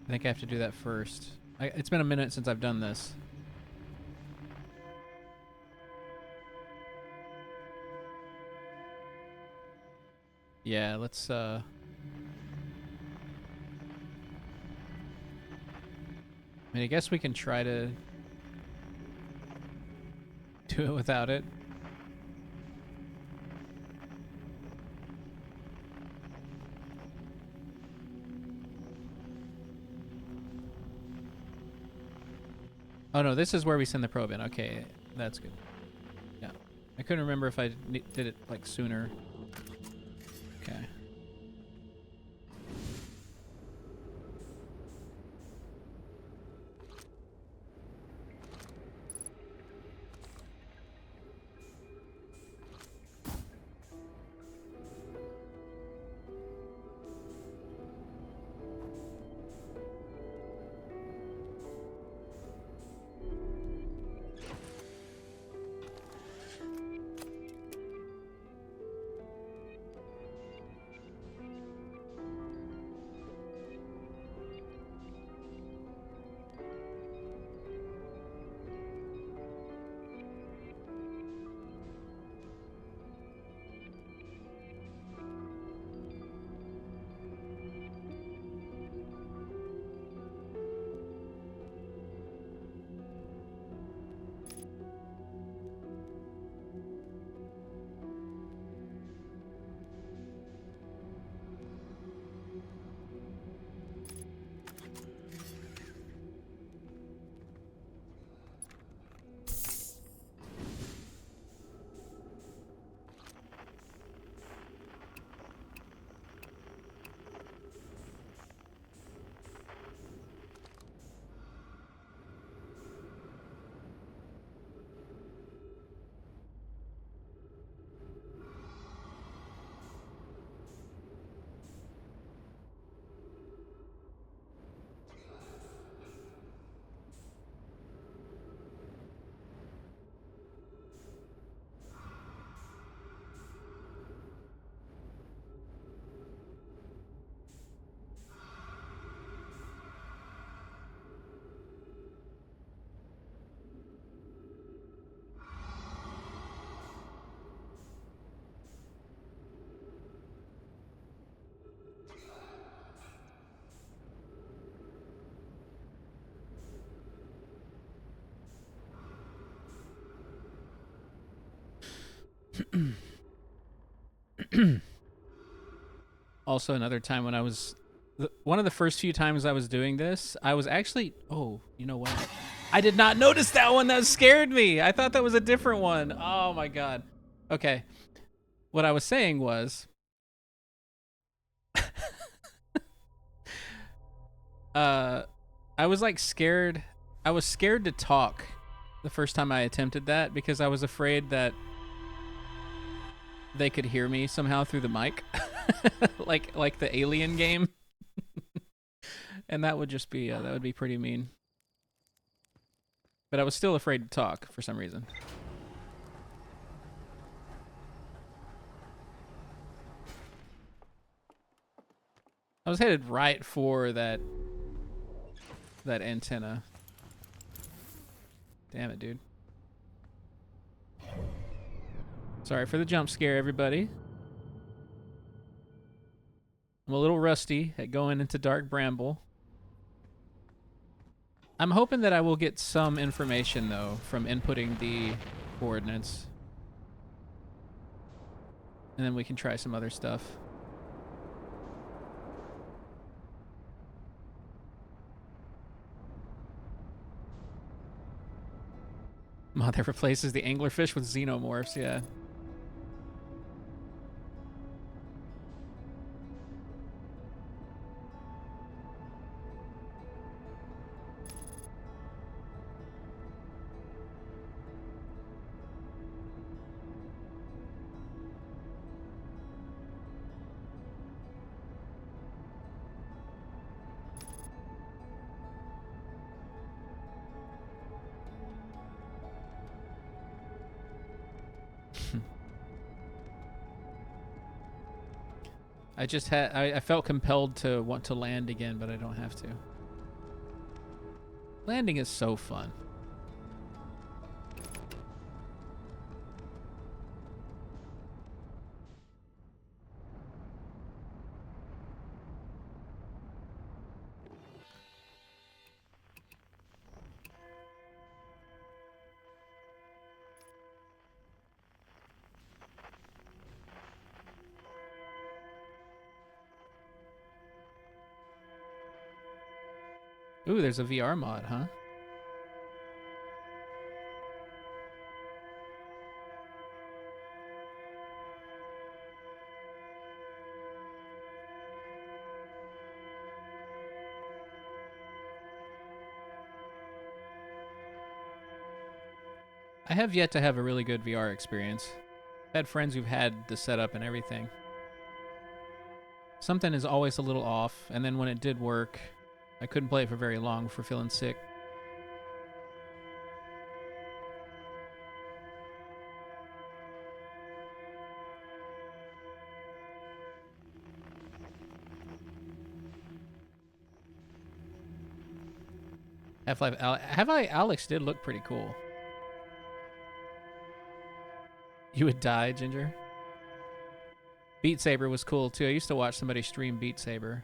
I think I have to do that first. It's been a minute since I've done this. Yeah, let's I mean, I guess we can try to do it without it. Oh no, this is where we send the probe in. Okay, that's good. Yeah. I couldn't remember if I did it like sooner. Okay. Also, another time when I was one of the first few times I was doing this, I was actually. Oh, you know what? I did not notice that one. That scared me. I thought that was a different one. Oh my god. Okay. What I was saying was, I was like scared. I was scared to talk the first time I attempted that because I was afraid that they could hear me somehow through the mic, like the Alien game, and that would just be that would be pretty mean. But I was still afraid to talk for some reason. I was headed right for that antenna. Damn it, dude. Sorry for the jump scare, everybody. I'm a little rusty at going into Dark Bramble. I'm hoping that I will get some information, though, from inputting the coordinates. And then we can try some other stuff. Mother replaces the anglerfish with xenomorphs, yeah. I felt compelled to want to land again, but I don't have to. Landing is so fun. Ooh, there's a VR mod, huh? I have yet to have a really good VR experience. I've had friends who've had the setup and everything. Something is always a little off, and then when it did work, I couldn't play it for very long for feeling sick. Half-Life Alex did look pretty cool. You would die, Ginger? Beat Saber was cool, too. I used to watch somebody stream Beat Saber.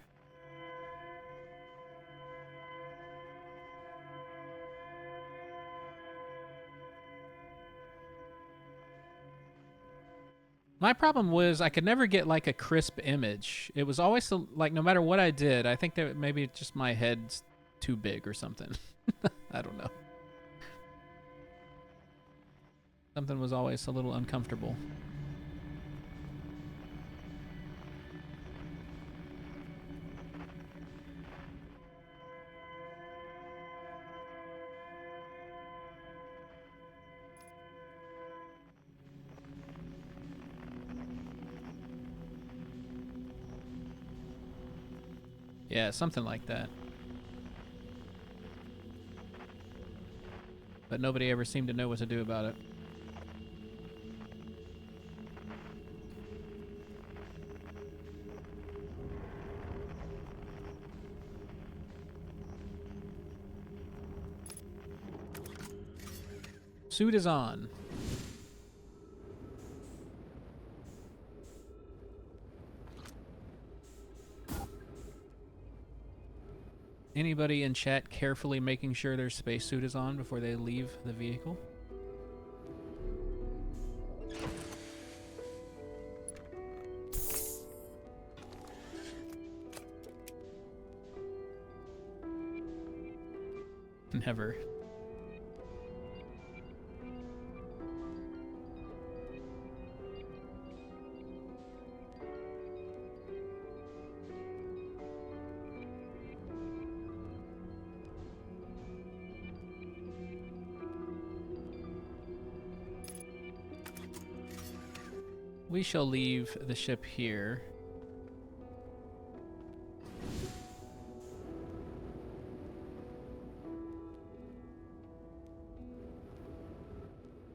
My problem was I could never get, like, a crisp image. It was always, like, no matter what I did, I think that maybe just my head's too big or something. I don't know. Something was always a little uncomfortable. Yeah, something like that. But nobody ever seemed to know what to do about it. Suit is on. Anybody in chat carefully making sure their spacesuit is on before they leave the vehicle? Never. We shall leave the ship here.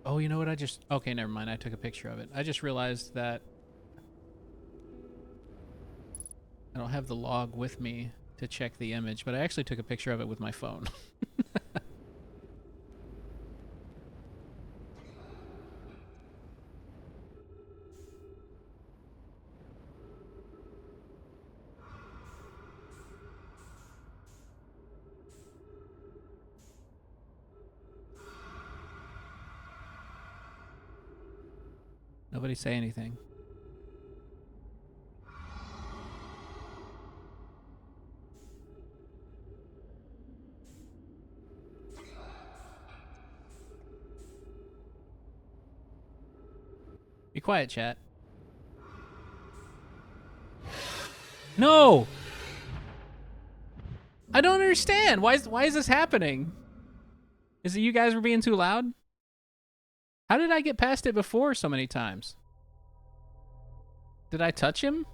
Oh, you know what? Okay, never mind. I took a picture of it. I just realized that I don't have the log with me to check the image, but I actually took a picture of it with my phone. Nobody say anything. Be quiet, chat. No! I don't understand. Why is this happening? Is it you guys were being too loud? How did I get past it before so many times? Did I touch him?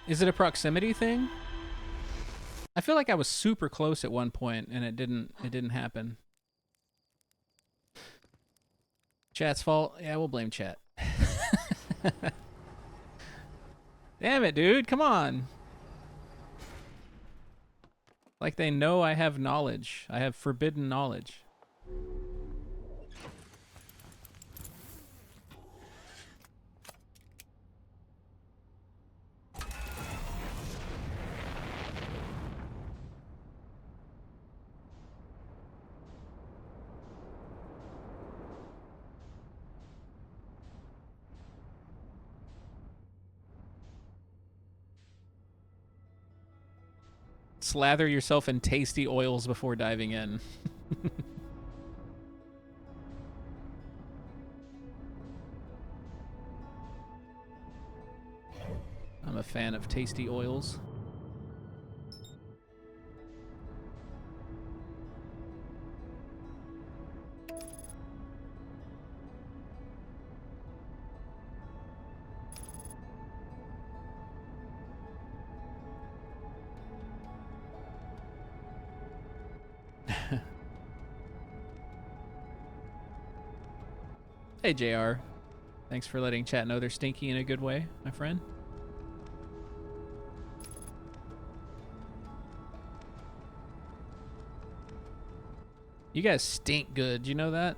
Is it a proximity thing? I feel like I was super close at one point and it didn't happen. Chat's fault? Yeah, we'll blame chat. Damn it, dude. Come on. Like they know I have knowledge. I have forbidden knowledge. Slather yourself in tasty oils before diving in. I'm a fan of tasty oils. Hey, JR. Thanks for letting chat know they're stinky in a good way, my friend. You guys stink good. Do you know that?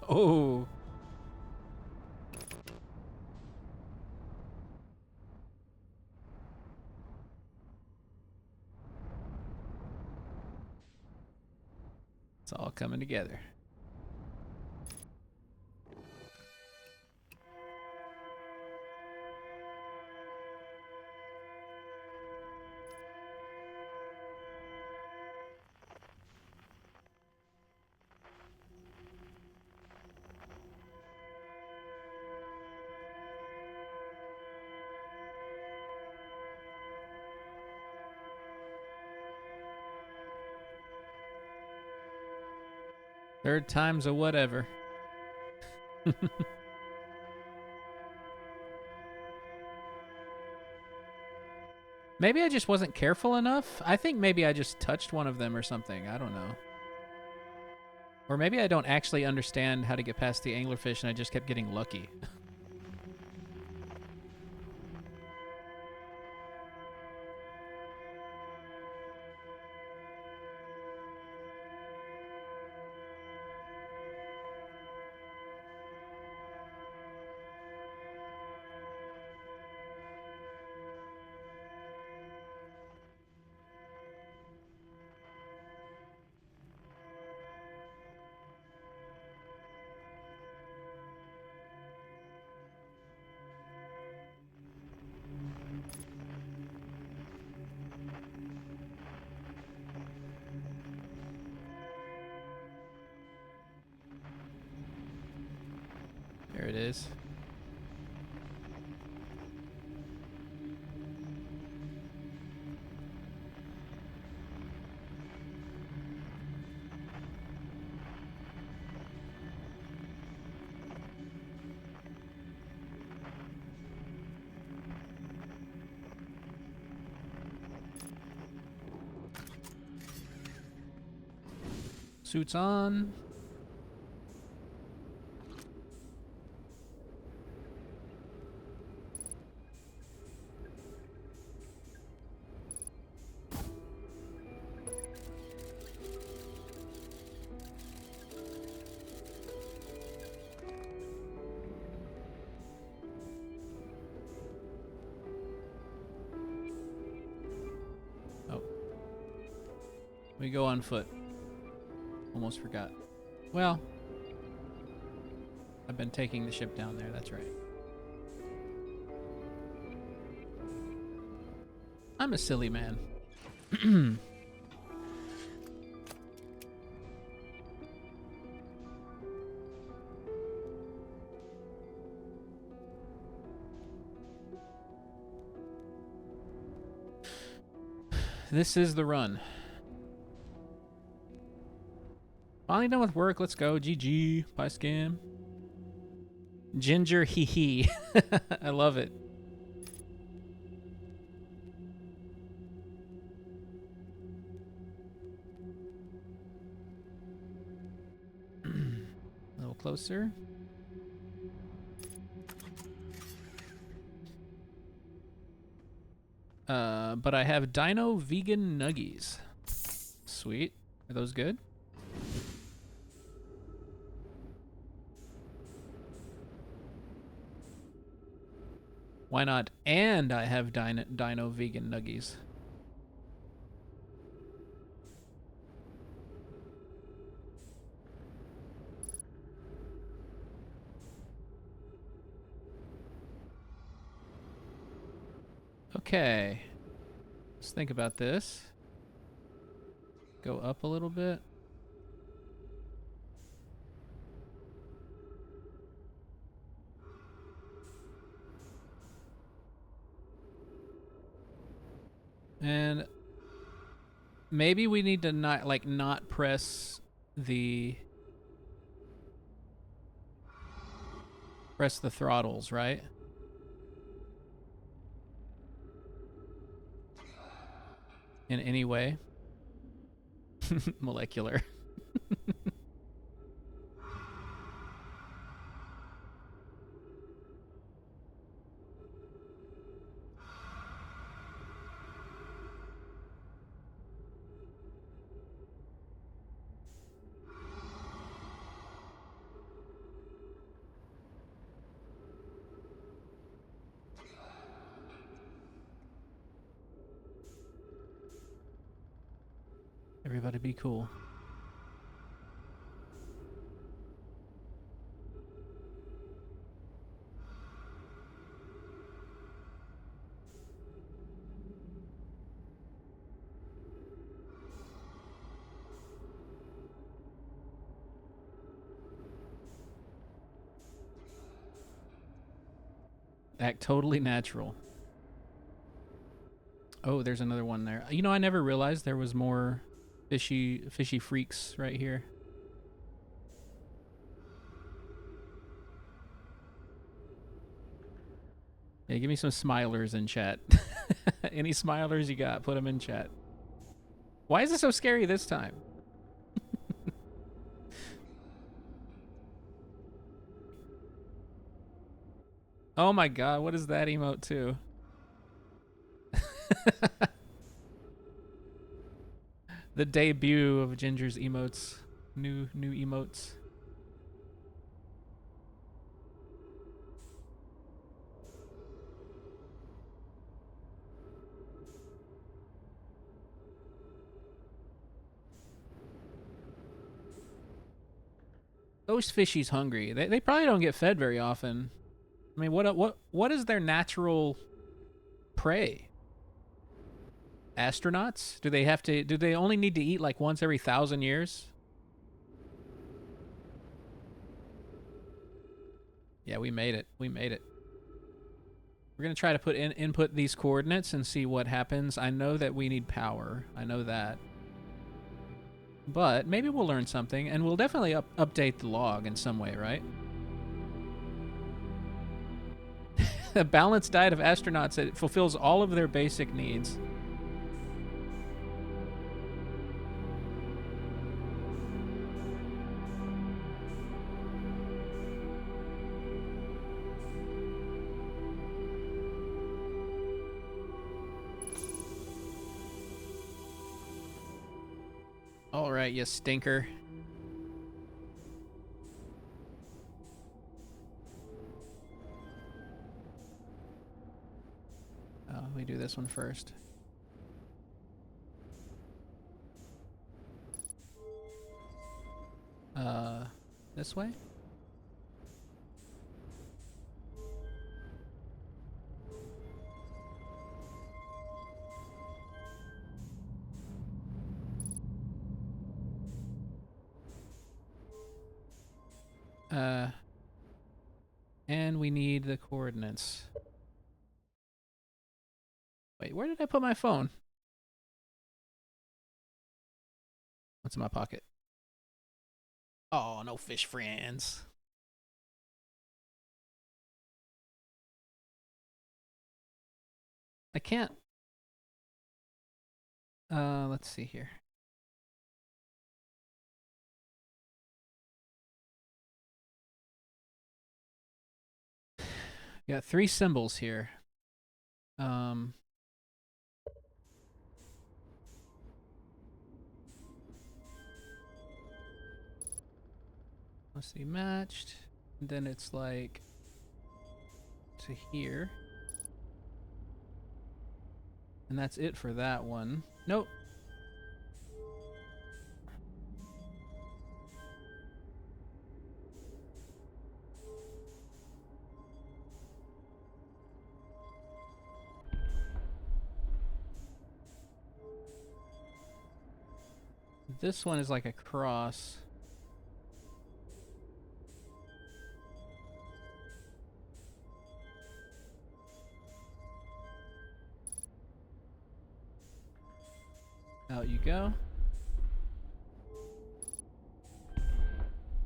Oh. It's all coming together. Third time's a whatever. Maybe I just wasn't careful enough. I think maybe I just touched one of them or something. I don't know. Or maybe I don't actually understand how to get past the anglerfish and I just kept getting lucky. is. Suits on. Oh. We go on foot. Almost forgot. Well, I've been taking the ship down there, that's right. I'm a silly man. This is the run. Finally done with work. Let's go. GG. Pie scam. Ginger hee hee. I love it. A little closer. But I have Dino Vegan Nuggies. Sweet. Are those good? Why not? And I have Dino Vegan Nuggies. Okay. Let's think about this. Go up a little bit. And maybe we need to not press the throttles, right? In any way. Molecular. Everybody be cool. Act totally natural. Oh, there's another one there. You know, I never realized there was more fishy freaks right here. Yeah, give me some smilers in chat. Any smilers you got, put them in chat. Why is it so scary this time? Oh my god, what is that emote too? The debut of Ginger's emotes. New emotes. Those fishies hungry. They probably don't get fed very often. I mean, what is their natural prey? Astronauts? Do they only need to eat like once every 1,000 years? Yeah, we made it. We made it. We're going to try to input these coordinates and see what happens. I know that we need power. I know that. But maybe we'll learn something, and we'll definitely update the log in some way, right? A balanced diet of astronauts that fulfills all of their basic needs. All right, you stinker. Oh, we do this one first. This way? And we need the coordinates. Wait, where did I put my phone? What's in my pocket? Oh, no fish friends. I can't. Let's see here. Got 3 symbols here. Let's see, matched. And then it's like to here. And that's it for that one. Nope. This one is like a cross. Out you go.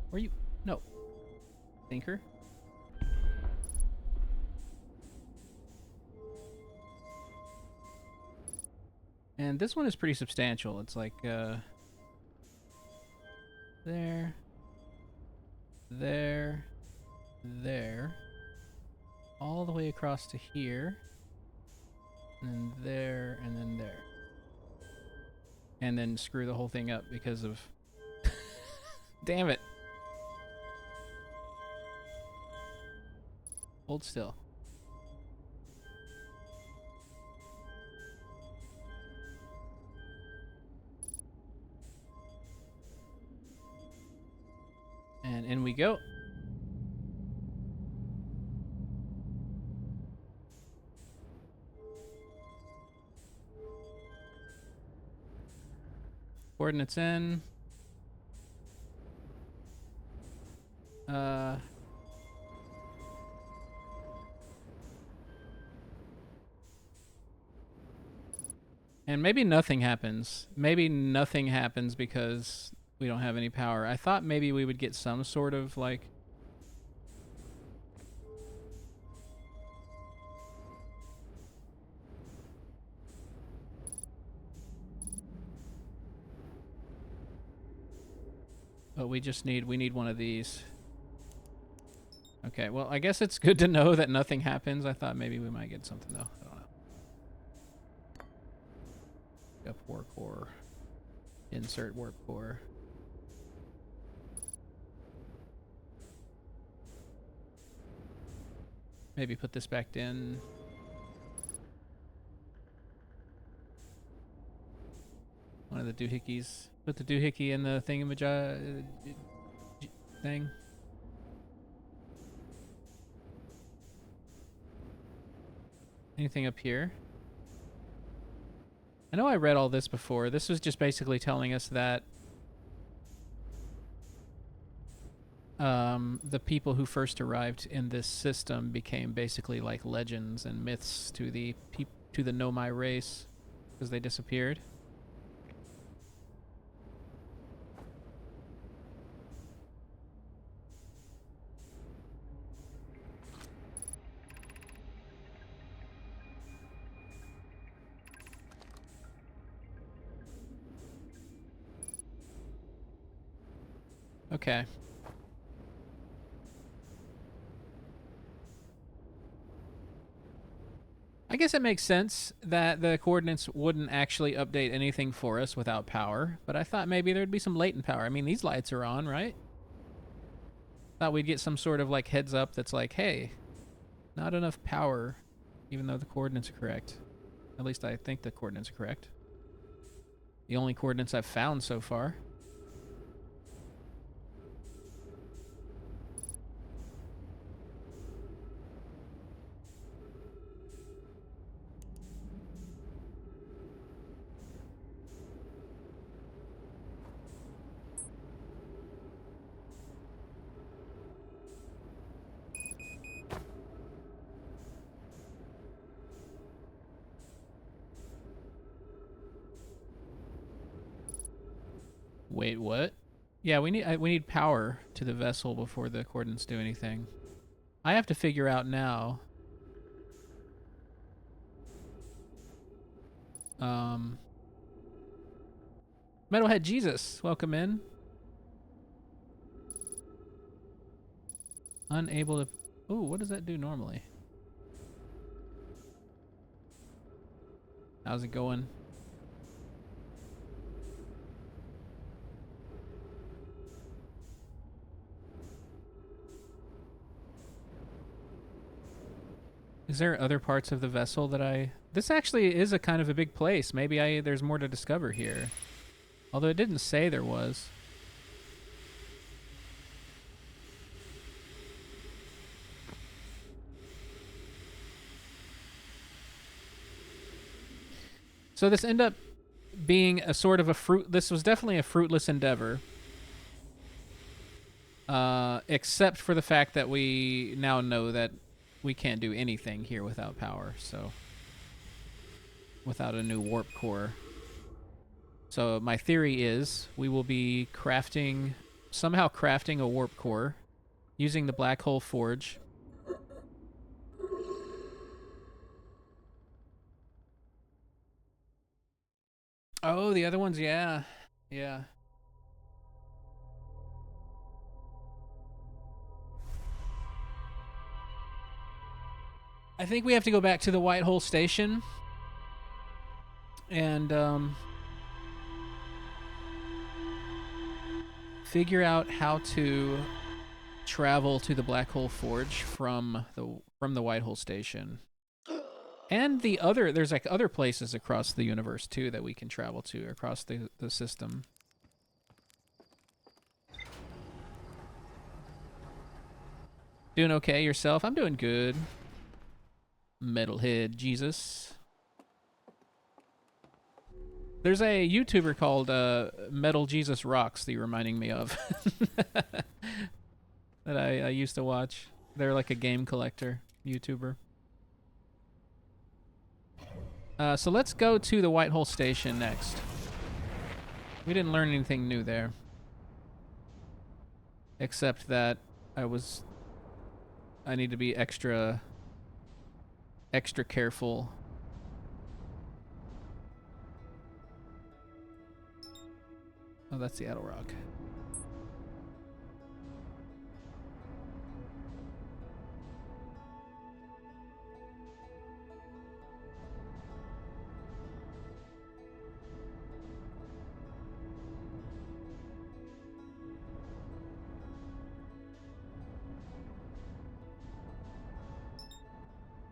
Where you? No. Thinker. And this one is pretty substantial. It's like, there. There. There. All the way across to here. And then there, and then there. And then screw the whole thing up because of... Damn it. Hold still. And in we go. Coordinates in. And maybe nothing happens. Maybe nothing happens because we don't have any power. I thought maybe we would get some sort of, like... But we need one of these. Okay, well, I guess it's good to know that nothing happens. I thought maybe we might get something, though. I don't know. Up warp core. Insert warp core. Maybe put this back in. One of the doohickeys. Put the doohickey in the thingamajig thing. Anything up here? I know I read all this before. This was just basically telling us that the people who first arrived in this system became basically like legends and myths to the to the Nomai race because they disappeared. Okay. I guess it makes sense that the coordinates wouldn't actually update anything for us without power, but I thought maybe there'd be some latent power. I mean, these lights are on, right? Thought we'd get some sort of like heads up that's like, hey, not enough power, even though the coordinates are correct. At least I think the coordinates are correct. The only coordinates I've found so far. Wait, what? Yeah, we need power to the vessel before the coordinates do anything. I have to figure out now. Um, Metalhead Jesus, welcome in. Unable to. Ooh, what does that do normally? How's it going? Is there other parts of the vessel that I... This actually is a kind of a big place. Maybe there's more to discover here. Although it didn't say there was. So this ended up being a sort of a fruit... This was definitely a fruitless endeavor. Except for the fact that we now know that we can't do anything here without power, so... Without a new warp core. So my theory is we will be somehow crafting a warp core using the black hole forge. Oh, the other ones, yeah. Yeah. I think we have to go back to the White Hole Station and figure out how to travel to the Black Hole Forge from the White Hole Station. And there's like other places across the universe too that we can travel to across the system. Doing okay yourself? I'm doing good. Metalhead Jesus. There's a YouTuber called Metal Jesus Rocks that you're reminding me of. That I used to watch. They're like a game collector YouTuber. So let's go to the White Hole Station next. We didn't learn anything new there. Except that I need to be extra careful. Oh, that's the Seattle Rock.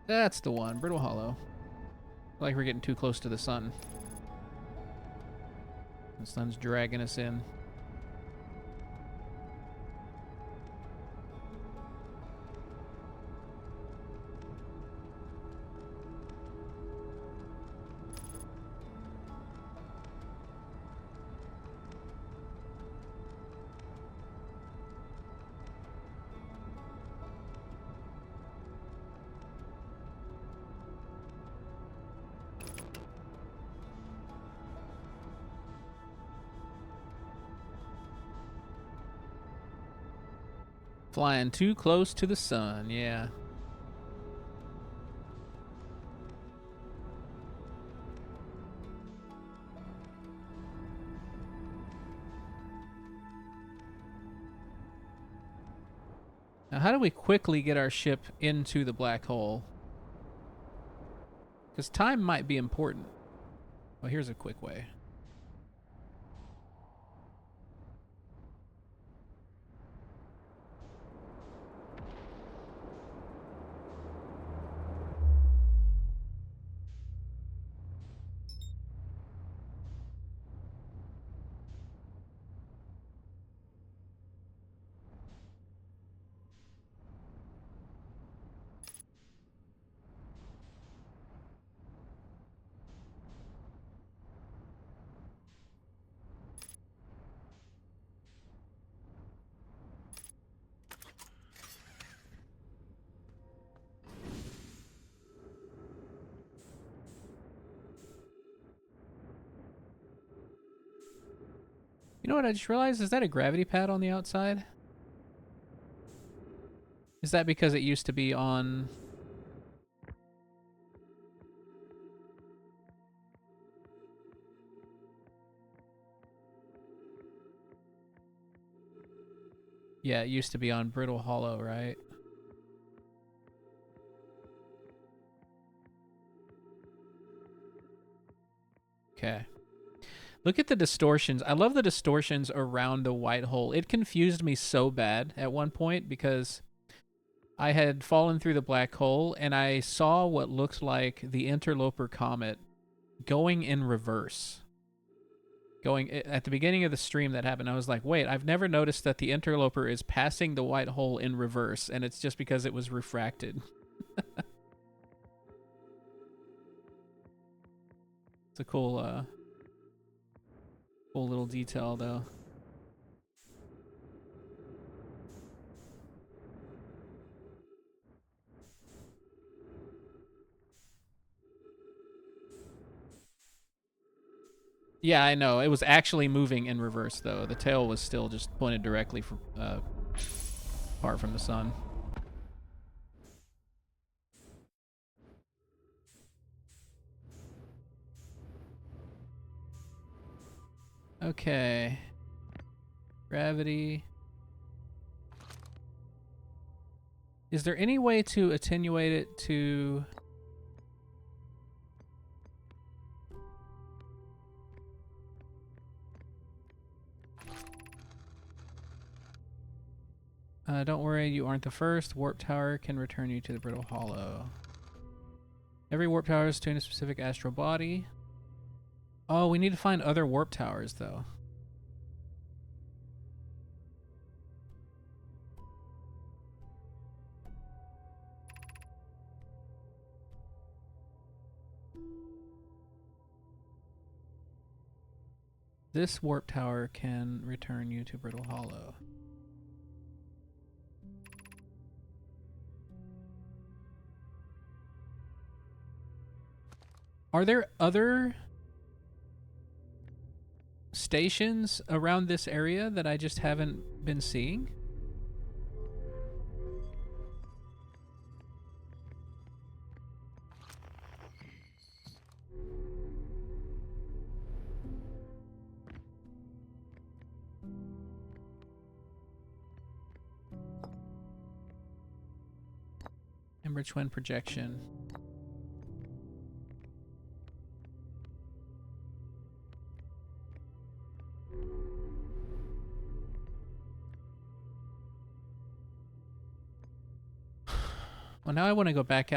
That's the one, Brittle Hollow. Like we're getting too close to the sun. The sun's dragging us in. Flying too close to the sun, yeah. Now, how do we quickly get our ship into the black hole? Because time might be important. Well, here's a quick way. You know what I just realized? Is that a gravity pad on the outside? Is that because it used to be on... Yeah, it used to be on Brittle Hollow, right? Okay. Look at the distortions. I love the distortions around the white hole. It confused me so bad at one point because I had fallen through the black hole and I saw what looked like the Interloper Comet going in reverse. Going at the beginning of the stream that happened, I was like, wait, I've never noticed that the Interloper is passing the white hole in reverse, and it's just because it was refracted. It's a cool, cool little detail, though. Yeah, I know. It was actually moving in reverse, though. The tail was still just pointed directly for, apart from the sun. Okay. Gravity. Is there any way to attenuate it to... don't worry, you aren't the first. Warp Tower can return you to the Brittle Hollow. Every warp tower is tuned to a specific astral body. Oh, we need to find other warp towers, though. This warp tower can return you to Brittle Hollow. Are there other stations around this area that I just haven't been seeing? Ember Twin projection. Well, now I want to go back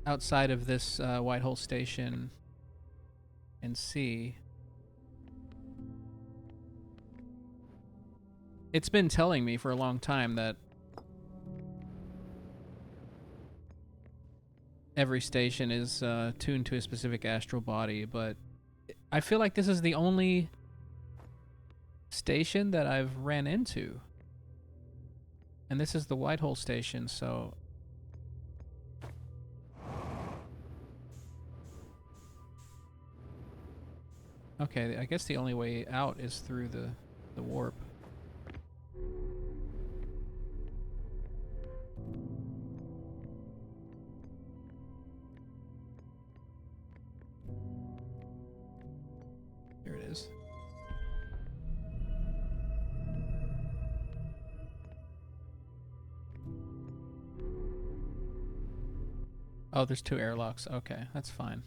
outside of this White Hole Station and see. It's been telling me for a long time that every station is tuned to a specific astral body, but I feel like this is the only station that I've ran into. And this is the White Hole Station, so... Okay, I guess the only way out is through the warp. is. Oh, there's 2 airlocks. Okay, that's fine.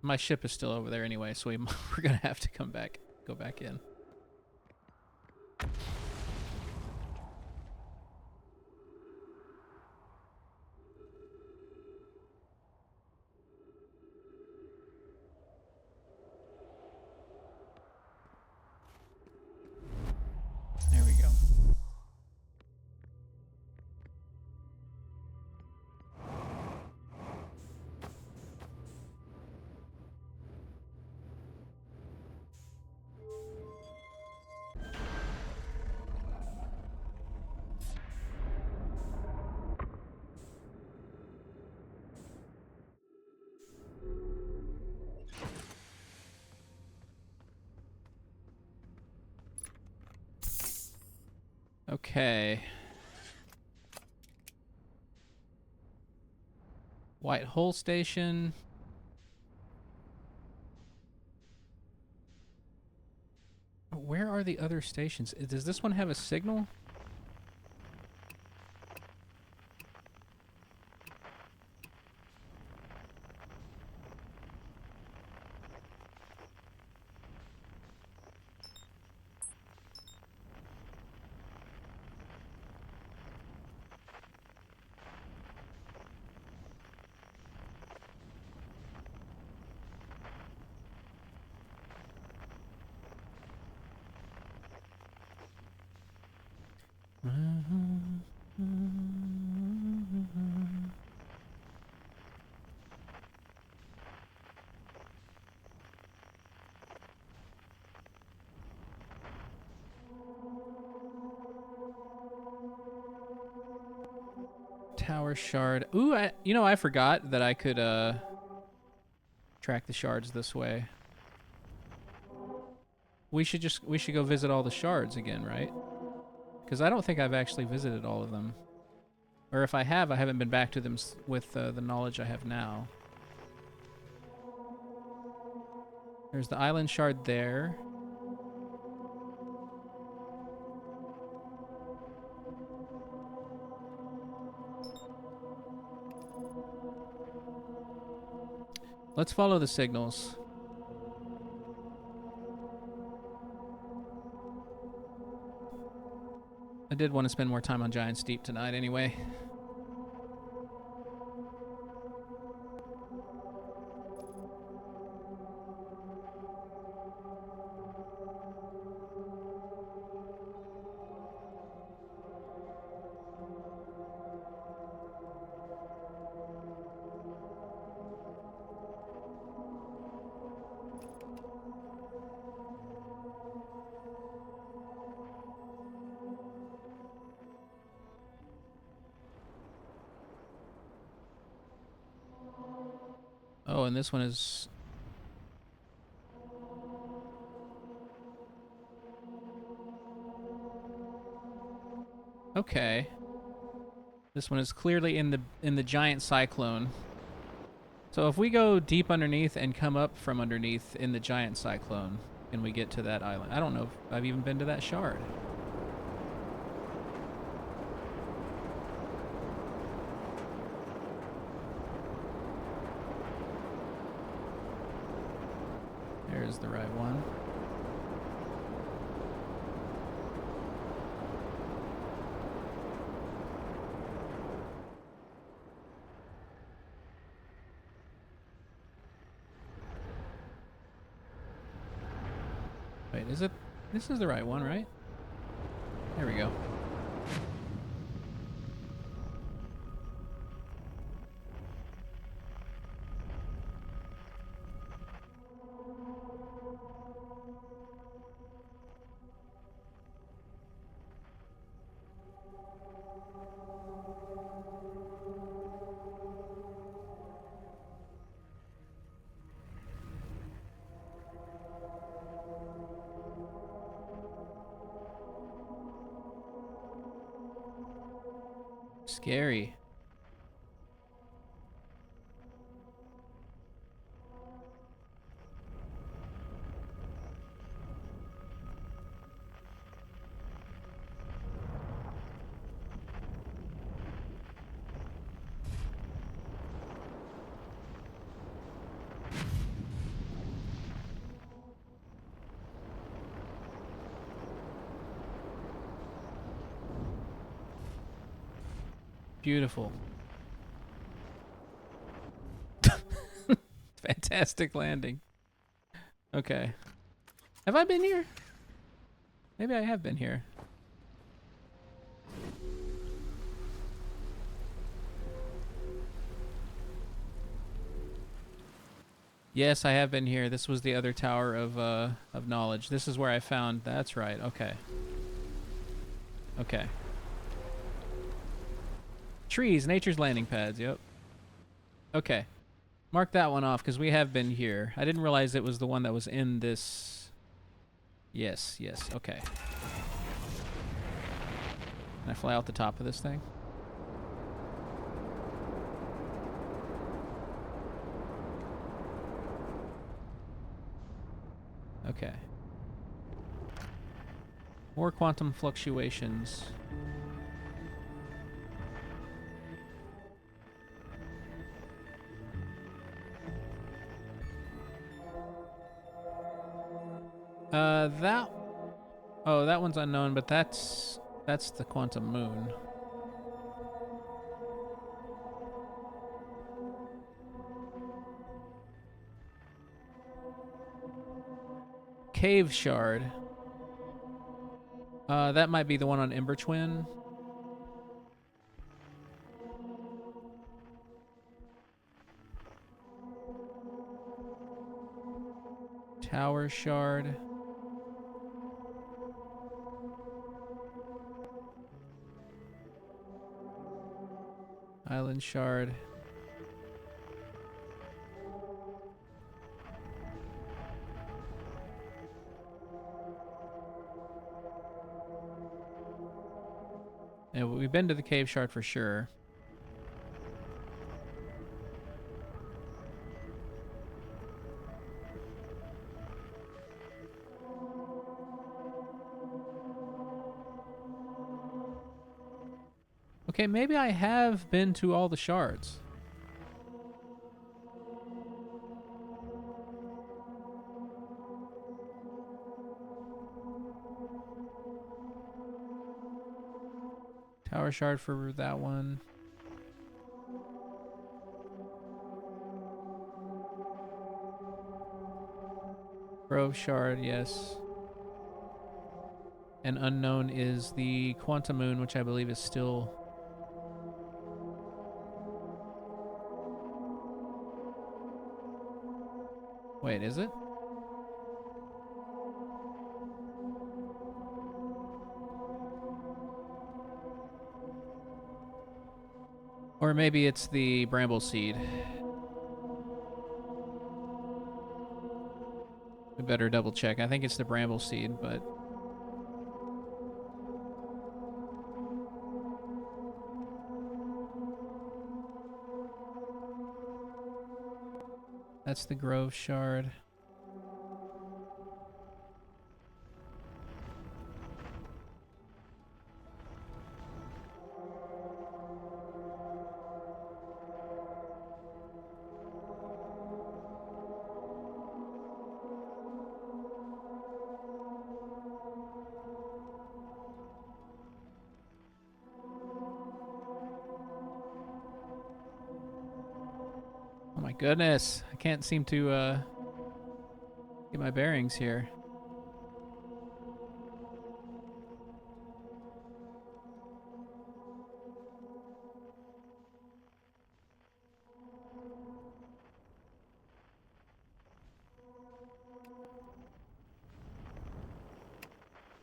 My ship is still over there anyway, so we're gonna have to go back in. There we go. Okay. White Hole Station. Where are the other stations? Does this one have a signal? Tower shard. Ooh, I forgot that I could track the shards this way. We should go visit all the shards again, right? Because I don't think I've actually visited all of them. Or if I have, I haven't been back to them with the knowledge I have now. There's the island shard there. Let's follow the signals. I did want to spend more time on Giant's Deep tonight anyway. Oh, and this one is... Okay. This one is clearly in the giant cyclone. So if we go deep underneath and come up from underneath in the giant cyclone, can we get to that island? I don't know if I've even been to that shard. There's the right one. Wait, is it? This is the right one, right? There we go. Scary. Beautiful. Fantastic landing. Okay. Have I been here? Maybe I have been here. Yes, I have been here. This was the other tower of knowledge. This is where I found... That's right. Okay. Okay. Trees, nature's landing pads. Yep. Okay. Mark that one off, because we have been here. I didn't realize it was the one that was in this... Yes, yes. Okay. Can I fly out the top of this thing? Okay. More quantum fluctuations. That... Oh, that one's unknown, but that's the quantum moon. Cave shard. That might be the one on Ember Twin. Tower shard. Island shard. And we've been to the cave shard for sure. Okay, maybe I have been to all the shards. Tower shard for that one. Grove shard, yes. And unknown is the quantum moon, which I believe is still... Wait, is it? Or maybe it's the bramble seed. We better double check. I think it's the bramble seed, but... That's the Grove shard. Oh my goodness. I can't seem to get my bearings here.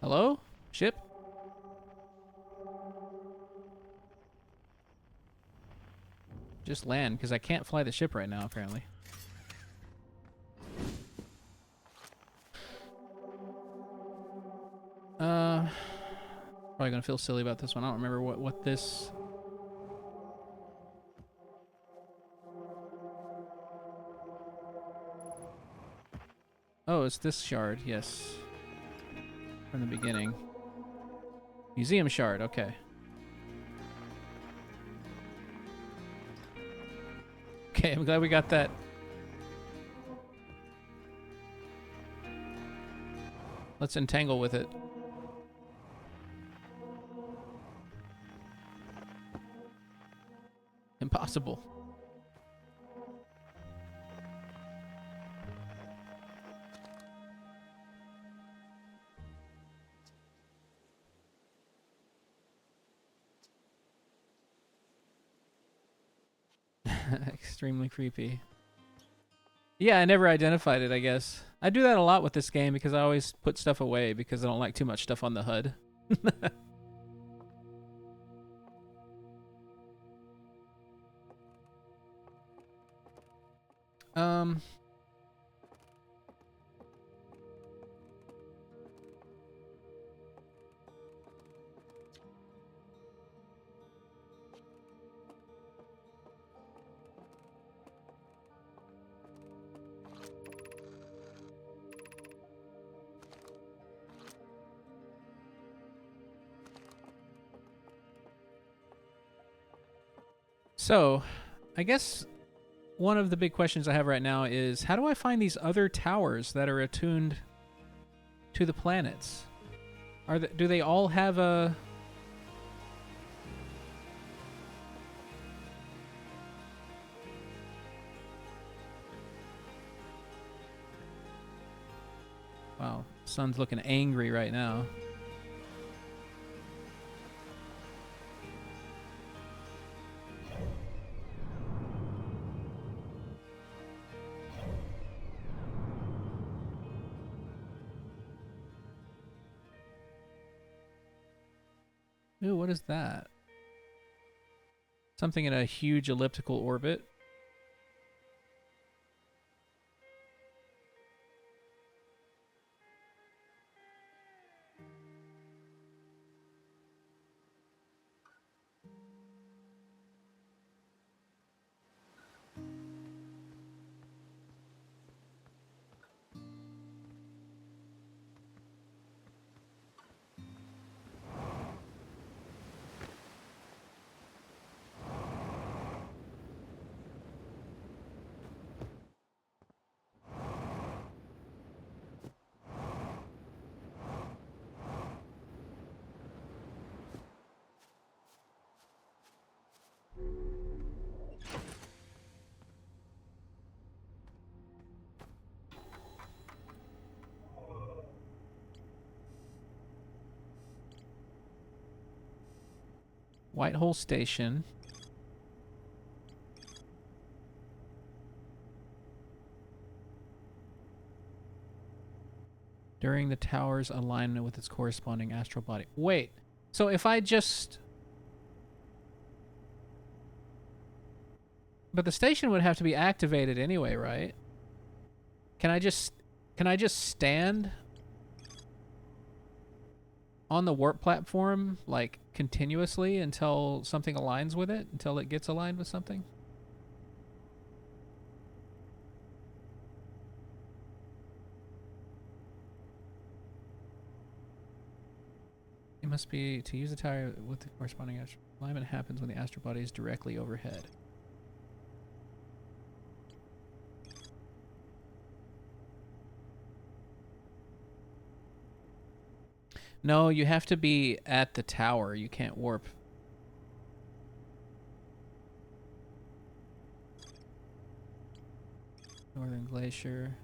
Hello? Ship? Just land, because I can't fly the ship right now, apparently. Probably gonna feel silly about this one. I don't remember what this... Oh, it's this shard, yes. From the beginning. Museum shard, okay. Okay, I'm glad we got that. Let's entangle with it. possible. Extremely creepy. Yeah, I never identified it, I guess. I do that a lot with this game because I always put stuff away because I don't like too much stuff on the HUD. um... So, I guess one of the big questions I have right now is how do I find these other towers that are attuned to the planets? Do they all have a... Wow, sun's looking angry right now. Ooh, what is that? Something in a huge elliptical orbit. Whitehole Station. During the tower's alignment with its corresponding astral body. Wait, so if I just... But the station would have to be activated anyway, right? Can I just stand on the warp platform, like, continuously until something aligns with it? Until it gets aligned with something? It must be to use the tower with the corresponding astral alignment happens when the astral body is directly overhead. No, you have to be at the tower. You can't warp. Northern Glacier.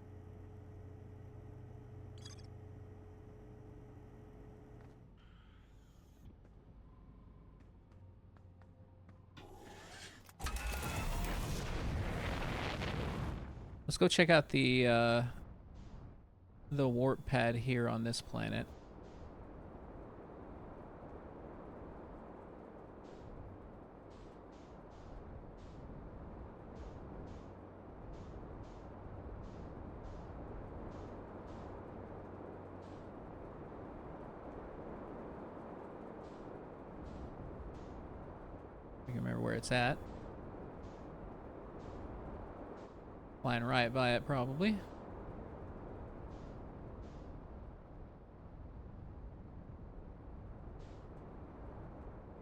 Let's go check out the warp pad here on this planet. I can remember where it's at. Flying right by it, probably.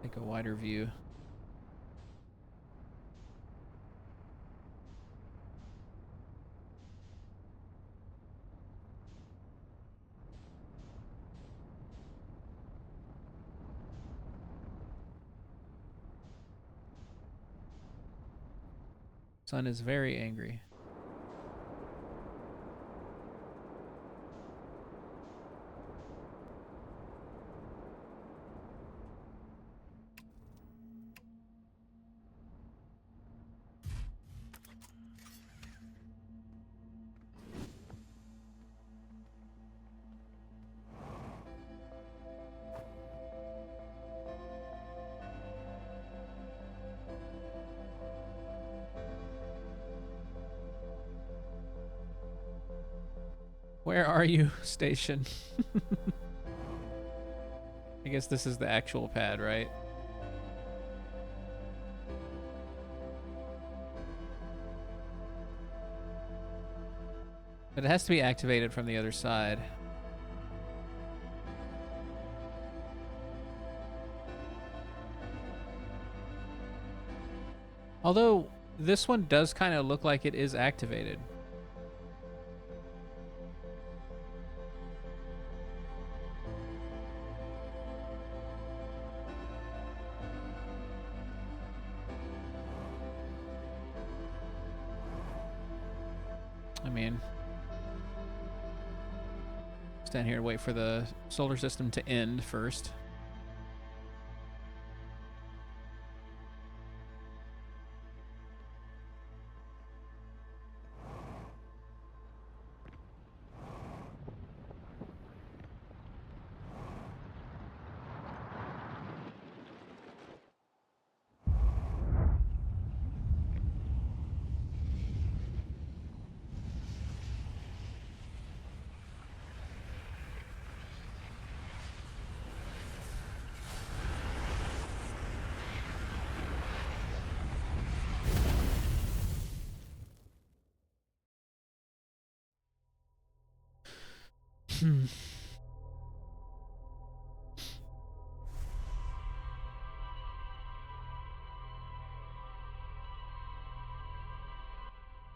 Take a wider view. Sun is very angry. Where are you, station? I guess this is the actual pad, right? But it has to be activated from the other side. Although, this one does kind of look like it is activated. I mean, stand here and wait for the solar system to end first.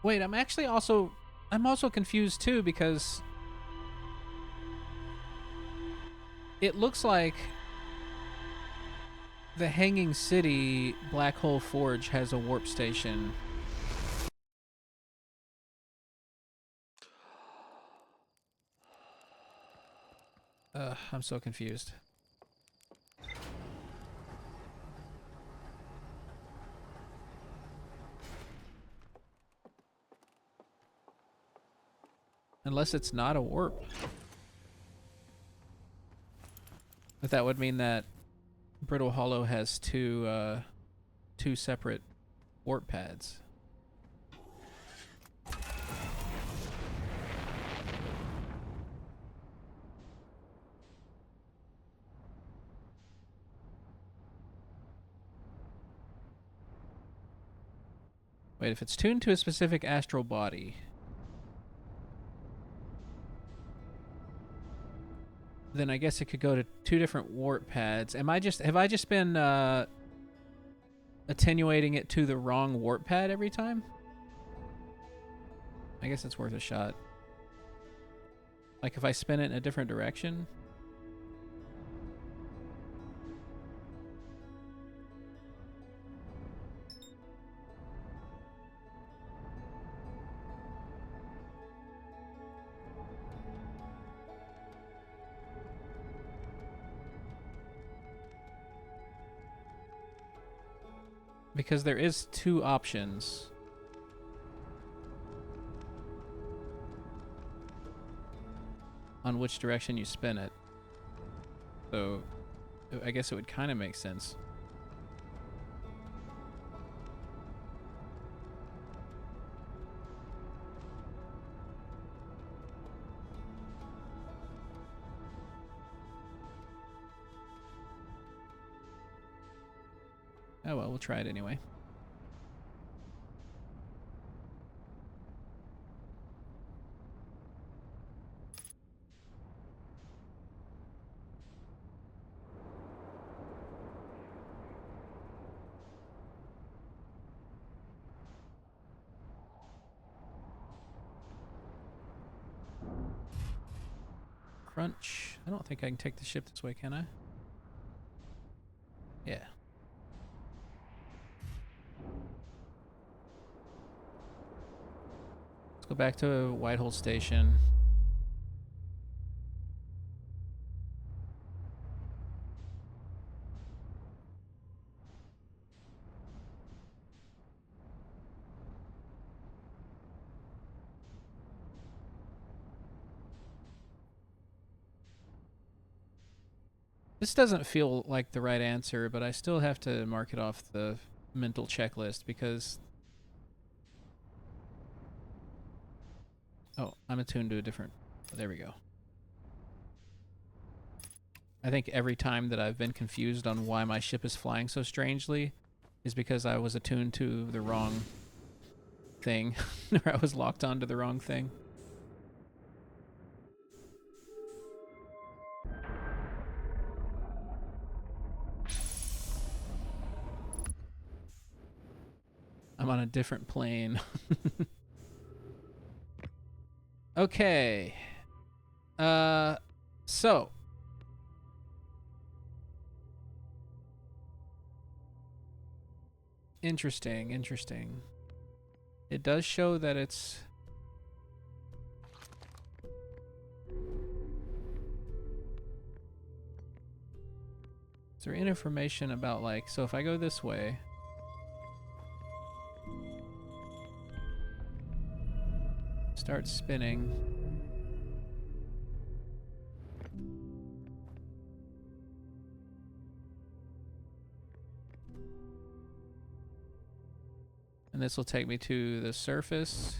Wait, I'm also confused too because it looks like the Hanging City Black Hole Forge has a warp station. I'm so confused. Unless it's not a warp. But that would mean that Brittle Hollow has two separate warp pads. Wait, if it's tuned to a specific astral body, then I guess it could go to two different warp pads. Have I just been attenuating it to the wrong warp pad every time? I guess it's worth a shot. Like if I spin it in a different direction. Because there is two options. On which direction you spin it. So, I guess it would kind of make sense. Oh well, we'll try it anyway. Crunch. I don't think I can take the ship this way, can I? Yeah. Go back to Whitehall Station. This doesn't feel like the right answer, but I still have to mark it off the mental checklist because... Oh, I'm attuned to a different... There we go. I think every time that I've been confused on why my ship is flying so strangely is because I was attuned to the wrong thing, or I was locked onto the wrong thing. I'm on a different plane. Okay. So. Interesting. It does show that it's... Is there any information about, like... So if I go this way... Start spinning... And this will take me to the surface.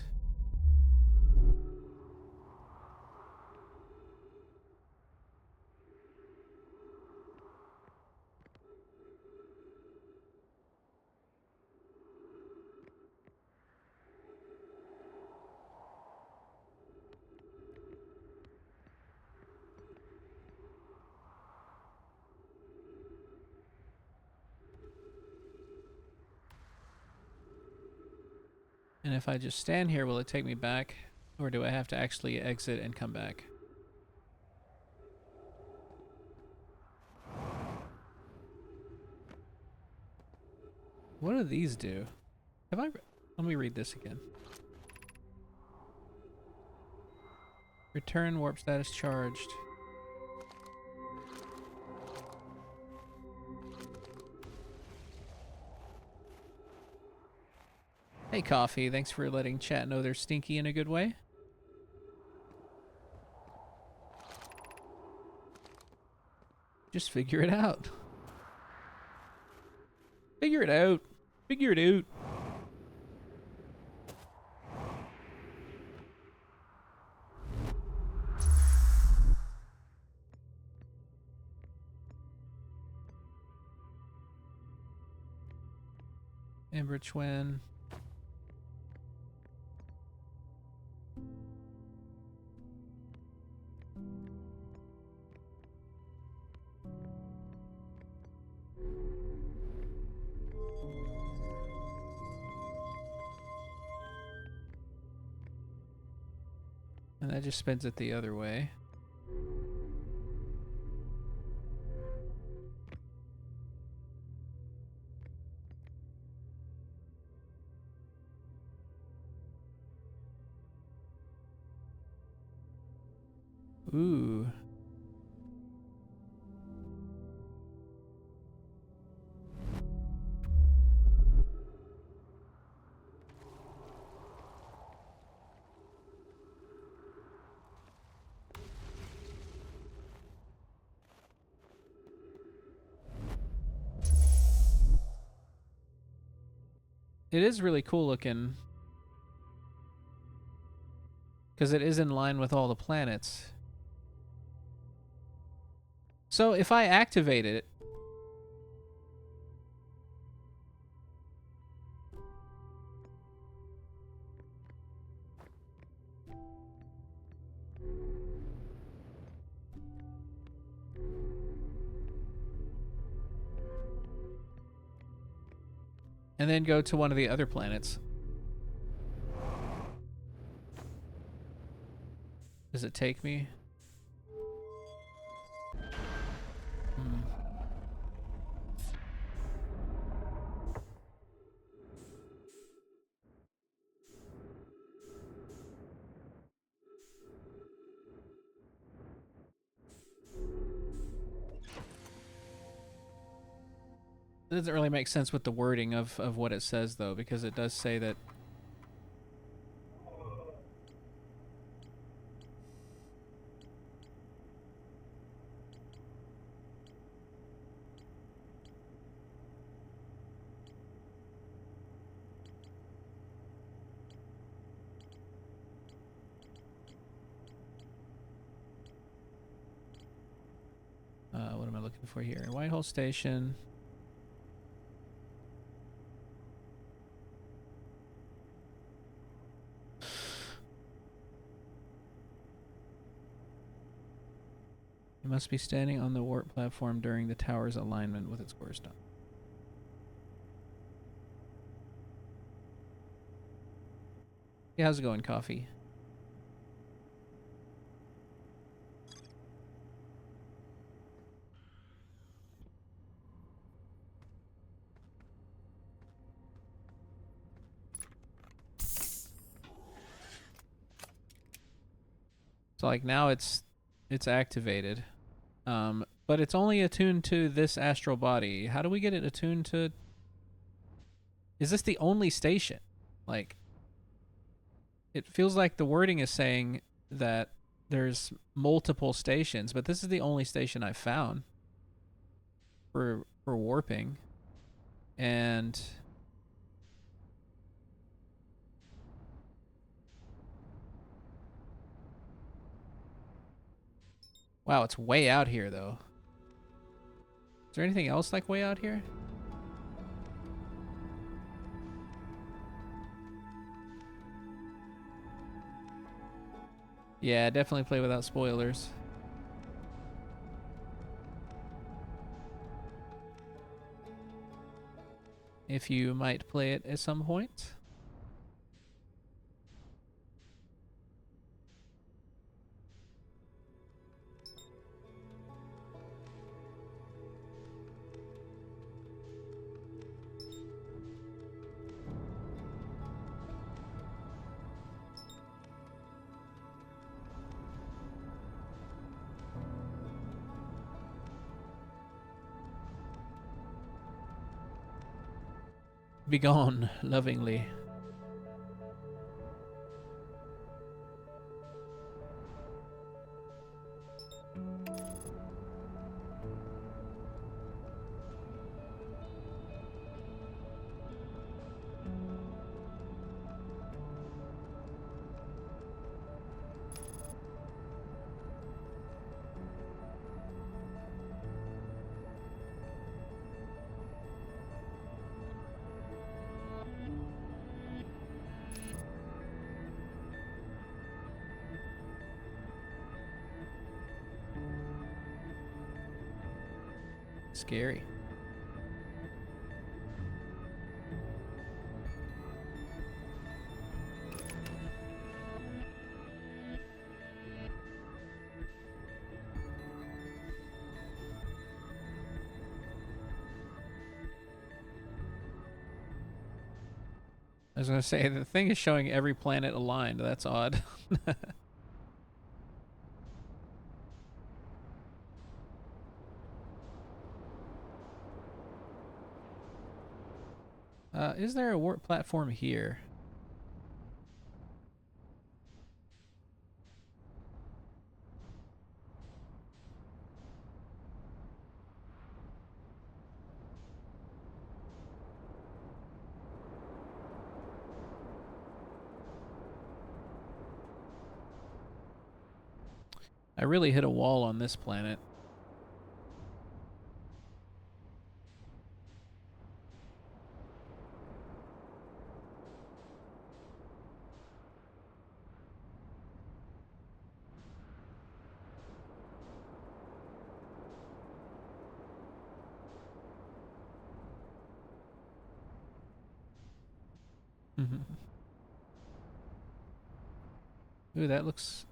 And if I just stand here, will it take me back? Or do I have to actually exit and come back? What do these do? Have I... Let me read this again. Return warp status charged. Hey, Coffee. Thanks for letting chat know they're stinky in a good way. Just figure it out. Figure it out. Figure it out. Ember Twin. And that just spins it the other way. Ooh. It is really cool looking. Because it is in line with all the planets. So if I activate it... and then go to one of the other planets. Does it take me? It doesn't really make sense with the wording of what it says, though, because it does say that... what am I looking for here? Whitehall Station. You must be standing on the warp platform during the tower's alignment with its corresponding. Yeah, how's it going, Coffee? So like now it's activated. But it's only attuned to this astral body. How do we get it attuned to... Is this the only station? Like, it feels like the wording is saying that there's multiple stations, but this is the only station I've found for warping. And wow, it's way out here though. Is there anything else like way out here? Yeah, definitely play without spoilers. If you might play it at some point. Begone lovingly. Scary. I was gonna say, the thing is showing every planet aligned. That's odd. Is there a warp platform here? I really hit a wall on this planet. Ooh, that looks...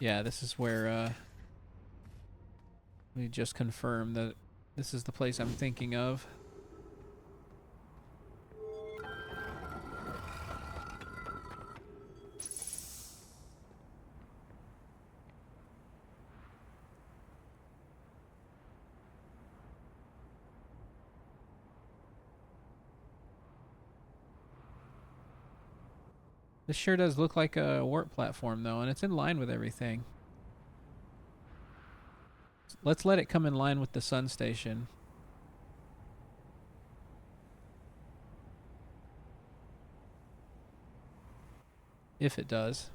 Yeah, this is where, we just confirmed that this is the place I'm thinking of. This sure does look like a warp platform, though, and it's in line with everything. Let's let it come in line with the sun station. If it does.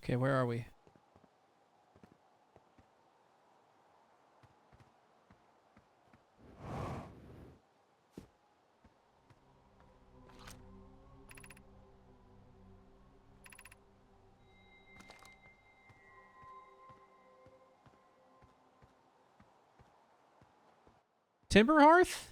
Okay, where are we? Timber Hearth?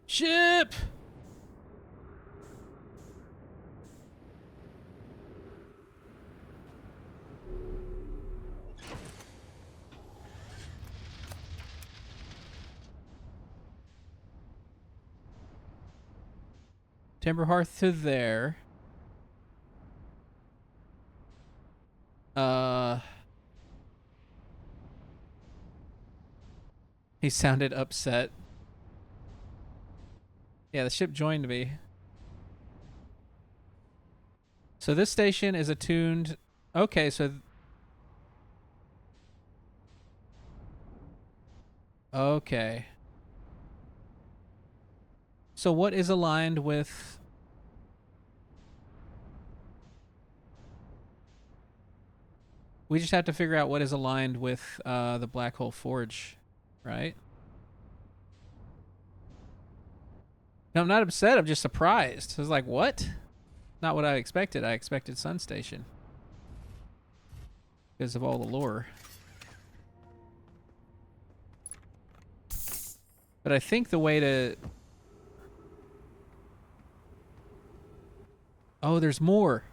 Ship! Timber Hearth to there. He sounded upset. Yeah, the ship joined me. So this station is attuned. Okay, so. Okay. So what is aligned with. We just have to figure out what is aligned with the Black Hole Forge, right? No, I'm not upset. I'm just surprised. I was like, what? Not what I expected. I expected Sun Station. Because of all the lore. But I think the way to... Oh, there's more.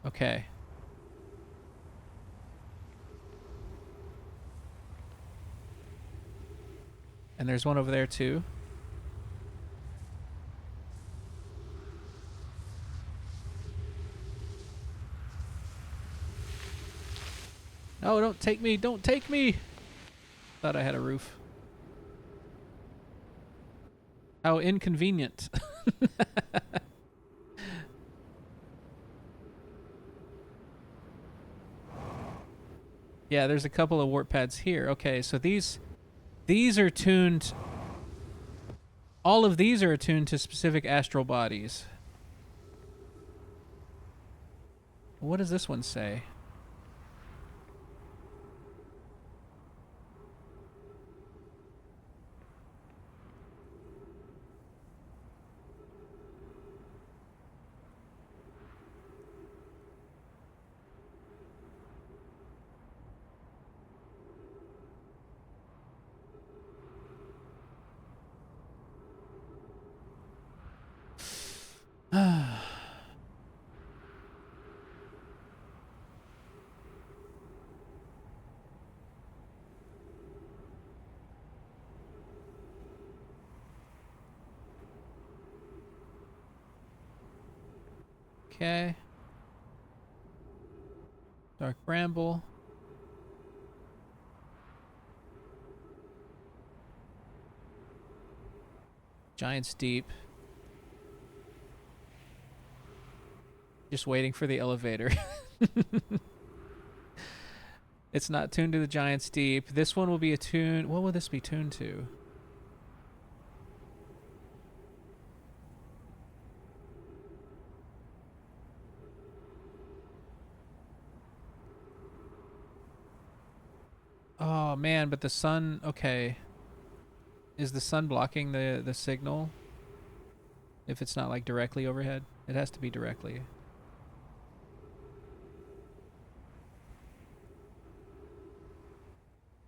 Okay. And there's one over there too. Oh, don't take me. Don't take me. Thought I had a roof. How inconvenient. Yeah, there's a couple of warp pads here. Okay, so these are tuned. All of these are attuned to specific astral bodies. What does this one say? Okay. Dark Bramble. Giant's Deep. Just waiting for the elevator. It's not tuned to the Giant's Deep. This one will be attuned. What will this be tuned to? Oh man, but the sun. Okay, is the sun blocking the signal? If it's not like directly overhead, it has to be directly.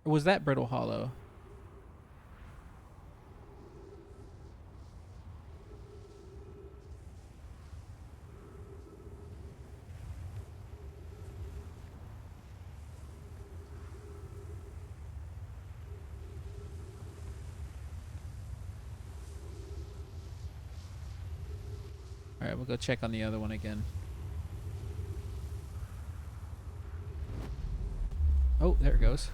Or was that Brittle Hollow? Alright, we'll go check on the other one again. Oh, there it goes.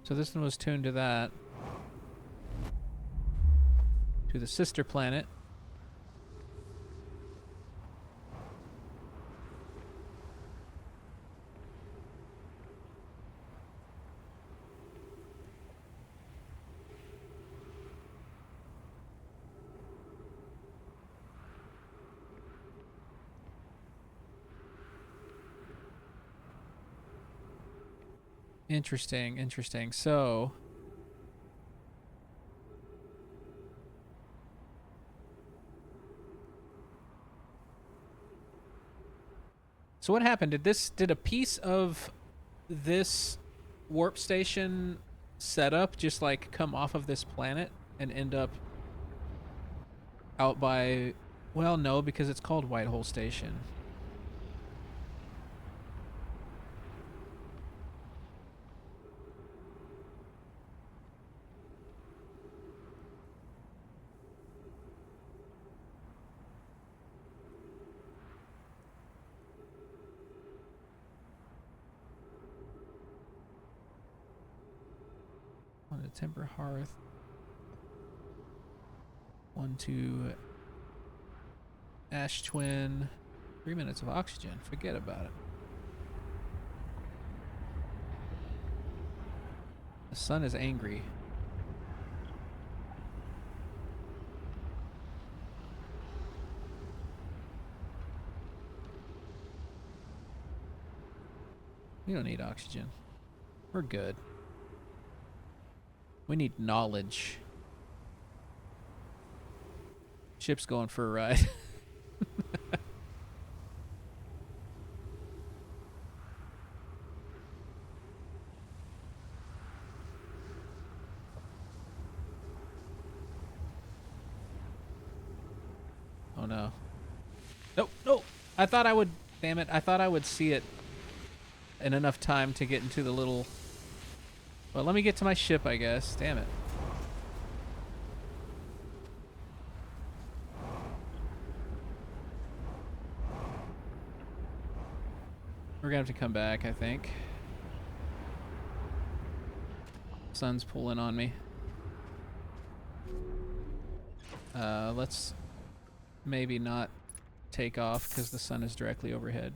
So this one was tuned to that. To the sister planet. Interesting, interesting. So what happened? Did a piece of this warp station setup just like come off of this planet and end up out by, well, no, because it's called White Hole Station. On a Timber Hearth. 1, 2 Ash Twin. 3 minutes of oxygen. Forget about it. The sun is angry. We don't need oxygen. We're good. We need knowledge. Ship's going for a ride. Oh no. Nope, no. I thought I would, damn it. I thought I would see it in enough time to get into the little, well, let me get to my ship, I guess. Damn it. We're gonna have to come back, I think. Sun's pulling on me. Let's maybe not take off because the sun is directly overhead.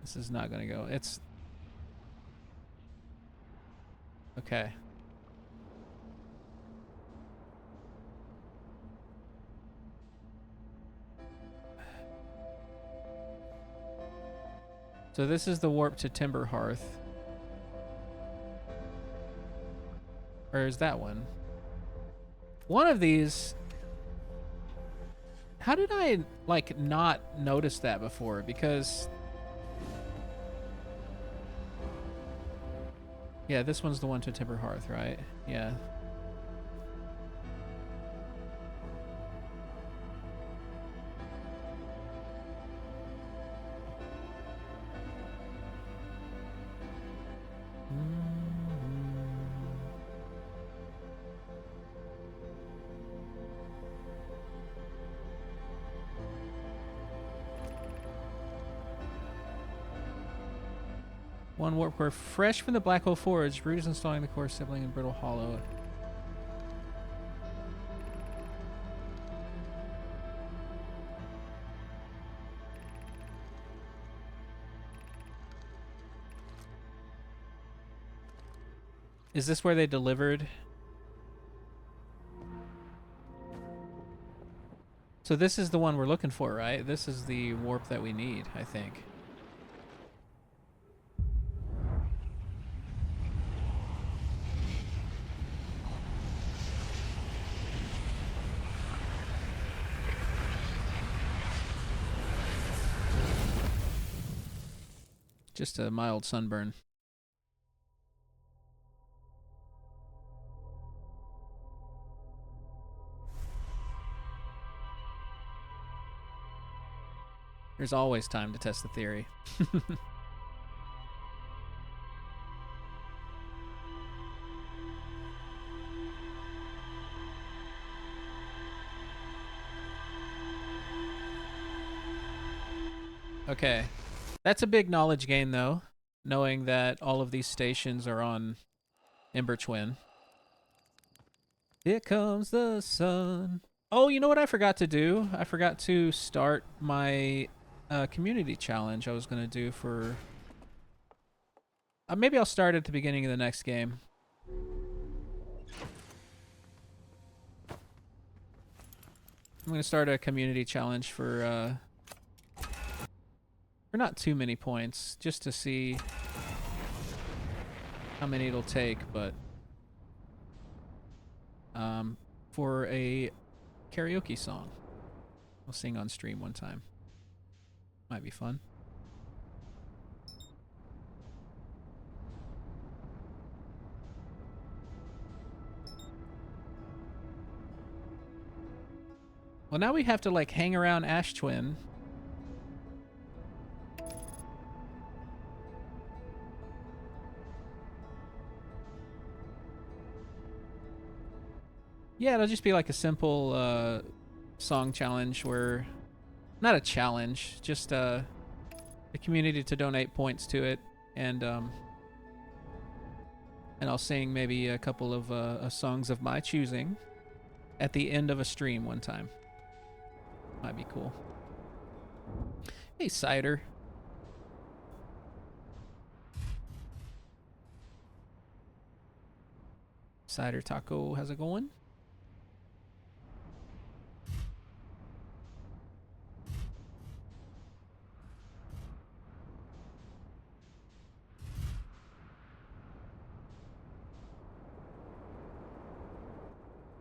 This is not gonna go. It's okay. So this is the warp to Timber Hearth. Or is that one? One of these... How did I, like, not notice that before? Because... Yeah, this one's the one to Timber Hearth, right? Yeah. One warp core fresh from the Black Hole Forge. Root is installing the core sibling in Brittle Hollow. Is this where they delivered? So this is the one we're looking for, right? This is the warp that we need, I think. Just a mild sunburn. There's always time to test the theory. Okay. That's a big knowledge gain, though, knowing that all of these stations are on Ember Twin. Here comes the sun. Oh, you know what I forgot to do? I forgot to start my community challenge I was going to do for... maybe I'll start at the beginning of the next game. I'm going to start a community challenge for not too many points, just to see how many it'll take, but for a karaoke song. I'll sing on stream one time. Might be fun. Well, now we have to, like, hang around Ash Twin. Yeah, it'll just be like a simple song challenge where... Not a challenge, just a community to donate points to it, and I'll sing maybe a couple of songs of my choosing at the end of a stream one time. Might be cool. Hey, Cider. Cider Taco, how's it going?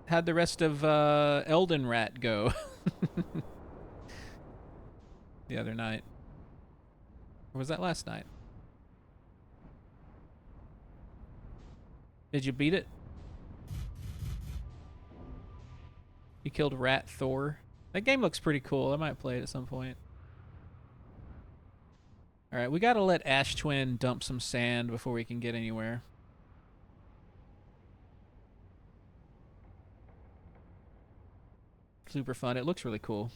How'd the rest of Elden Rat go? The other night. Or was that last night? Did you beat it? You killed Rat Thor. That game looks pretty cool. I might play it at some point. Alright, we gotta let Ash Twin dump some sand before we can get anywhere. Super fun. It looks really cool.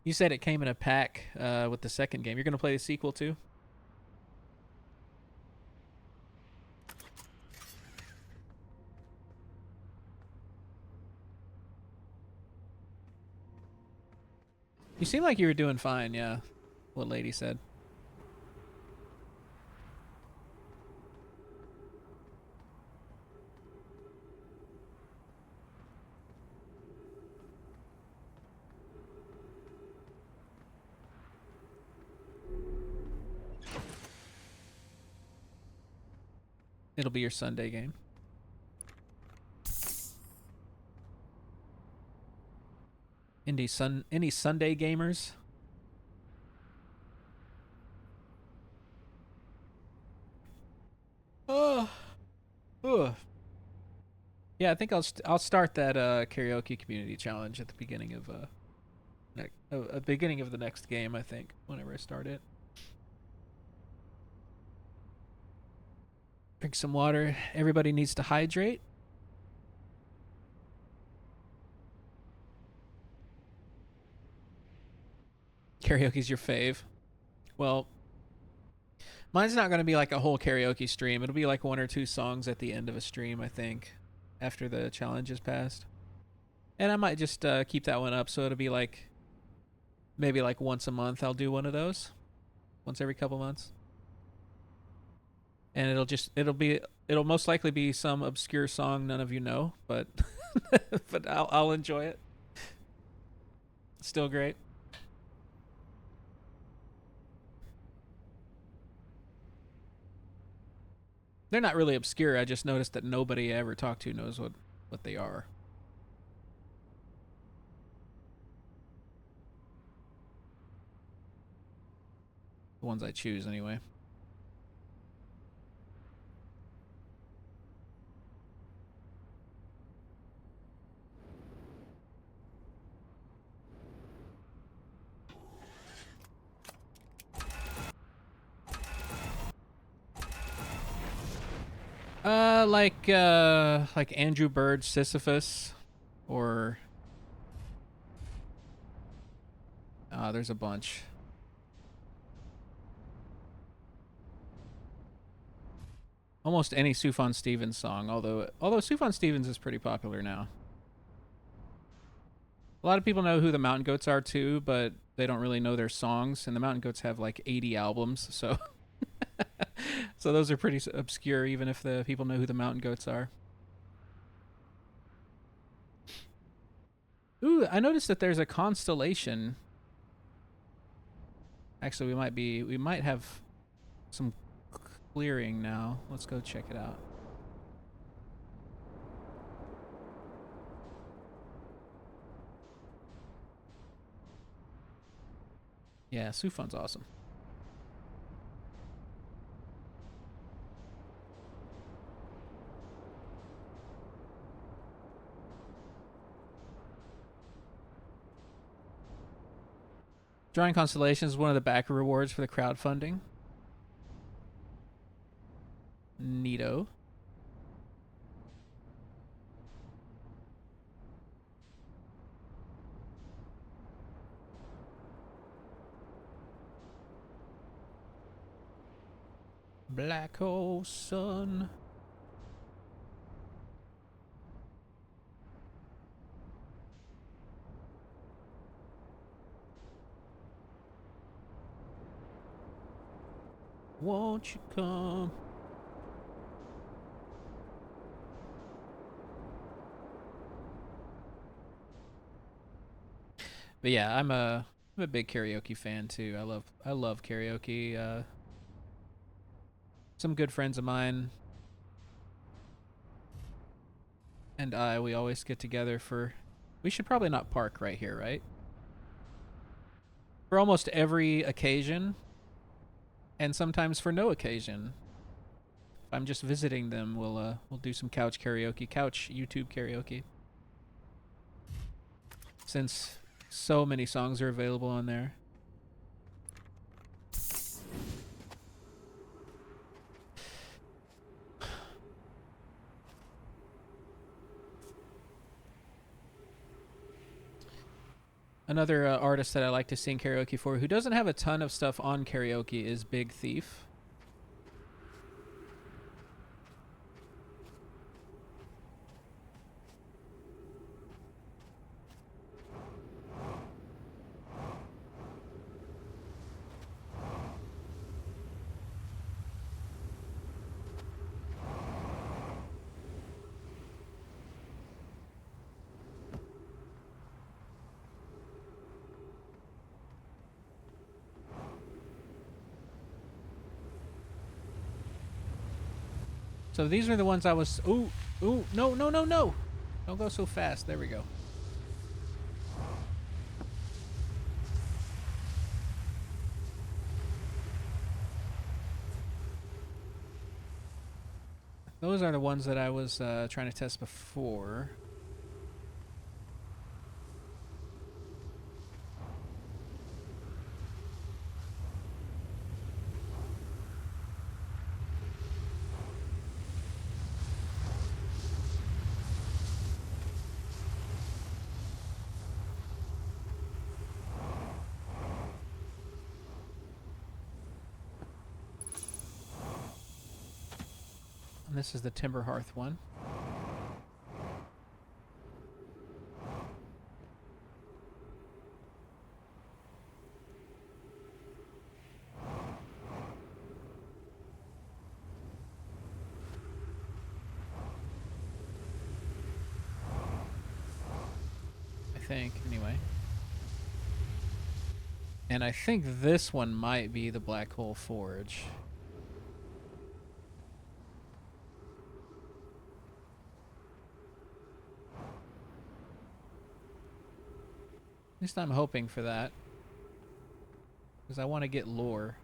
You said it came in a pack with the second game. You're gonna play the sequel too? You seem like you were doing fine, yeah. What lady said. It'll be your Sunday game. Any Sunday gamers? Oh. Ugh. Yeah, I think I'll start that karaoke community challenge at the beginning of beginning of the next game, I think, whenever I start it. Drink some water. Everybody needs to hydrate. Karaoke's your fave. Well, mine's not going to be like a whole karaoke stream. It'll be like 1 or 2 songs at the end of a stream, I think, after the challenge is passed. And I might just keep that one up, so it'll be like maybe like once a month I'll do one of those. Once every couple months. and it'll most likely be some obscure song none of you know, but but I'll enjoy it. Still great. They're not really obscure. I just noticed that nobody I ever talked to knows what they are. The ones I choose, anyway. Like Andrew Bird, Sisyphus, or there's a bunch. Almost any Sufjan Stevens song, although Sufjan Stevens is pretty popular now. A lot of people know who the Mountain Goats are too, but they don't really know their songs. And the Mountain Goats have like 80 albums, so so those are pretty obscure, even if the people know who the Mountain Goats are. Ooh, I noticed that there's a constellation. Actually, we might have some clearing now. Let's go check it out. Yeah, Sufan's awesome. Drawing constellations is one of the backer rewards for the crowdfunding. Neato. Black hole sun. Won't you come? But yeah, I'm a big karaoke fan too. I love karaoke. Some good friends of mine and we always get together for. We should probably not park right here, right? For almost every occasion, and sometimes for no occasion. If I'm just visiting them, we'll do some couch karaoke, couch YouTube karaoke. Since so many songs are available on there. Another artist that I like to sing karaoke for, who doesn't have a ton of stuff on karaoke, is Big Thief. So these are the ones I was. Ooh, no. Don't go so fast. There we go. Those are the ones that I was trying to test before. And this is the Timber Hearth one. think, anyway. And I think this one might be the Black Hole Forge. At least I'm hoping for that. Because I want to get lore.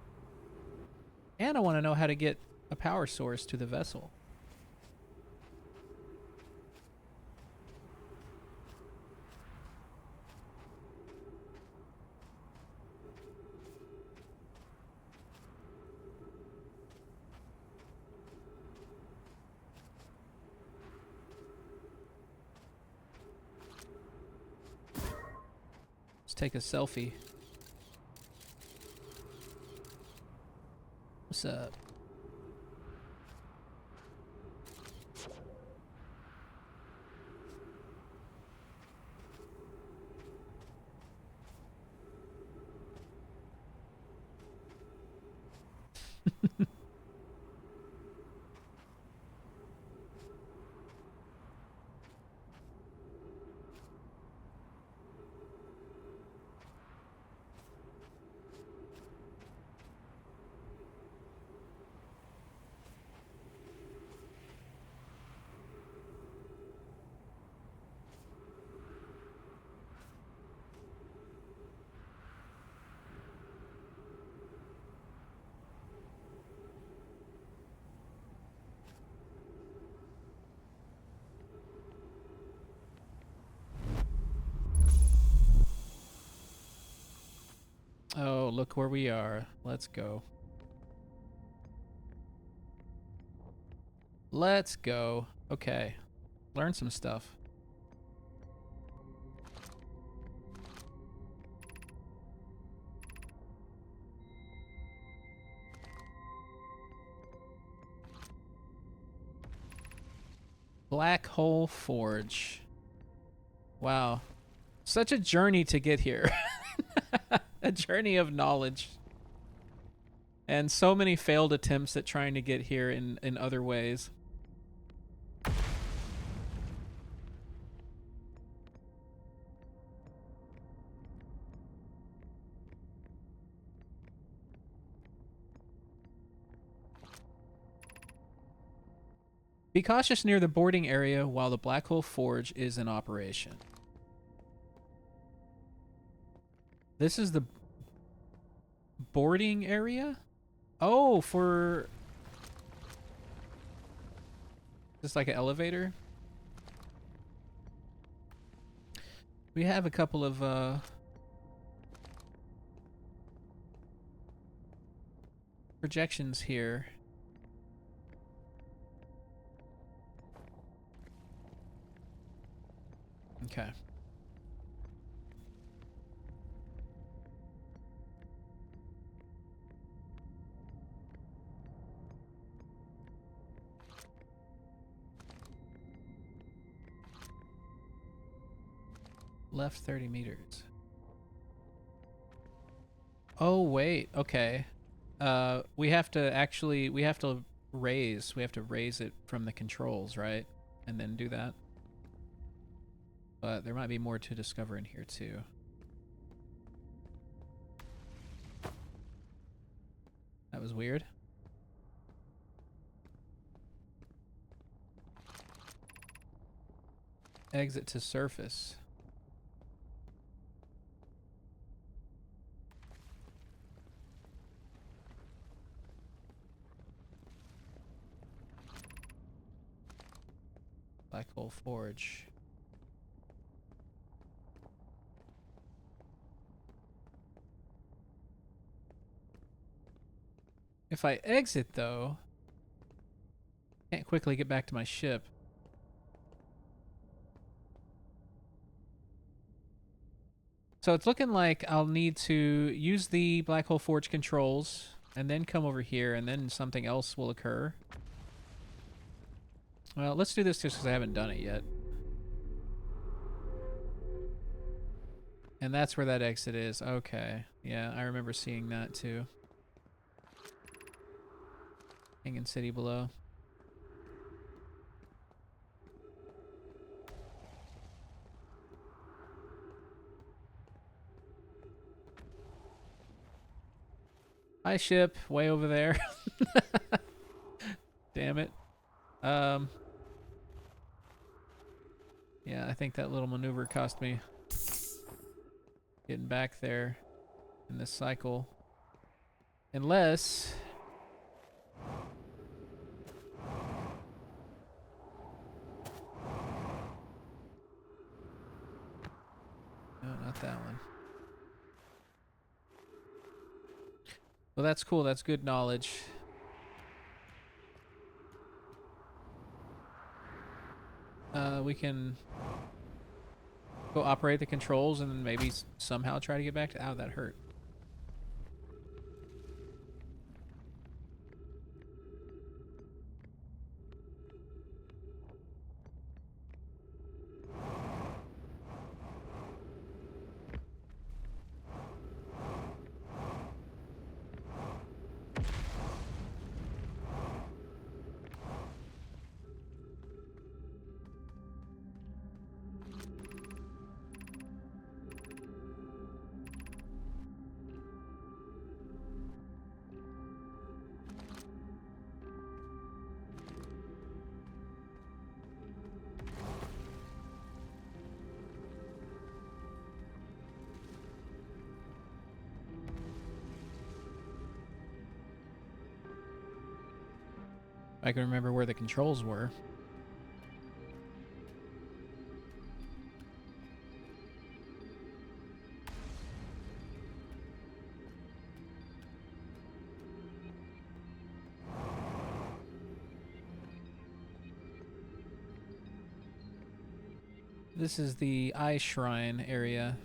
And I want to know how to get a power source to the vessel. Let's take a selfie. What's up? Oh, look where we are. Let's go. Let's go. Okay. Learn some stuff. Black Hole Forge. Wow. Such a journey to get here. A journey of knowledge. And so many failed attempts at trying to get here in other ways. Be cautious near the boarding area while the Black Hole Forge is in operation. This is the boarding area? Oh, for... Just like an elevator? We have a couple of, projections here. Okay. Left 30 meters. Oh, wait. Okay. We have to raise it from the controls, right? And then do that. But there might be more to discover in here, too. That was weird. Exit to surface. Black Hole Forge. If I exit, though, can't quickly get back to my ship. So it's looking like I'll need to use the Black Hole Forge controls and then come over here and then something else will occur. Well, let's do this just because I haven't done it yet. And that's where that exit is. Okay. Yeah, I remember seeing that too. Hanging City below. My ship way over there. Damn it. Yeah, I think that little maneuver cost me getting back there in this cycle. Unless... No, not that one. Well, that's cool. That's good knowledge. We can go operate the controls and then maybe somehow try to get back to... Ow, that hurt. I can remember where the controls were. This is the Eye Shrine area.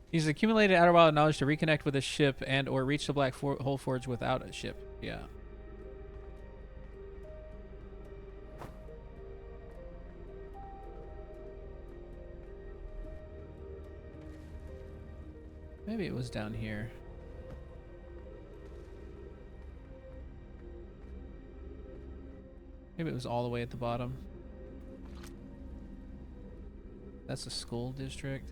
He's accumulated outer wild knowledge to reconnect with a ship and or reach the Black Hole Forge without a ship. Yeah. Maybe it was down here. Maybe it was all the way at the bottom. That's a school district.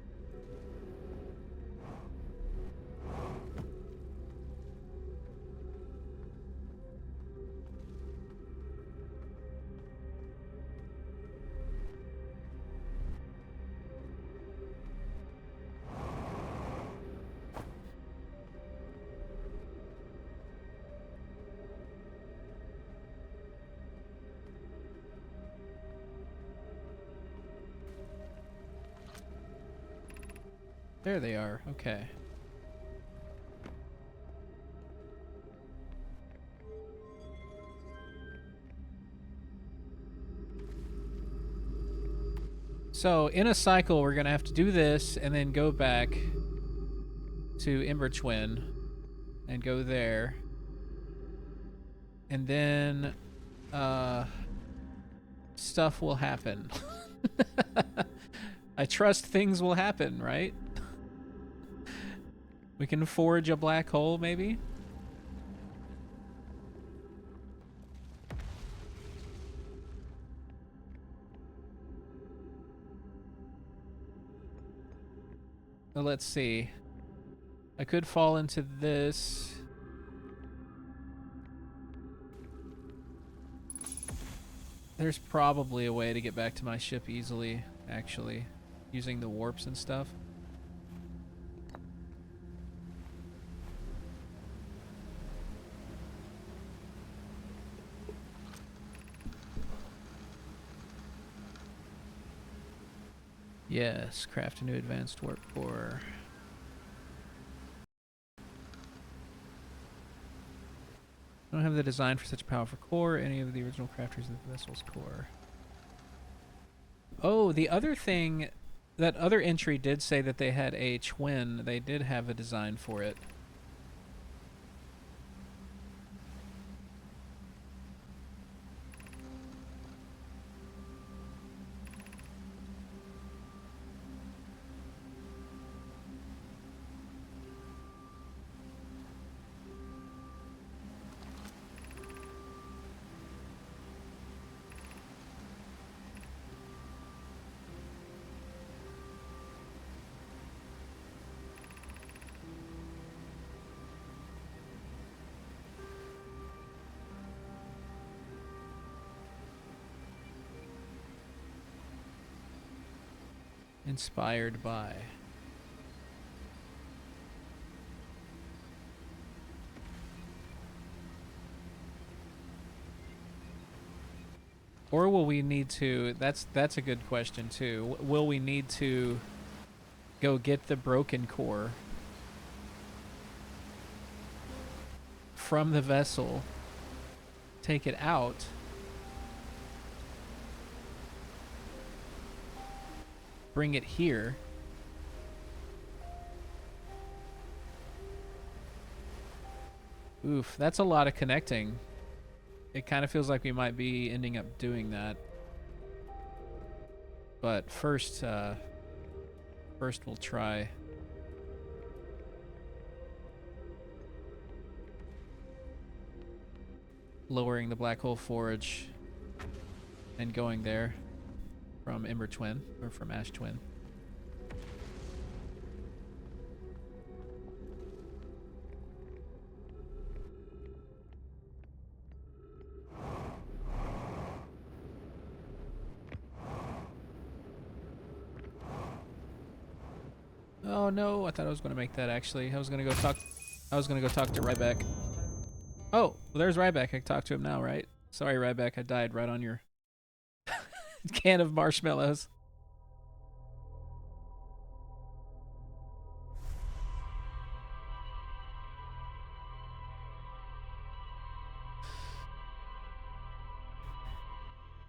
There they are. Okay. So, in a cycle, we're going to have to do this and then go back to Embertwin and go there. And then, stuff will happen. I trust things will happen, right? We can forge a black hole, maybe? Well, let's see. I could fall into this. There's probably a way to get back to my ship easily, actually, using the warps and stuff. Yes, craft a new advanced warp core. I don't have the design for such a powerful core. Any of the original crafters of the vessel's core. Oh, the other thing, that other entry did say that they had a twin. They did have a design for it. Inspired by. Or will we need to... That's a good question, too. Will we need to go get the broken core from the vessel, take it out, bring it here, oof, that's a lot of connecting. It kind of feels like we might be ending up doing that. But first we'll try lowering the black hole forge and going there from Ember Twin, or from Ash Twin. Oh no, I thought I was going to make that actually. I was going to go talk to Ryback. Oh, well, there's Ryback. I can talk to him now, right? Sorry, Ryback, I died right on your can of marshmallows.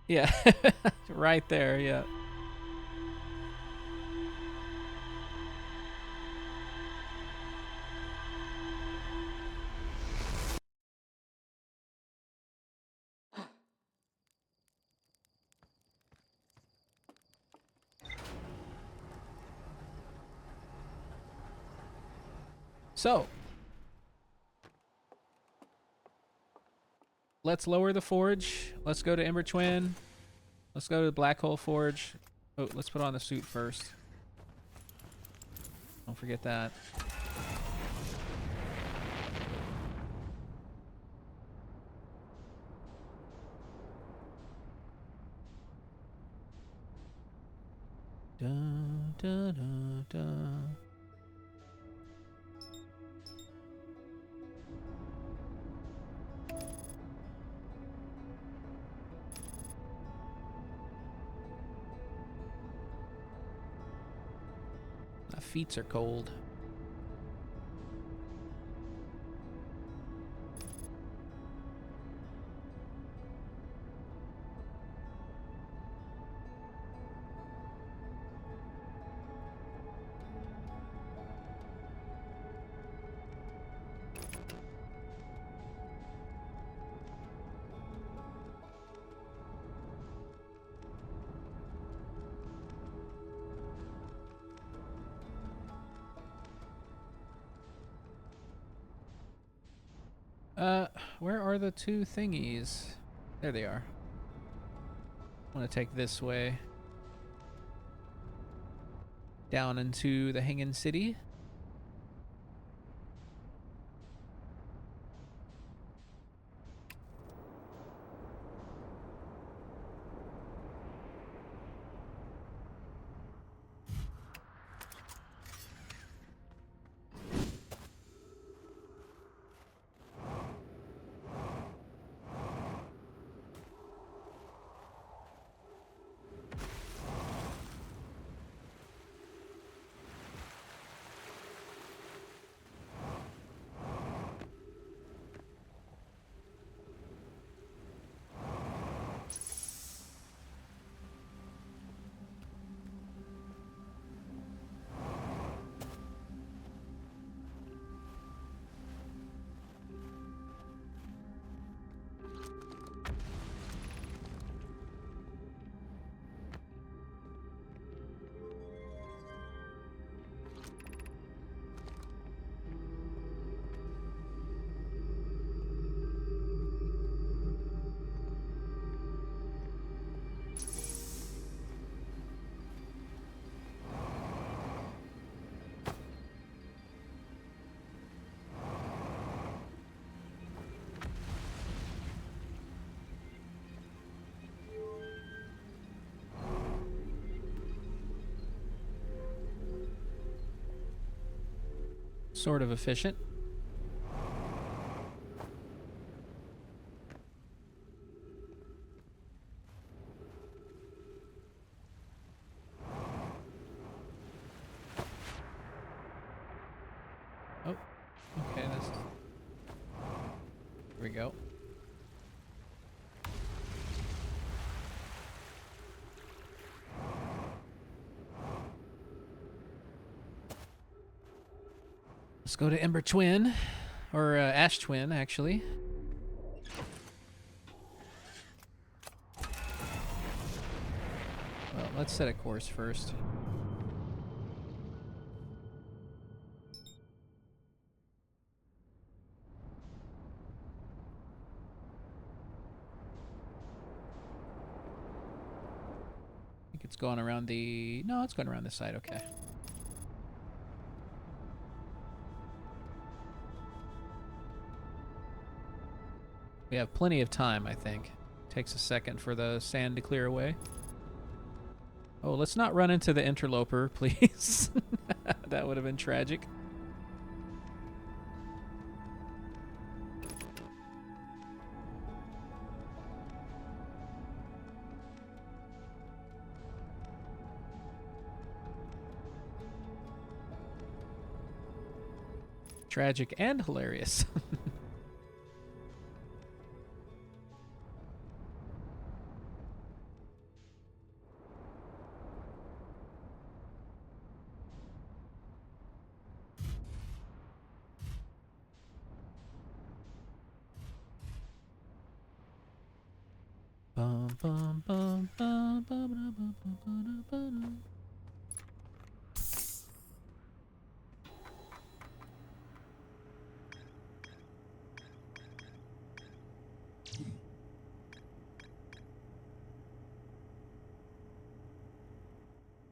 Yeah, right there, yeah. So, let's lower the forge. Let's go to Ember Twin. Let's go to the Black Hole Forge. Oh, let's put on the suit first. Don't forget that. Dun, dun, dun, dun. My feet are cold. Where are the two thingies? There they are. I want to take this way. Down into the Hanging City. sort of efficient. Oh, okay, this. Here we go. Let's go to Ember Twin, or Ash Twin, actually. Well, let's set a course first. I think it's going around the... No, it's going around this side, okay. We have plenty of time, I think. Takes a second for the sand to clear away. Oh, let's not run into the interloper, please. That would have been tragic. Tragic and hilarious. Bum, bum, bum, bum, bum, bum, bum, bum, bum, bum.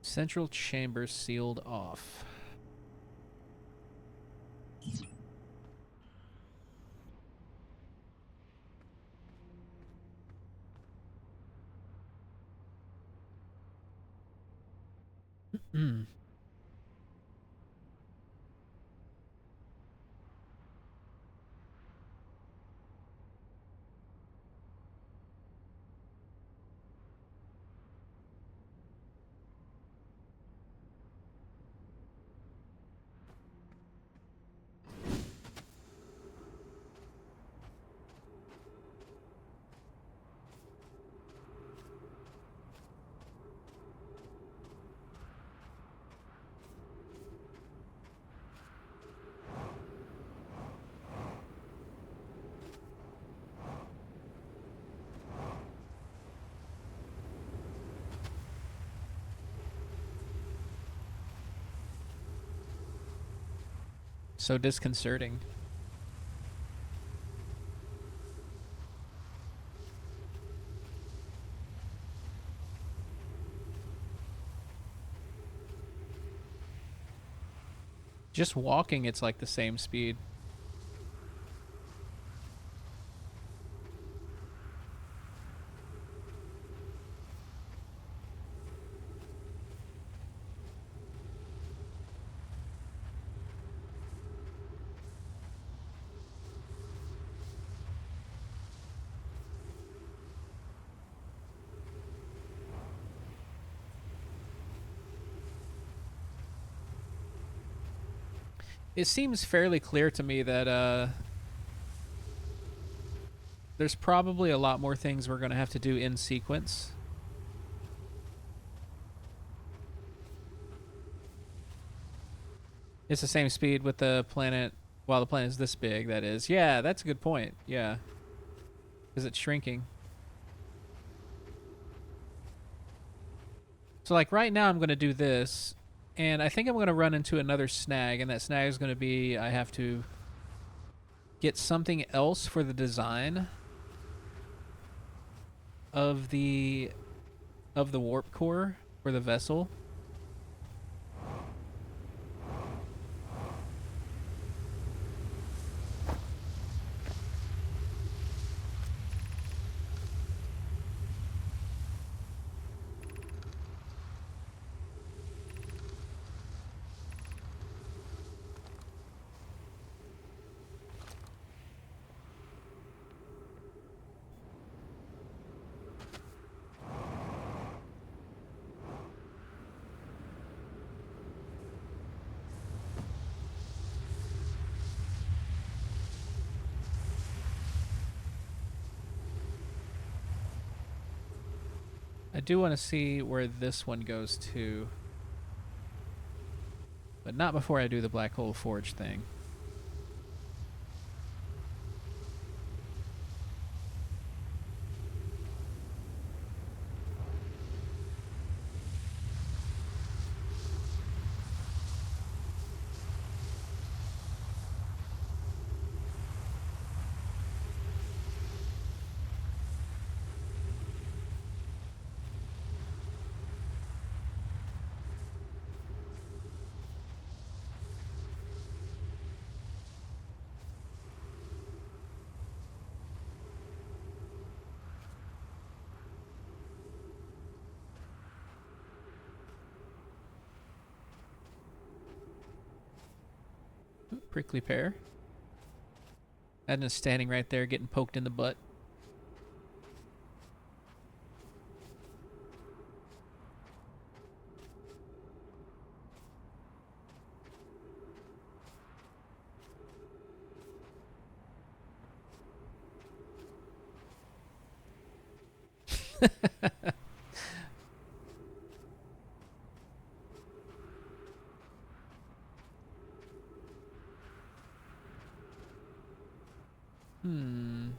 Central chamber sealed off. So disconcerting. Just walking, it's like the same speed. It seems fairly clear to me that there's probably a lot more things we're going to have to do in sequence. It's the same speed with the planet, while the planet is this big, that is. Yeah, that's a good point. Yeah. Because it's shrinking. So, like, right now I'm going to do this, and I think I'm going to run into another snag, and that snag is going to be I have to get something else for the design of the warp core for the vessel. I do want to see where this one goes to. But not before I do the Black Hole Forge thing. Ooh, prickly pear. And just standing right there getting poked in the butt. Hmm.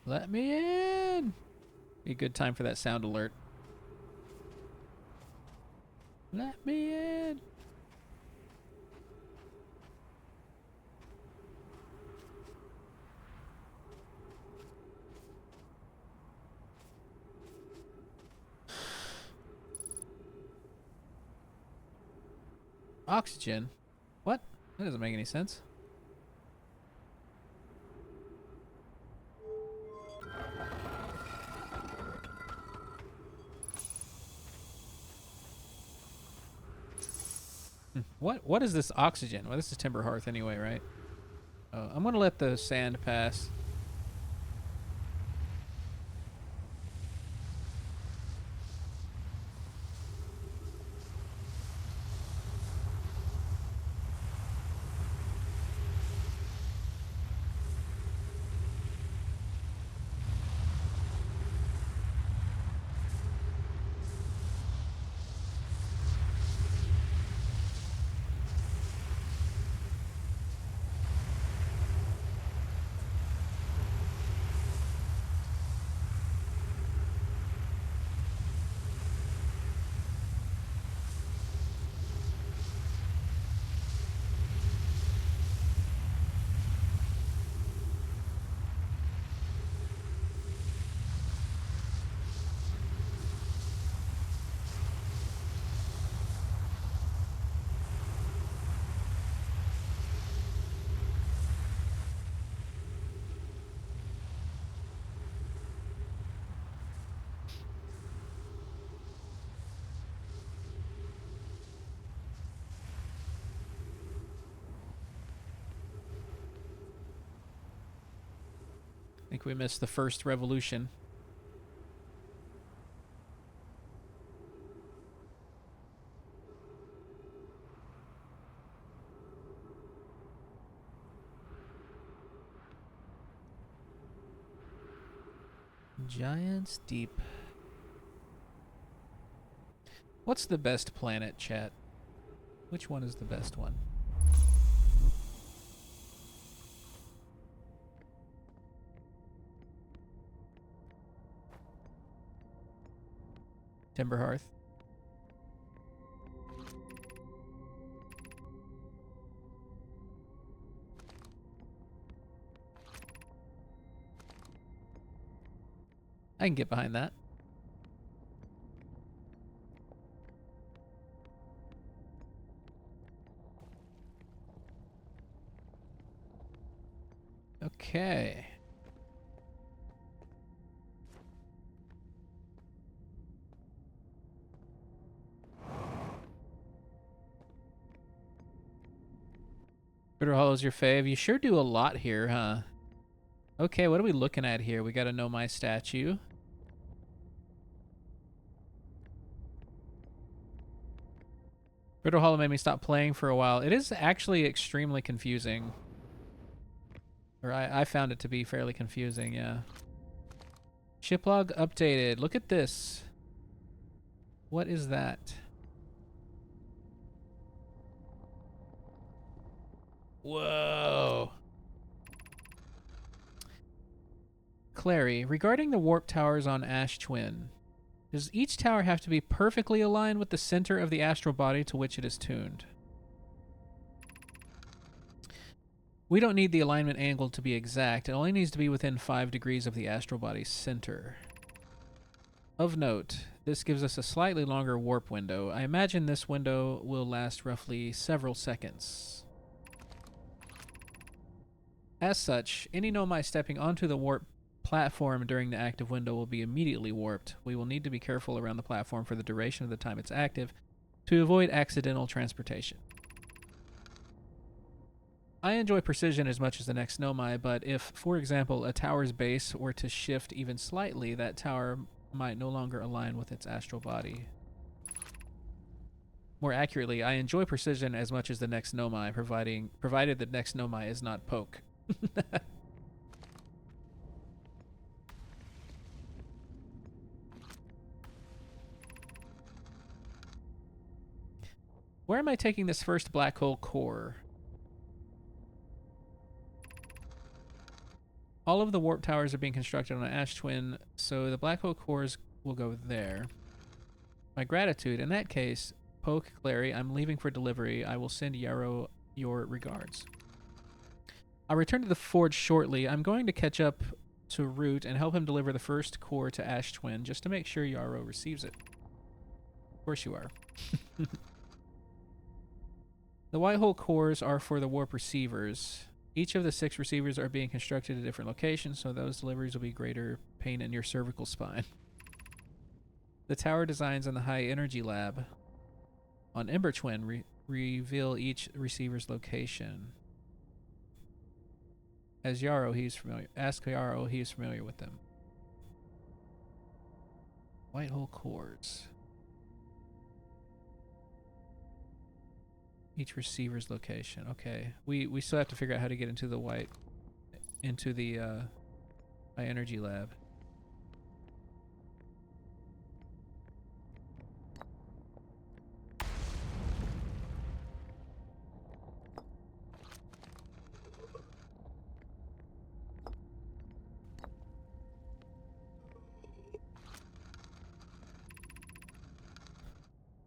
Let me in! Be a good time for that sound alert. Let me in! Oxygen? What? That doesn't make any sense. What is this oxygen? Well, this is Timber Hearth anyway, right? I'm gonna let the sand pass. I think we missed the first revolution. Giants Deep. What's the best planet, chat? Which one is the best one? Timber Hearth. I can get behind that. Okay. Critter Hollow's your fave. You sure do a lot here, huh? Okay, what are we looking at here? We gotta know my statue. Riddle Hollow made me stop playing for a while. It is actually extremely confusing. Or I found it to be fairly confusing, yeah. Ship log updated. Look at this. What is that? Whoa. Clary, regarding the warp towers on Ash Twin, does each tower have to be perfectly aligned with the center of the astral body to which it is tuned? We don't need the alignment angle to be exact. It only needs to be within 5 degrees of the astral body's center. Of note, this gives us a slightly longer warp window. I imagine this window will last roughly several seconds. As such, any Nomai stepping onto the warp platform during the active window will be immediately warped. We will need to be careful around the platform for the duration of the time it's active to avoid accidental transportation. I enjoy precision as much as the next Nomai, but if, for example, a tower's base were to shift even slightly, that tower might no longer align with its astral body. More accurately, I enjoy precision as much as the next Nomai, provided the next Nomai is not poke. Where am I taking this first black hole core? All of the warp towers are being constructed on an Ash Twin, so the black hole cores will go there. My gratitude. In that case, Poke, Clary, I'm leaving for delivery. I will send Yarrow your regards. I'll return to the forge shortly. I'm going to catch up to Root and help him deliver the first core to Ash Twin, just to make sure Yarrow receives it. Of course you are. The white hole cores are for the warp receivers. Each of the 6 receivers are being constructed at different locations, so those deliveries will be greater pain in your cervical spine. The tower designs in the high energy lab on Ember Twin reveal each receiver's location. Ask Yarrow, he's familiar with them. White hole cores. Each receiver's location. Okay. We still have to figure out how to get into the high energy lab.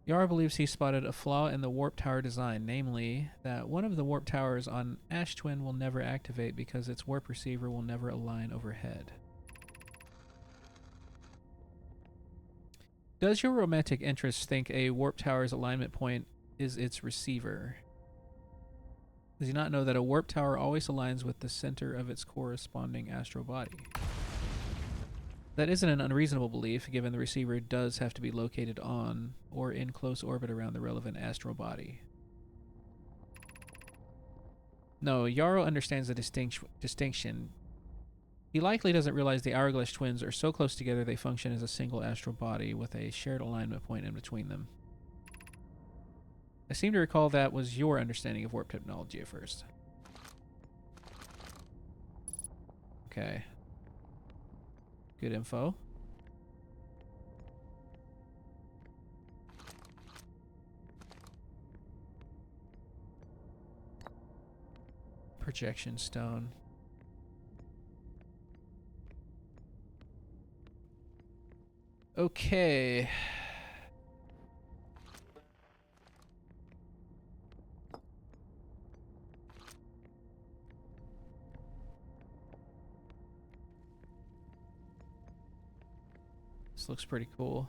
Yara believes he spotted a flaw in the warp tower design, namely that one of the warp towers on Ash Twin will never activate because its warp receiver will never align overhead. Does your romantic interest think a warp tower's alignment point is its receiver? Does he not know that a warp tower always aligns with the center of its corresponding astral body? That isn't an unreasonable belief, given the receiver does have to be located on or in close orbit around the relevant astral body. No, Yarrow understands the distinction. He likely doesn't realize the Hourglass twins are so close together they function as a single astral body with a shared alignment point in between them. I seem to recall that was your understanding of warp technology at first. Okay. Good info. Projection stone. Okay. This looks pretty cool.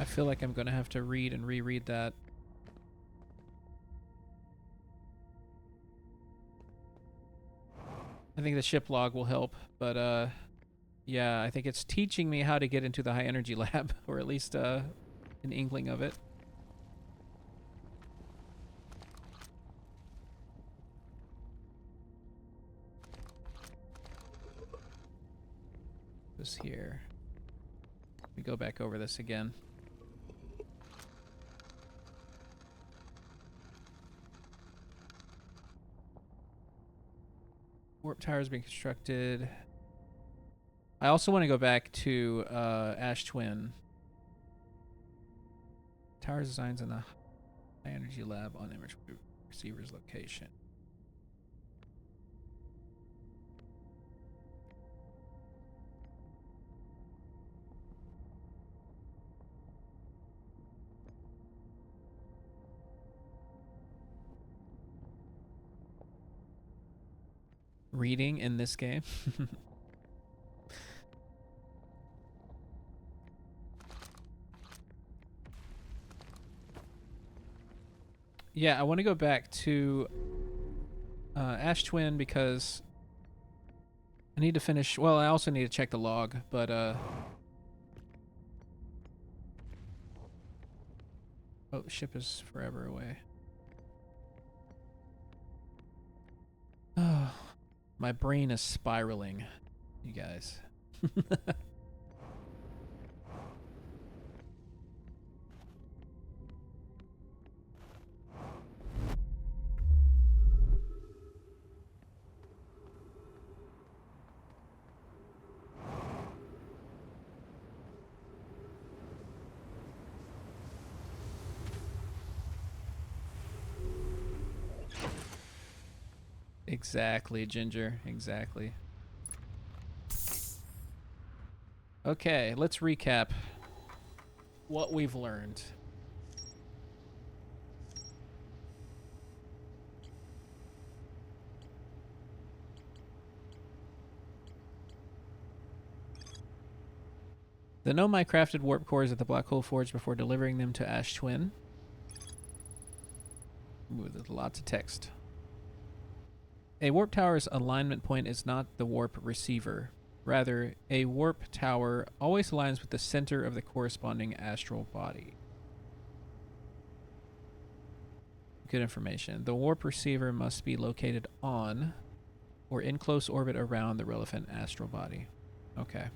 I feel like I'm going to have to read and reread that. I think the ship log will help, but yeah, I think it's teaching me how to get into the high energy lab, or at least an inkling of it. This here. We go back over this again. Warp towers being constructed. I also want to go back to Ash Twin. Towers designs in the high energy lab on image receiver's location. Reading in this game. Yeah, I want to go back to Ash Twin because I need to finish. Well, I also need to check the log, but oh, the ship is forever away. Oh, my brain is spiraling, you guys. Exactly, Ginger. Exactly. Okay, let's recap what we've learned. The Nomai crafted warp cores at the Black Hole Forge before delivering them to Ash Twin. Ooh, there's lots of text. A warp tower's alignment point is not the warp receiver. Rather, a warp tower always aligns with the center of the corresponding astral body. Good information. The warp receiver must be located on or in close orbit around the relevant astral body. Okay.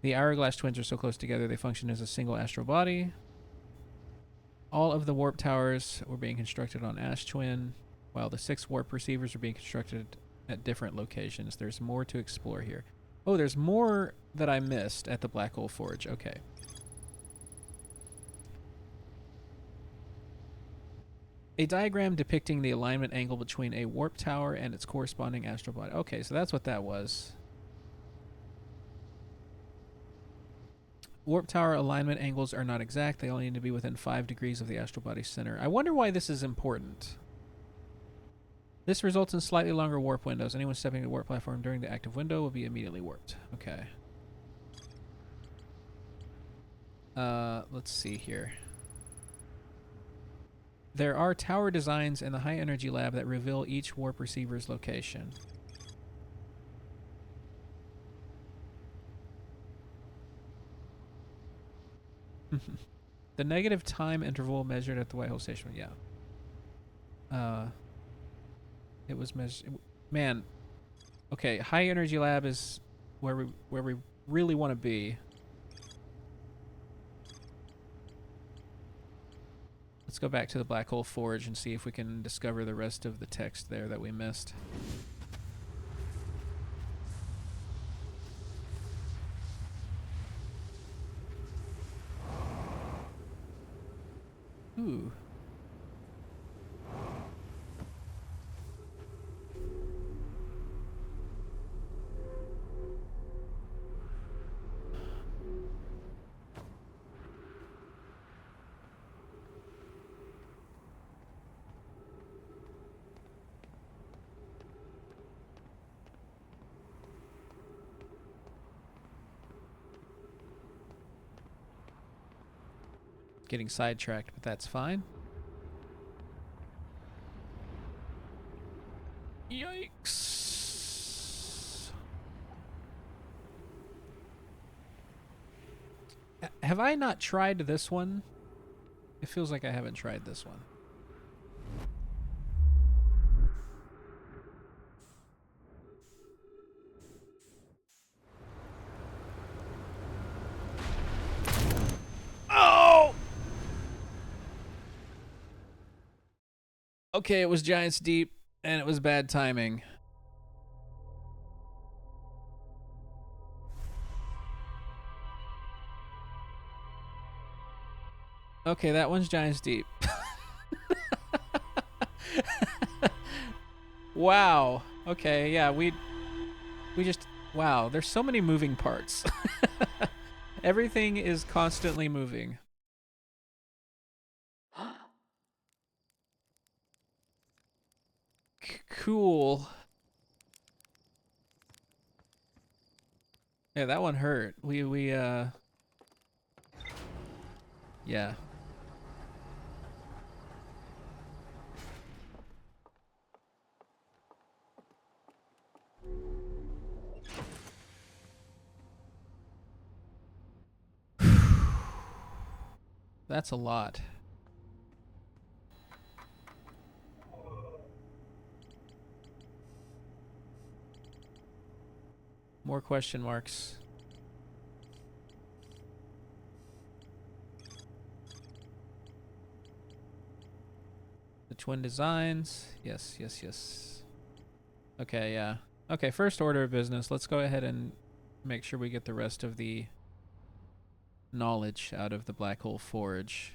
The hourglass twins are so close together they function as a single astral body. All of the warp towers were being constructed on Ash Twin, while the 6 warp receivers are being constructed at different locations. There's more to explore here. Oh, there's more that I missed at the Black Hole Forge. Okay. A diagram depicting the alignment angle between a warp tower and its corresponding astral body. Okay, so that's what that was. Warp tower alignment angles are not exact. They only need to be within 5 degrees of the astral body's center. I wonder why this is important. This results in slightly longer warp windows. Anyone stepping to the warp platform during the active window will be immediately warped. Okay. Let's see here. There are tower designs in the high energy lab that reveal each warp receiver's location. The negative time interval measured at the White Hole Station. Yeah. It was measured. Man. Okay, high energy lab is where we really want to be. Let's go back to the Black Hole Forge and see if we can discover the rest of the text there that we missed. Ooh. getting sidetracked, but that's fine. Yikes. Have I not tried this one? It feels like I haven't tried this one. Oh! Okay, it was Giants Deep, and it was bad timing. Okay, that one's Giants Deep. Wow. Okay, yeah, we just wow, there's so many moving parts. Everything is constantly moving. Cool. Yeah, that one hurt. Yeah. That's a lot. More question marks. The twin designs. Yes, yes, yes. Okay, yeah. Okay, first order of business. Let's go ahead and make sure we get the rest of the knowledge out of the Black Hole Forge.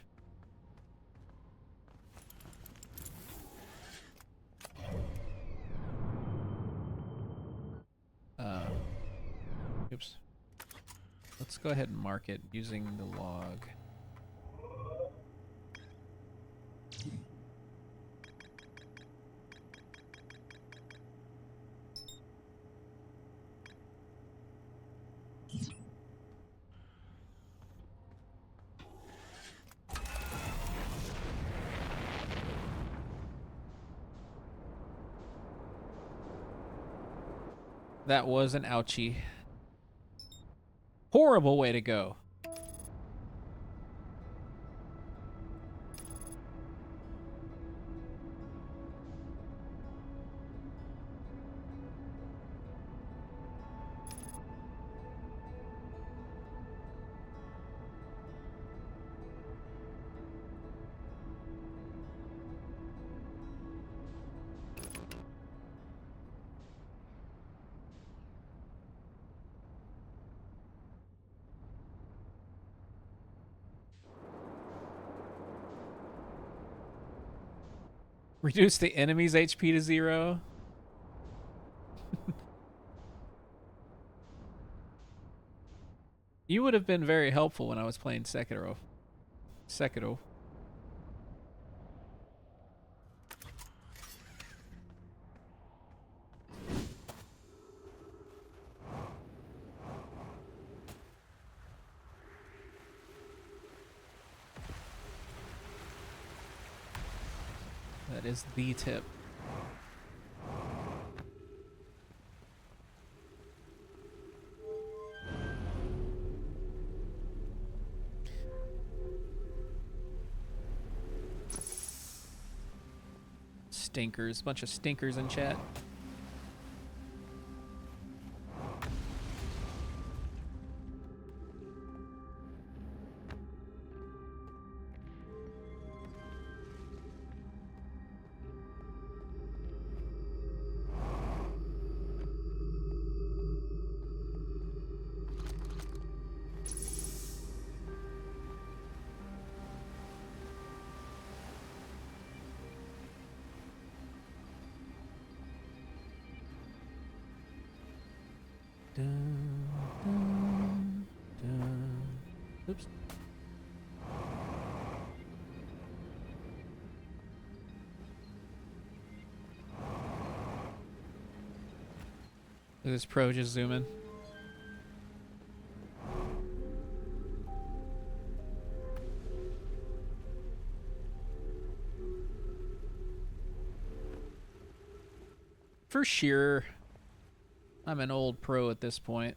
Oops. Let's go ahead and mark it using the log. That was an ouchie. Horrible way to go. Reduce the enemy's HP to 0. You would have been very helpful when I was playing Sekiro. Sekiro. That is the tip. Stinkers. Bunch of stinkers in chat. Dun, dun, dun. Oops. Look at this pro just zooming. For sure. I'm an old pro at this point.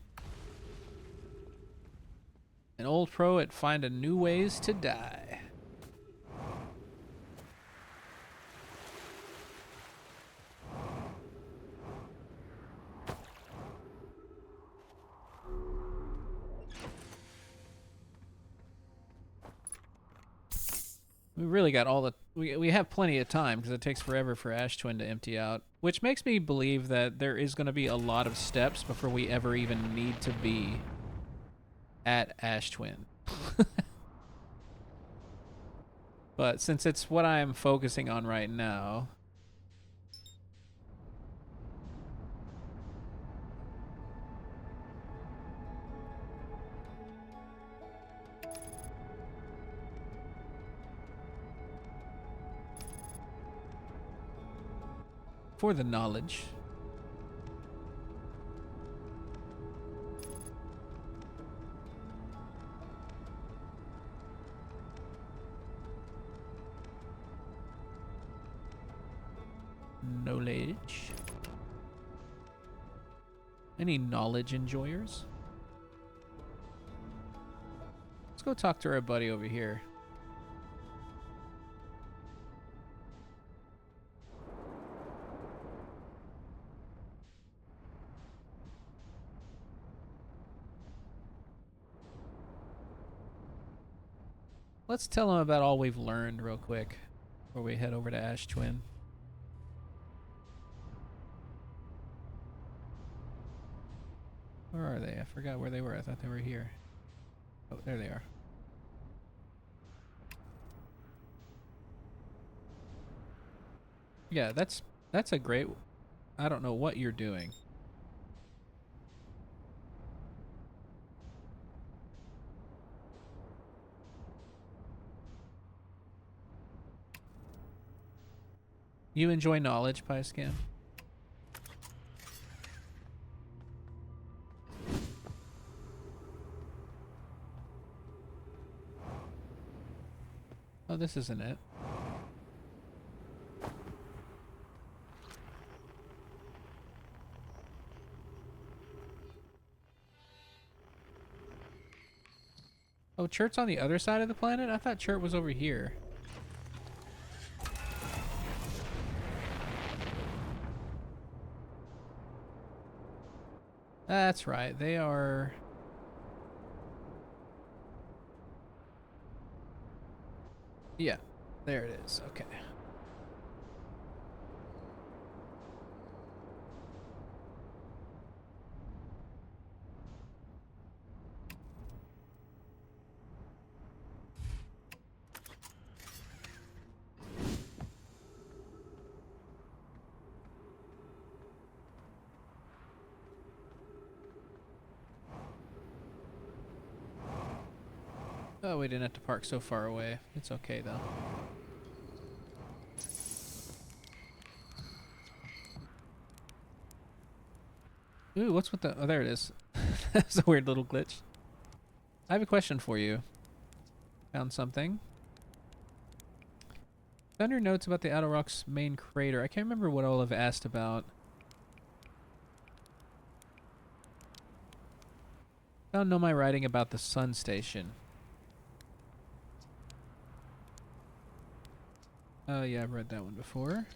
An old pro at finding new ways to die. We really got all the... We have plenty of time because it takes forever for Ash Twin to empty out. Which makes me believe that there is going to be a lot of steps before we ever even need to be at Ash Twin. But since it's what I'm focusing on right now... For the knowledge. Knowledge. Any knowledge enjoyers? Let's go talk to our buddy over here. Let's tell him about all we've learned real quick before we head over to Ash Twin. Where are they? I forgot where they were. I thought they were here. Oh, there they are. Yeah, that's a great... I don't know what you're doing. You enjoy knowledge, Pyscam? Oh, this isn't it. Oh, Chert's on the other side of the planet? I thought Chert was over here. That's right. They are... Yeah, there it is. Okay. Oh, we didn't have to park so far away. It's okay, though. Ooh, what's with the... Oh, there it is. That's a weird little glitch. I have a question for you. Found something. Found your notes about the Outer Rock's main crater. I can't remember what Olive asked about. Found Nomai writing about the sun station. Oh, yeah, I've read that one before.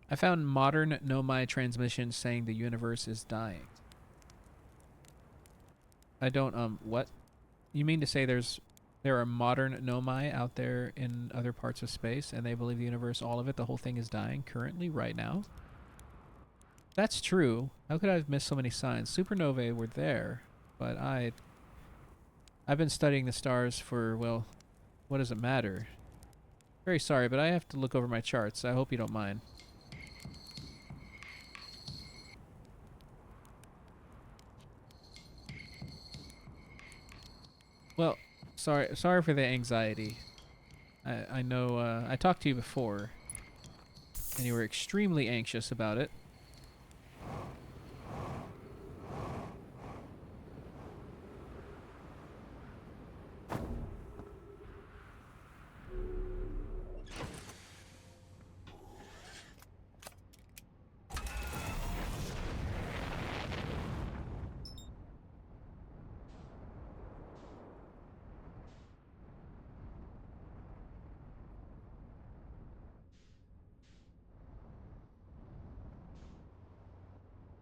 I found modern Nomai transmissions saying the universe is dying. I don't, what? You mean to say there are modern Nomai out there in other parts of space, and they believe the universe, all of it, the whole thing is dying currently, right now? That's true. How could I have missed so many signs? Supernovae were there, but I've been studying the stars for, well, what does it matter? Very sorry, but I have to look over my charts. I hope you don't mind. Well, sorry for the anxiety. I know, I talked to you before, and you were extremely anxious about it.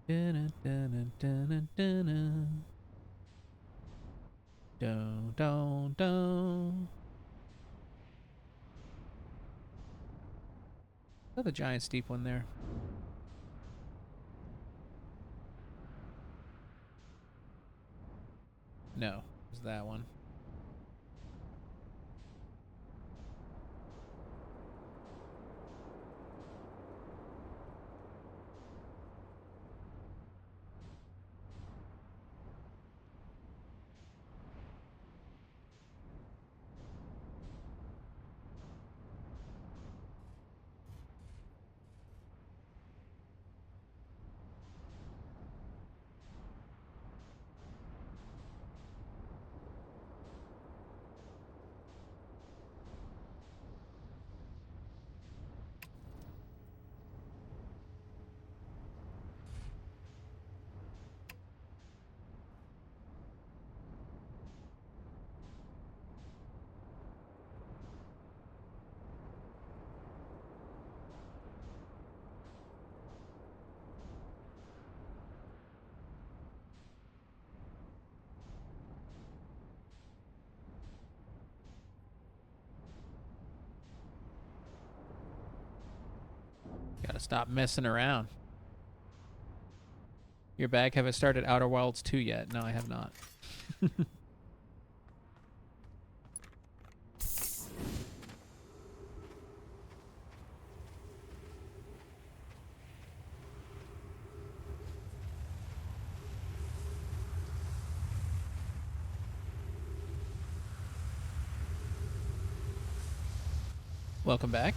Dun, dun, dun, dun, dun, dun, dun, dun. Oh, the giant steep one there. No, it was that one. Gotta stop messing around. Your bag, have I started Outer Wilds 2 yet? No, I have not. Welcome back.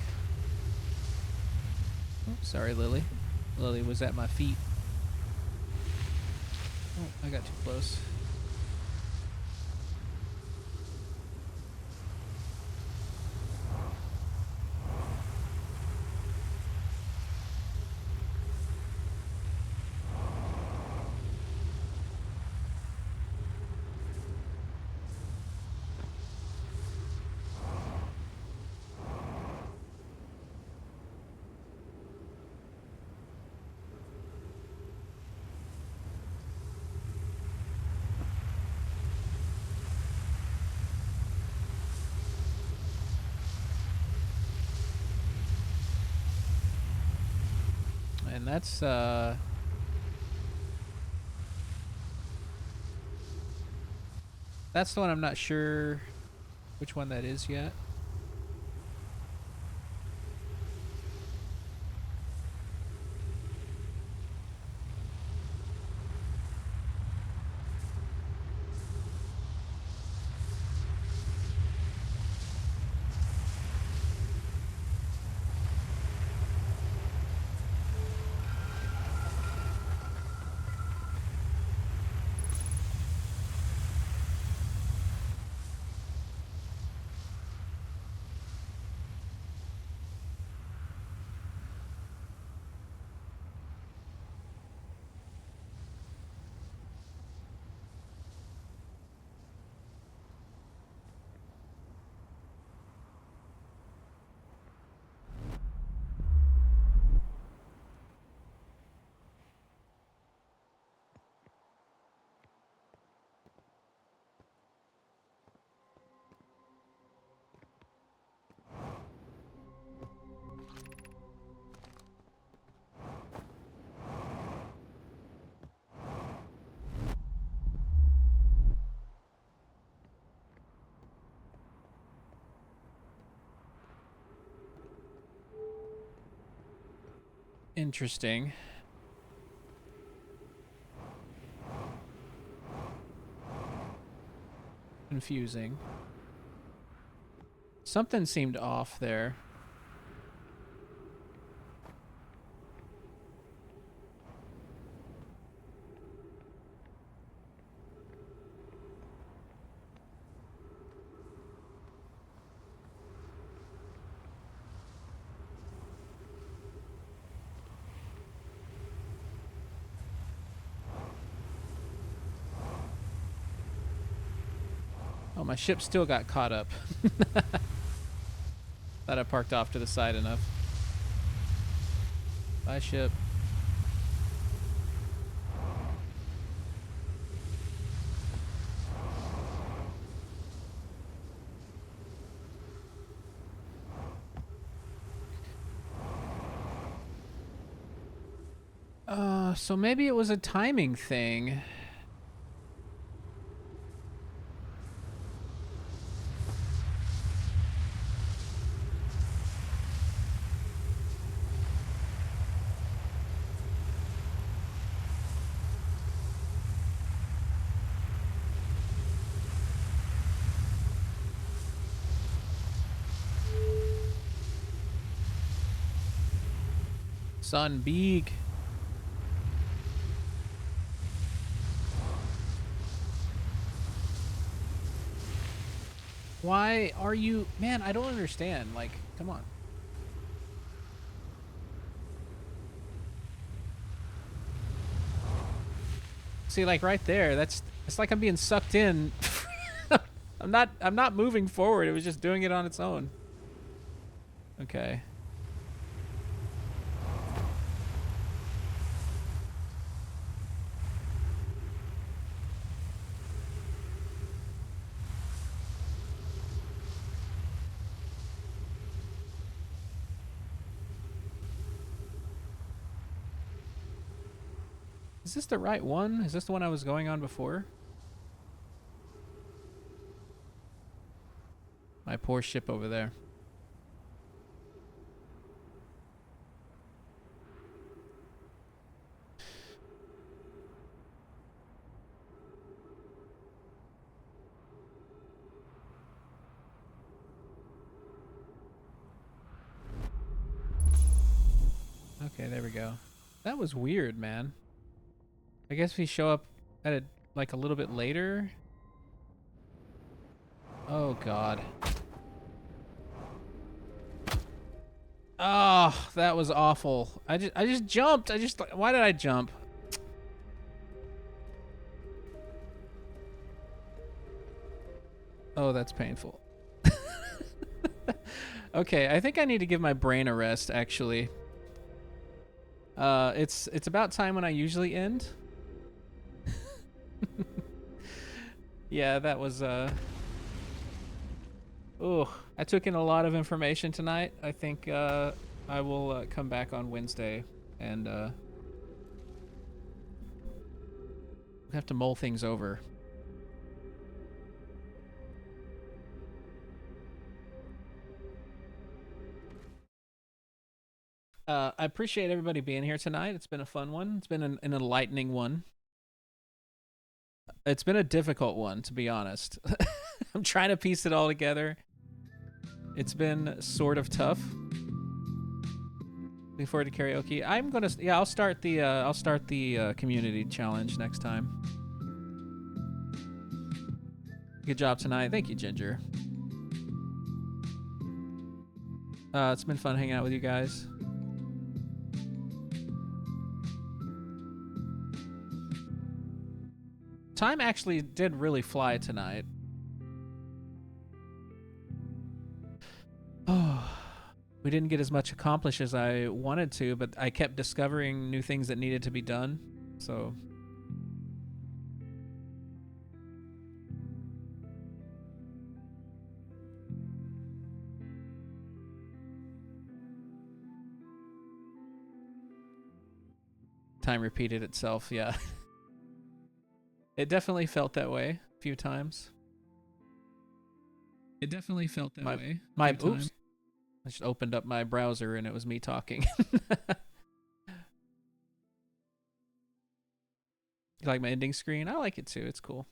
Oh, sorry, Lily. Lily was at my feet. Oh, I got too close. And that's the one I'm not sure which one that is yet. Interesting. Confusing. Something seemed off there. Oh, my ship still got caught up. Thought I parked off to the side enough. Bye, ship. So maybe it was a timing thing. Son, big. Why are you... Man, I don't understand. Like, come on. See, like right there, it's like I'm being sucked in. I'm not moving forward. It was just doing it on its own. Okay. Is this the right one? Is this the one I was going on before? My poor ship over there. Okay, there we go. That was weird, man. I guess if we show up at it like a little bit later. Oh god. Oh, that was awful. I just jumped. Why did I jump? Oh, that's painful. Okay, I think I need to give my brain a rest actually. It's about time when I usually end. Yeah, that was oh, I took in a lot of information tonight. I think I will come back on Wednesday and have to mull things over. I appreciate everybody being here tonight. It's been a fun one. It's been an enlightening one. It's been a difficult one, to be honest. I'm trying to piece it all together. It's been sort of tough. Looking forward to karaoke. I'll start the community challenge next time. Good job tonight. Thank you, Ginger. It's been fun hanging out with you guys. Time actually did really fly tonight. Oh, we didn't get as much accomplished as I wanted to, but I kept discovering new things that needed to be done. So time repeated itself, yeah. It definitely felt that way a few times. It definitely felt that way. Oops. I just opened up my browser and it was me talking. You like my ending screen? I like it too. It's cool.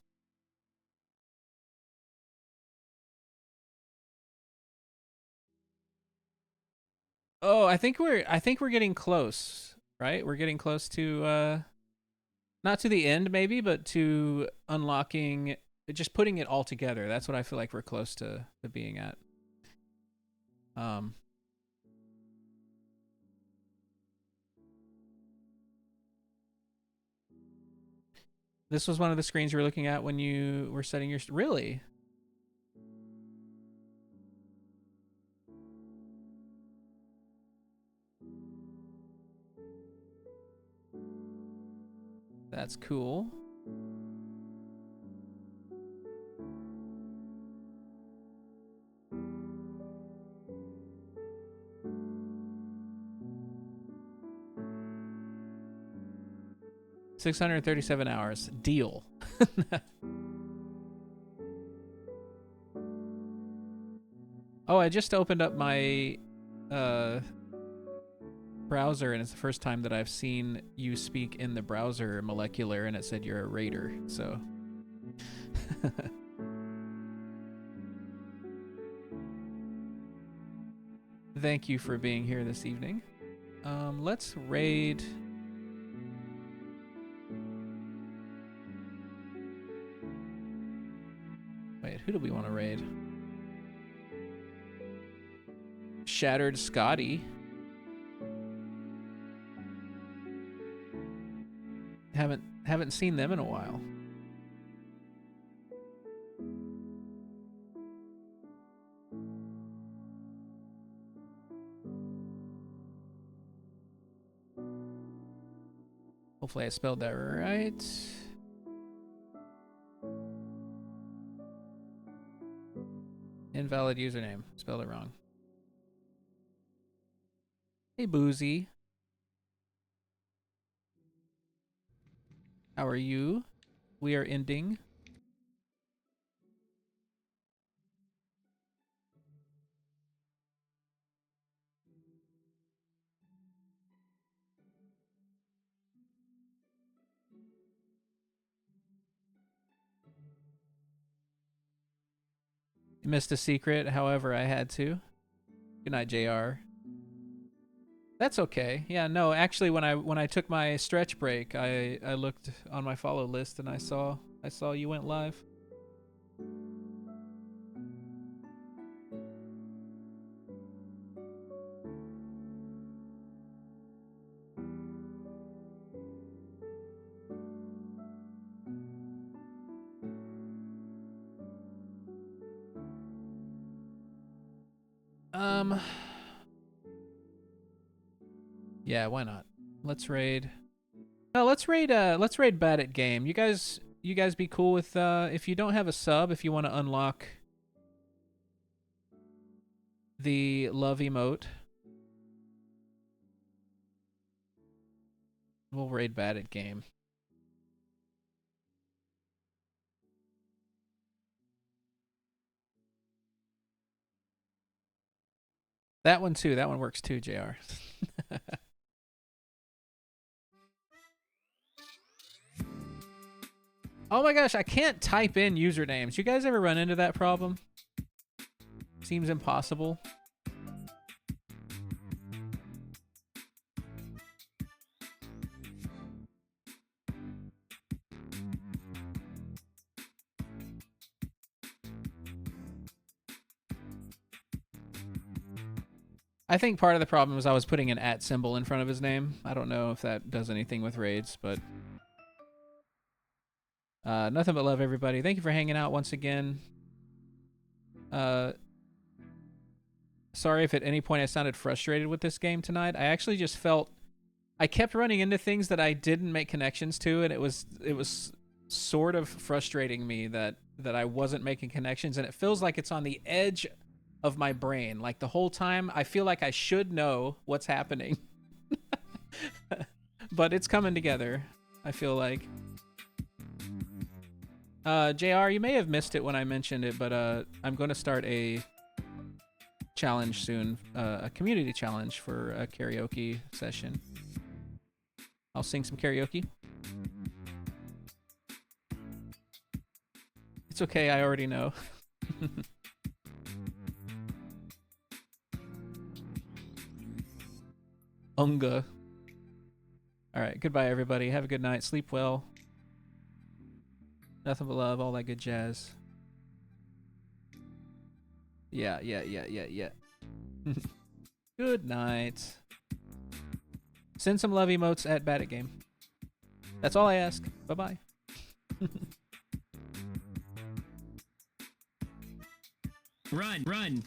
Oh, I think we're getting close, right? We're getting close to not to the end maybe, but to unlocking, just putting it all together. That's what I feel like we're close to being at. This was one of the screens you were looking at when you were setting your... Really? That's cool. 637 hours. Deal. Oh, I just opened up my browser, and it's the first time that I've seen you speak in the browser molecular, and it said you're a raider, so. Thank you for being here this evening. Let's raid. Wait, who do we want to raid? Shattered Scotty. Haven't seen them in a while. Hopefully I spelled that right. Invalid username. Spelled it wrong. Hey, Boozy. How are you? We are ending. You missed a secret, however, I had to. Good night, JR. That's okay. Yeah, no, actually when I took my stretch break, I looked on my follow list and I saw you went live. Yeah, why not? Let's raid. No, let's raid Bad at Game. You guys be cool with if you don't have a sub, if you want to unlock the love emote. We'll raid Bad at Game. That one too. That one works too, JR. Oh my gosh, I can't type in usernames. You guys ever run into that problem? Seems impossible. I think part of the problem was I was putting an @ symbol in front of his name. I don't know if that does anything with raids, but nothing but love, everybody. Thank you for hanging out once again. Sorry if at any point I sounded frustrated with this game tonight. I actually just felt I kept running into things that I didn't make connections to, and it was sort of frustrating me that I wasn't making connections, and it feels like it's on the edge of my brain. Like the whole time I feel like I should know what's happening. But it's coming together, I feel like. JR, you may have missed it when I mentioned it, but I'm going to start a challenge soon, a community challenge for a karaoke session. I'll sing some karaoke. It's okay, I already know. Unga. Alright, goodbye everybody. Have a good night. Sleep well. Nothing but love, all that good jazz. Yeah. Good night. Send some love emotes at Bad at Game. That's all I ask. Bye-bye. Run.